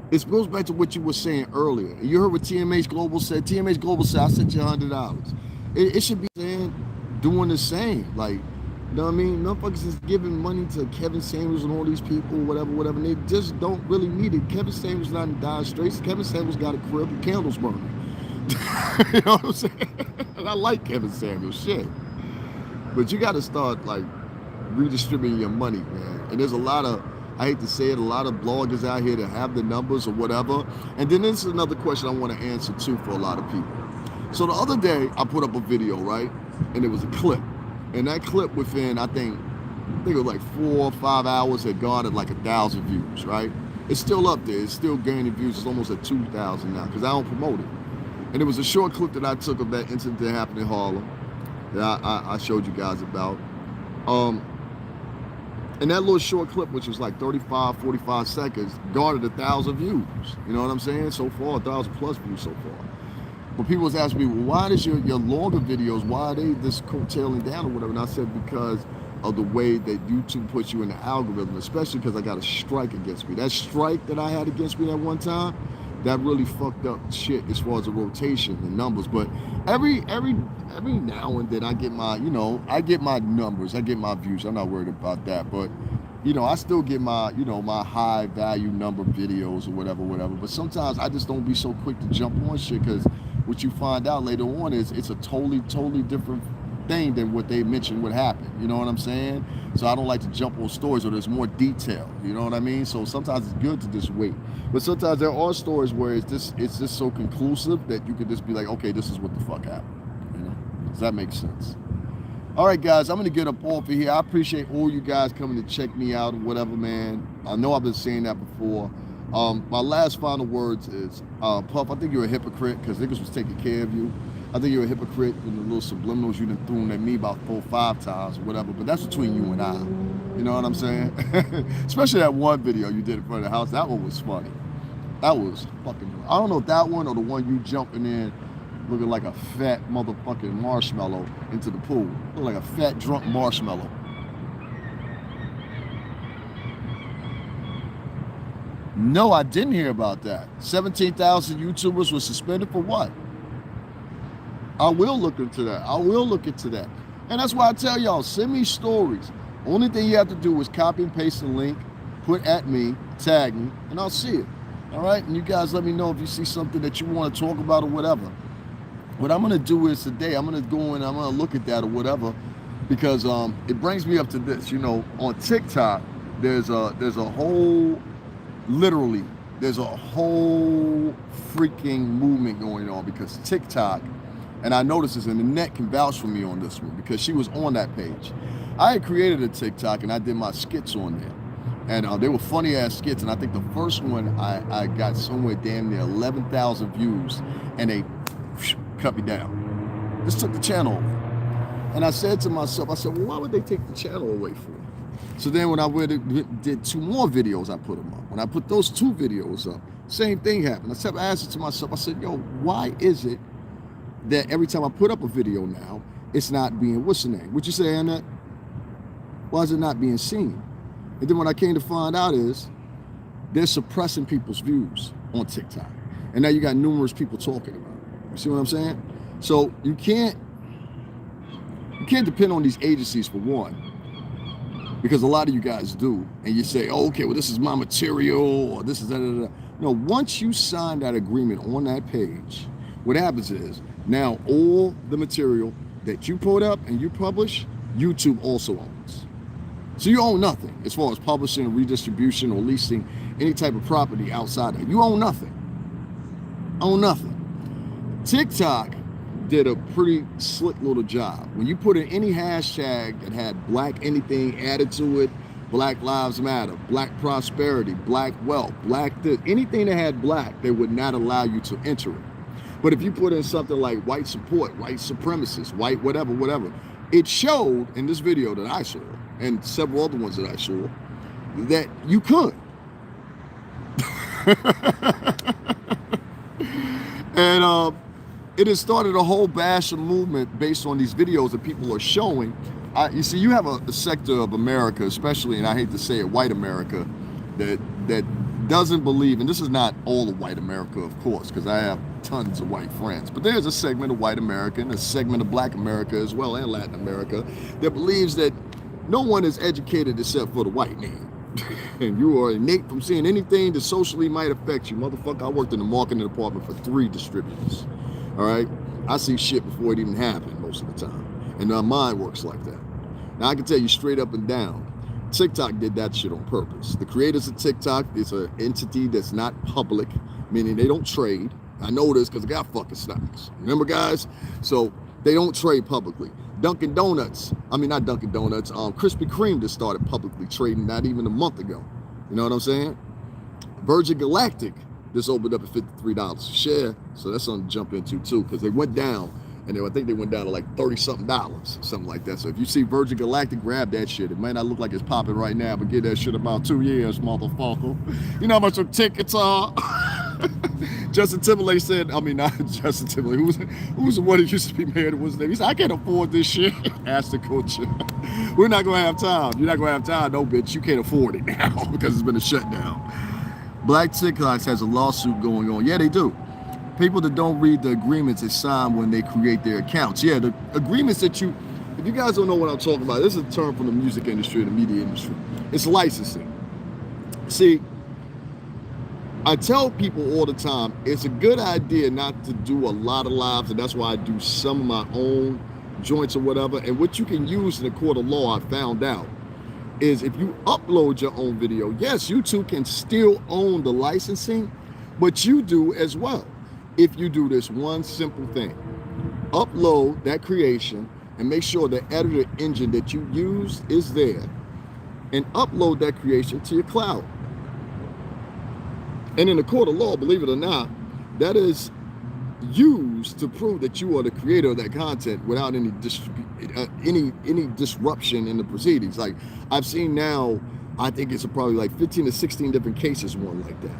it goes back to what you were saying earlier. You heard what TMH Global said. TMH Global said, I sent you $100. It should be saying, doing the same. Like, you know what I mean? Motherfuckers is giving money to Kevin Samuels and all these people, whatever, and they just don't really need it. Kevin Samuels not in dire straits. Kevin Samuels got a crib and candles burning. You know what I'm saying? And I like Kevin Samuels, shit. But you got to start, like, redistributing your money, man. And there's a lot of, I hate to say it, a lot of bloggers out here that have the numbers or whatever. And then this is another question I want to answer, too, for a lot of people. So the other day, I put up a video, right? And it was a clip. And that clip within, I think it was like 4 or 5 hours had garnered like 1,000 views, right? It's still up there. It's still gaining views. It's almost at 2,000 now because I don't promote it. And it was a short clip that I took of that incident that happened in Harlem that I showed you guys about. And that little short clip, which was like 35, 45 seconds, garnered 1,000 views. You know what I'm saying? So far, 1,000 plus views so far. But people was asking me, well, why does your longer videos, why are they this coattailing down or whatever? And I said, because of the way that YouTube puts you in the algorithm, especially because I got a strike against me. That strike that I had against me at one time, that really fucked up shit as far as the rotation and numbers. But every now and then I get my, I get my numbers, I get my views. I'm not worried about that. But, I still get my, my high value number videos or whatever. But sometimes I just don't be so quick to jump on shit because what you find out later on is it's a totally different thing than what they mentioned would happen. You know what I'm saying? So I don't like to jump on stories where there's more detail. You know what I mean? So sometimes it's good to just wait. But sometimes there are stories where it's just so conclusive that you could just be like, okay, this is what the fuck happened. Does that make sense? All right, guys, I'm going to get up off of here. I appreciate all you guys coming to check me out or whatever, man. I know I've been saying that before. My last final words is, Puff, I think you're a hypocrite because niggas was taking care of you. I think you're a hypocrite in the little subliminals you done thrown at me about 4 or 5 times or whatever, but that's between you and I. You know what I'm saying? Especially that one video you did in front of the house. That one was funny. That was fucking, I don't know if that one or the one you jumping in looking like a fat motherfucking marshmallow into the pool. Look like a fat drunk marshmallow. No, I didn't hear about that. 17,000 YouTubers were suspended for what? I will look into that. And that's why I tell y'all, send me stories. Only thing you have to do is copy and paste the link, put at me, tag me, and I'll see it. All right? And you guys let me know if you see something that you want to talk about or whatever. What I'm going to do is today, I'm going to go in and I'm going to look at that or whatever because it brings me up to this. On TikTok, there's a whole freaking movement going on because TikTok, and I noticed this, and Annette can vouch for me on this one because she was on that page. I had created a TikTok and I did my skits on there. And they were funny ass skits. And I think the first one I got somewhere damn near 11,000 views and they cut me down. Just took the channel over. And I said to myself, well, why would they take the channel away for? So then when I did 2 more videos, I put them up. When I put those 2 videos up, same thing happened. I asked it to myself, I said, yo, why is it that every time I put up a video now, it's not being, what's the name? What you say, Annette? Why is it not being seen? And then what I came to find out is they're suppressing people's views on TikTok. And now you got numerous people talking about it. You see what I'm saying? So you can't depend on these agencies for one, because a lot of you guys do. And you say, oh, okay, well, this is my material, or this is da. No, once you sign that agreement on that page, what happens is now all the material, that you put up and you publish, YouTube also owns. So you own nothing as far as publishing, redistribution, or leasing any type of property outside of it. You own nothing. Own nothing. TikTok did a pretty slick little job. When you put in any hashtag that had black anything added to it, Black Lives Matter, Black Prosperity, Black Wealth, Black this, anything that had black, they would not allow you to enter it. But if you put in something like white support, white supremacists, white whatever, it showed in this video that I saw, and several other ones that I saw, that you could. And it has started a whole bashing movement based on these videos that people are showing. You see, you have a sector of America, especially, and I hate to say it, white America, that doesn't believe, and this is not all of white America, of course, because I have tons of white friends, but there's a segment of white America and a segment of black America as well, and Latin America, that believes that no one is educated except for the white man. And you are innate from seeing anything that socially might affect you. Motherfucker, I worked in the marketing department for 3 distributors. All right? I see shit before it even happened most of the time. And my mind works like that. Now, I can tell you straight up and down, TikTok did that shit on purpose. The creators of TikTok is an entity that's not public, meaning they don't trade. I know this because I got fucking stocks. Remember, guys? So they don't trade publicly. Dunkin' Donuts, not Dunkin' Donuts, Krispy Kreme just started publicly trading not even a month ago. You know what I'm saying? Virgin Galactic just opened up at $53 a share. So that's something to jump into too, because they went down, and I think they went down to like $30-something, something like that. So if you see Virgin Galactic, grab that shit. It might not look like it's popping right now, but get that shit about 2 years, motherfucker. You know how much the tickets are? Justin Timberlake said, not Justin Timberlake, who's the one that used to be married? What's his name? He said, I can't afford this shit. Ask the culture. We're not going to have time. You're not going to have time. No, bitch, you can't afford it now because it's been a shutdown. Black TikToks has a lawsuit going on. Yeah, they do. People that don't read the agreements they sign when they create their accounts. Yeah, the agreements that if you guys don't know what I'm talking about, this is a term from the music industry and the media industry. It's licensing. See, I tell people all the time, it's a good idea not to do a lot of lives, and that's why I do some of my own joints or whatever. And what you can use in the court of law, I found out, is if you upload your own video, yes, YouTube can still own the licensing, but you do as well. If you do this one simple thing, upload that creation and make sure the editor engine that you use is there, and upload that creation to your cloud. And in the court of law, believe it or not, that is used to prove that you are the creator of that content without any disruption in the proceedings. Like I've seen now, I think it's probably like 15 to 16 different cases, one like that,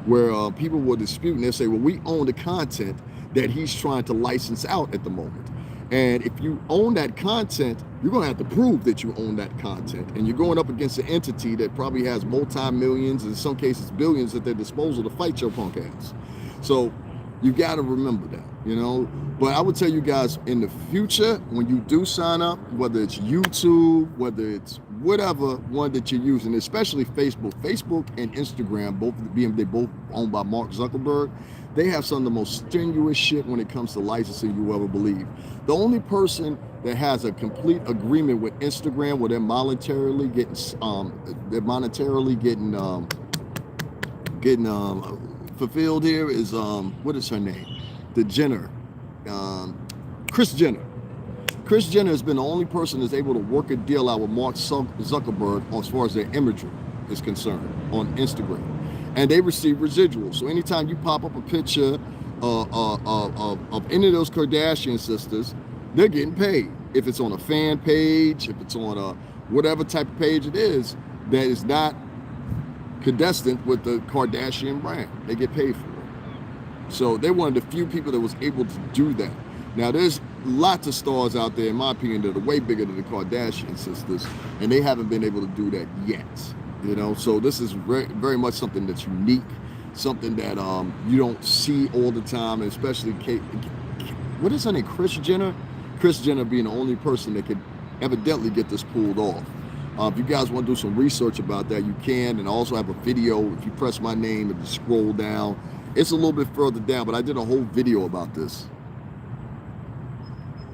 where people will dispute and they'll say, well, we own the content that he's trying to license out at the moment. And if you own that content, you're going to have to prove that you own that content. And you're going up against an entity that probably has multi-millions, in some cases billions, at their disposal to fight your punk ass. So you got to remember that, you know. But I would tell you guys, in the future, when you do sign up, whether it's YouTube, whether it's whatever one that you're using, especially Facebook and Instagram, they both owned by Mark Zuckerberg, they have some of the most strenuous shit when it comes to licensing you ever believe. The only person that has a complete agreement with Instagram where they're monetarily getting fulfilled here is what is her name? The Jenner, Kris Jenner. Kris Jenner has been the only person that's able to work a deal out with Mark Zuckerberg as far as their imagery is concerned on Instagram. And they receive residuals. So anytime you pop up a picture of any of those Kardashian sisters, they're getting paid. If it's on a fan page, if it's on a whatever type of page it is that is not contestant with the Kardashian brand, they get paid for it. So they're one of the few people that was able to do that. Now there's lots of stars out there, in my opinion, that are way bigger than the Kardashian sisters, and they haven't been able to do that yet. You know, so this is very, very much something that's unique, something that you don't see all the time, and especially what is her name? Kris Jenner? Kris Jenner being the only person that could evidently get this pulled off. If you guys want to do some research about that, you can, and I also have a video. If you press my name and scroll down, it's a little bit further down, but I did a whole video about this.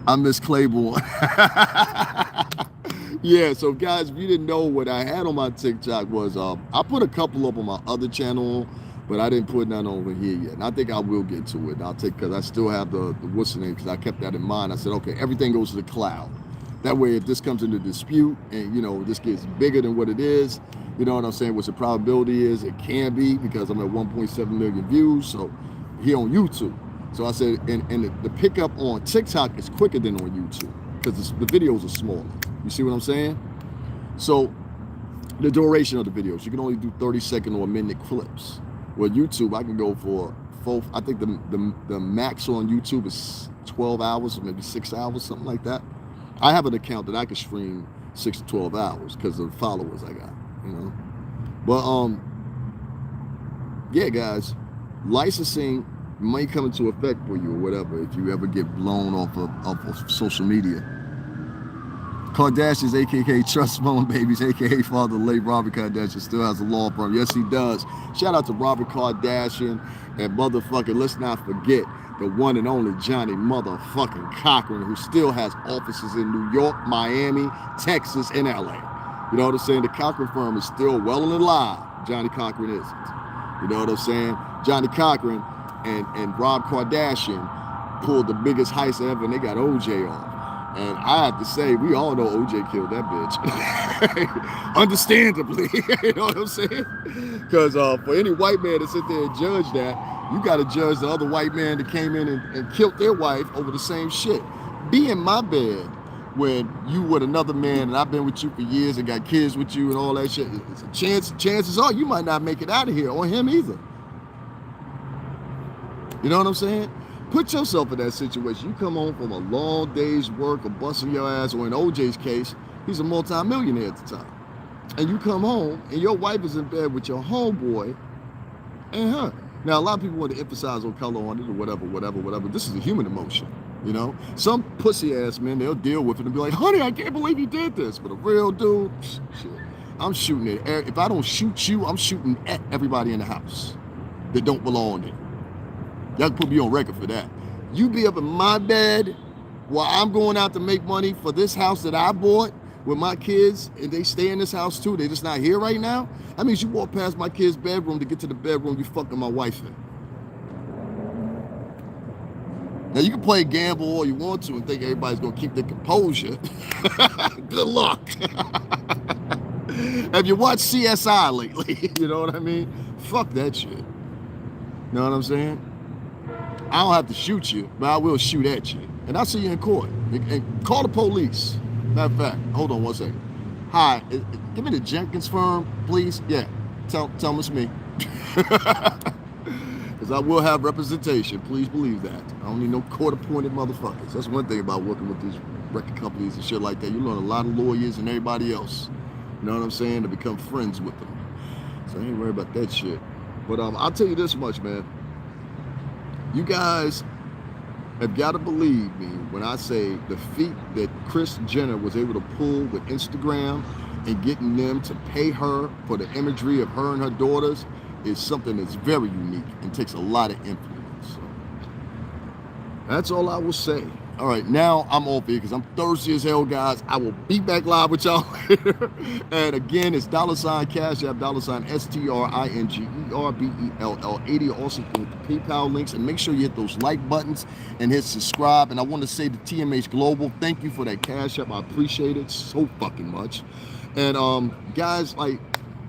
I miss Claiborne. Yeah, so guys, if you didn't know, what I had on my TikTok was I put a couple up on my other channel, but I didn't put none over here yet. And I think I will get to it. I'll take, because I still have the what's the name, because I kept that in mind. I said, okay, everything goes to the cloud. That way, if this comes into dispute and, you know, this gets bigger than what it is, you know what I'm saying, what the probability is, it can be, because I'm at 1.7 million views, so here on YouTube. So I said, and the pickup on TikTok is quicker than on YouTube, because the videos are smaller. You see what I'm saying? So the duration of the videos, you can only do 30-second or a minute clips. With YouTube, I can go for I think the max on YouTube is 12 hours or maybe 6 hours, something like that. I have an account that I can stream 6 to 12 hours because of the followers I got, you know. But yeah, guys, licensing might come into effect for you or whatever if you ever get blown off of social media. Kardashians, aka Trust Fund Babies, aka Father late Robert Kardashian, still has a law firm. Yes, he does. Shout out to Robert Kardashian, and motherfucking, let's not forget the one and only Johnny motherfucking Cochran, who still has offices in New York, Miami, Texas, and LA. You know what I'm saying? The Cochran firm is still well and alive. Johnny Cochran isn't. You know what I'm saying? Johnny Cochran and Rob Kardashian pulled the biggest heist ever, and they got OJ off. And I have to say, we all know OJ killed that bitch. Understandably, you know what I'm saying? Because for any white man to sit there and judge that, you got to judge the other white man that came in and killed their wife over the same shit. Be in my bed when you with another man and I've been with you for years and got kids with you and all that shit. Chances are you might not make it out of here, or him either. You know what I'm saying? Put yourself in that situation. You come home from a long day's work of busting your ass, or in OJ's case, he's a multi-millionaire at the time. And you come home and your wife is in bed with your homeboy and her. Now, a lot of people want to emphasize on color on it or whatever. This is a human emotion, you know? Some pussy ass men, they'll deal with it and be like, honey, I can't believe you did this. But a real dude, shit, I'm shooting it. If I don't shoot you, I'm shooting at everybody in the house that don't belong there. Y'all can put me on record for that. You be up in my bed while I'm going out to make money for this house that I bought with my kids, and they stay in this house too. They're just not here right now. That means you walk past my kid's bedroom to get to the bedroom you fucking my wife in. Now you can play gamble all you want to and think everybody's gonna keep their composure. Good luck. Have you watched CSI lately? You know what I mean? Fuck that shit. You know what I'm saying? I don't have to shoot you, but I will shoot at you. And I'll see you in court. And call the police. Matter of fact, hold on one second. Hi, give me the Jenkins firm, please. Yeah, tell them it's me. Because I will have representation. Please believe that. I don't need no court-appointed motherfuckers. That's one thing about working with these record companies and shit like that. You learn a lot of lawyers and everybody else. You know what I'm saying? To become friends with them. So I ain't worried about that shit. But I'll tell you this much, man. You guys have got to believe me when I say the feat that Kris Jenner was able to pull with Instagram and getting them to pay her for the imagery of her and her daughters is something that's very unique and takes a lot of influence. So that's all I will say. All right, now I'm off here because I'm thirsty as hell, guys. I will be back live with y'all later. And again, it's $ Cash App, $STRINGERBELL80. Also, with the PayPal links. And make sure you hit those like buttons and hit subscribe. And I want to say to TMH Global, thank you for that Cash App. I appreciate it so fucking much. And guys, like,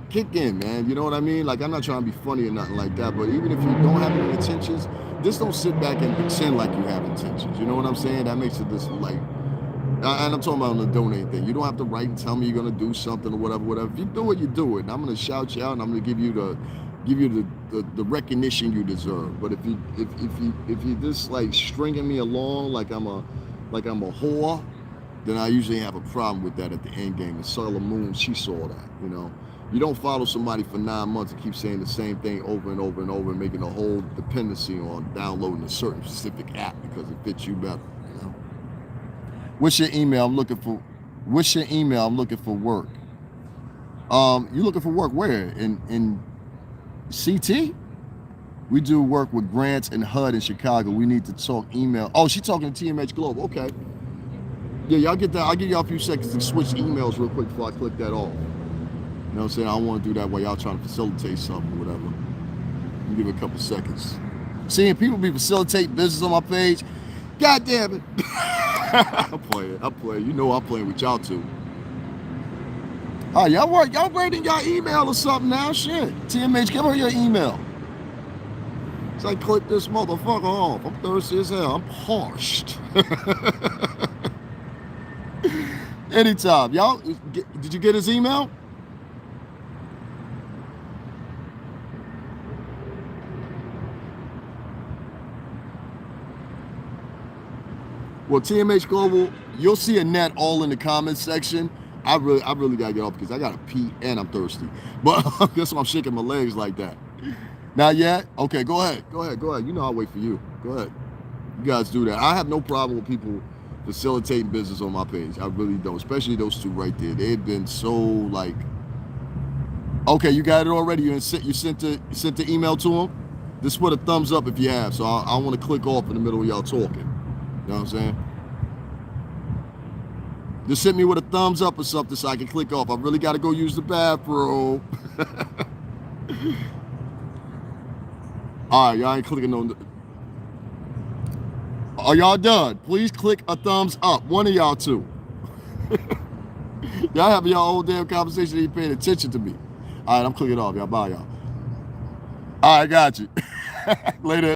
kick in, man. You know what I mean? Like, I'm not trying to be funny or nothing like that. But even if you don't have any intentions, just don't sit back and pretend like you have intentions. You know what I'm saying? That makes it this like, and I'm talking about on the donate thing. You don't have to write and tell me you're gonna do something or whatever. If you do it, you do it. And I'm gonna shout you out and I'm gonna give you the recognition you deserve. But if you just like stringing me along like I'm a whore, then I usually have a problem with that at the end game. And Sailor Moon, she saw that, you know. You don't follow somebody for 9 months and keep saying the same thing over and over and over and making a whole dependency on downloading a certain specific app because it fits you better, you know? What's your email? I'm looking for work. You looking for work where? In CT? We do work with Grants and HUD in Chicago. We need to talk email. Oh, she's talking to TMH Global. Okay. Yeah, y'all get that. I'll give y'all a few seconds to switch emails real quick before I click that off. You know what I'm saying? I don't want to do that while y'all trying to facilitate something or whatever. Give it a couple seconds. Seeing people be facilitating business on my page. God damn it. I'm playing. You know I'm playing with y'all too. All right, y'all writing y'all email or something now? Shit. TMH, give her your email. So I click this motherfucker off. I'm thirsty as hell. I'm parched. Anytime. Y'all, did you get his email? Well, TMH Global, you'll see a net all in the comments section. I really gotta get off because I gotta pee and I'm thirsty. But that's why I'm shaking my legs like that. Not yet? Okay, go ahead. You know I'll wait for you. Go ahead. You guys do that. I have no problem with people facilitating business on my page. I really don't, especially those two right there. They've been so like, okay, you got it already. You sent the email to them. Just put a thumbs up if you have. So I want to click off in the middle of y'all talking. You know what I'm saying? Just hit me with a thumbs up or something so I can click off. I really got to go use the bathroom. All right, y'all ain't clicking on. Are y'all done? Please click a thumbs up. One of y'all two. Y'all having y'all whole damn conversation. Ain't paying attention to me. All right, I'm clicking off. Y'all bye, y'all. All right, got you. Later.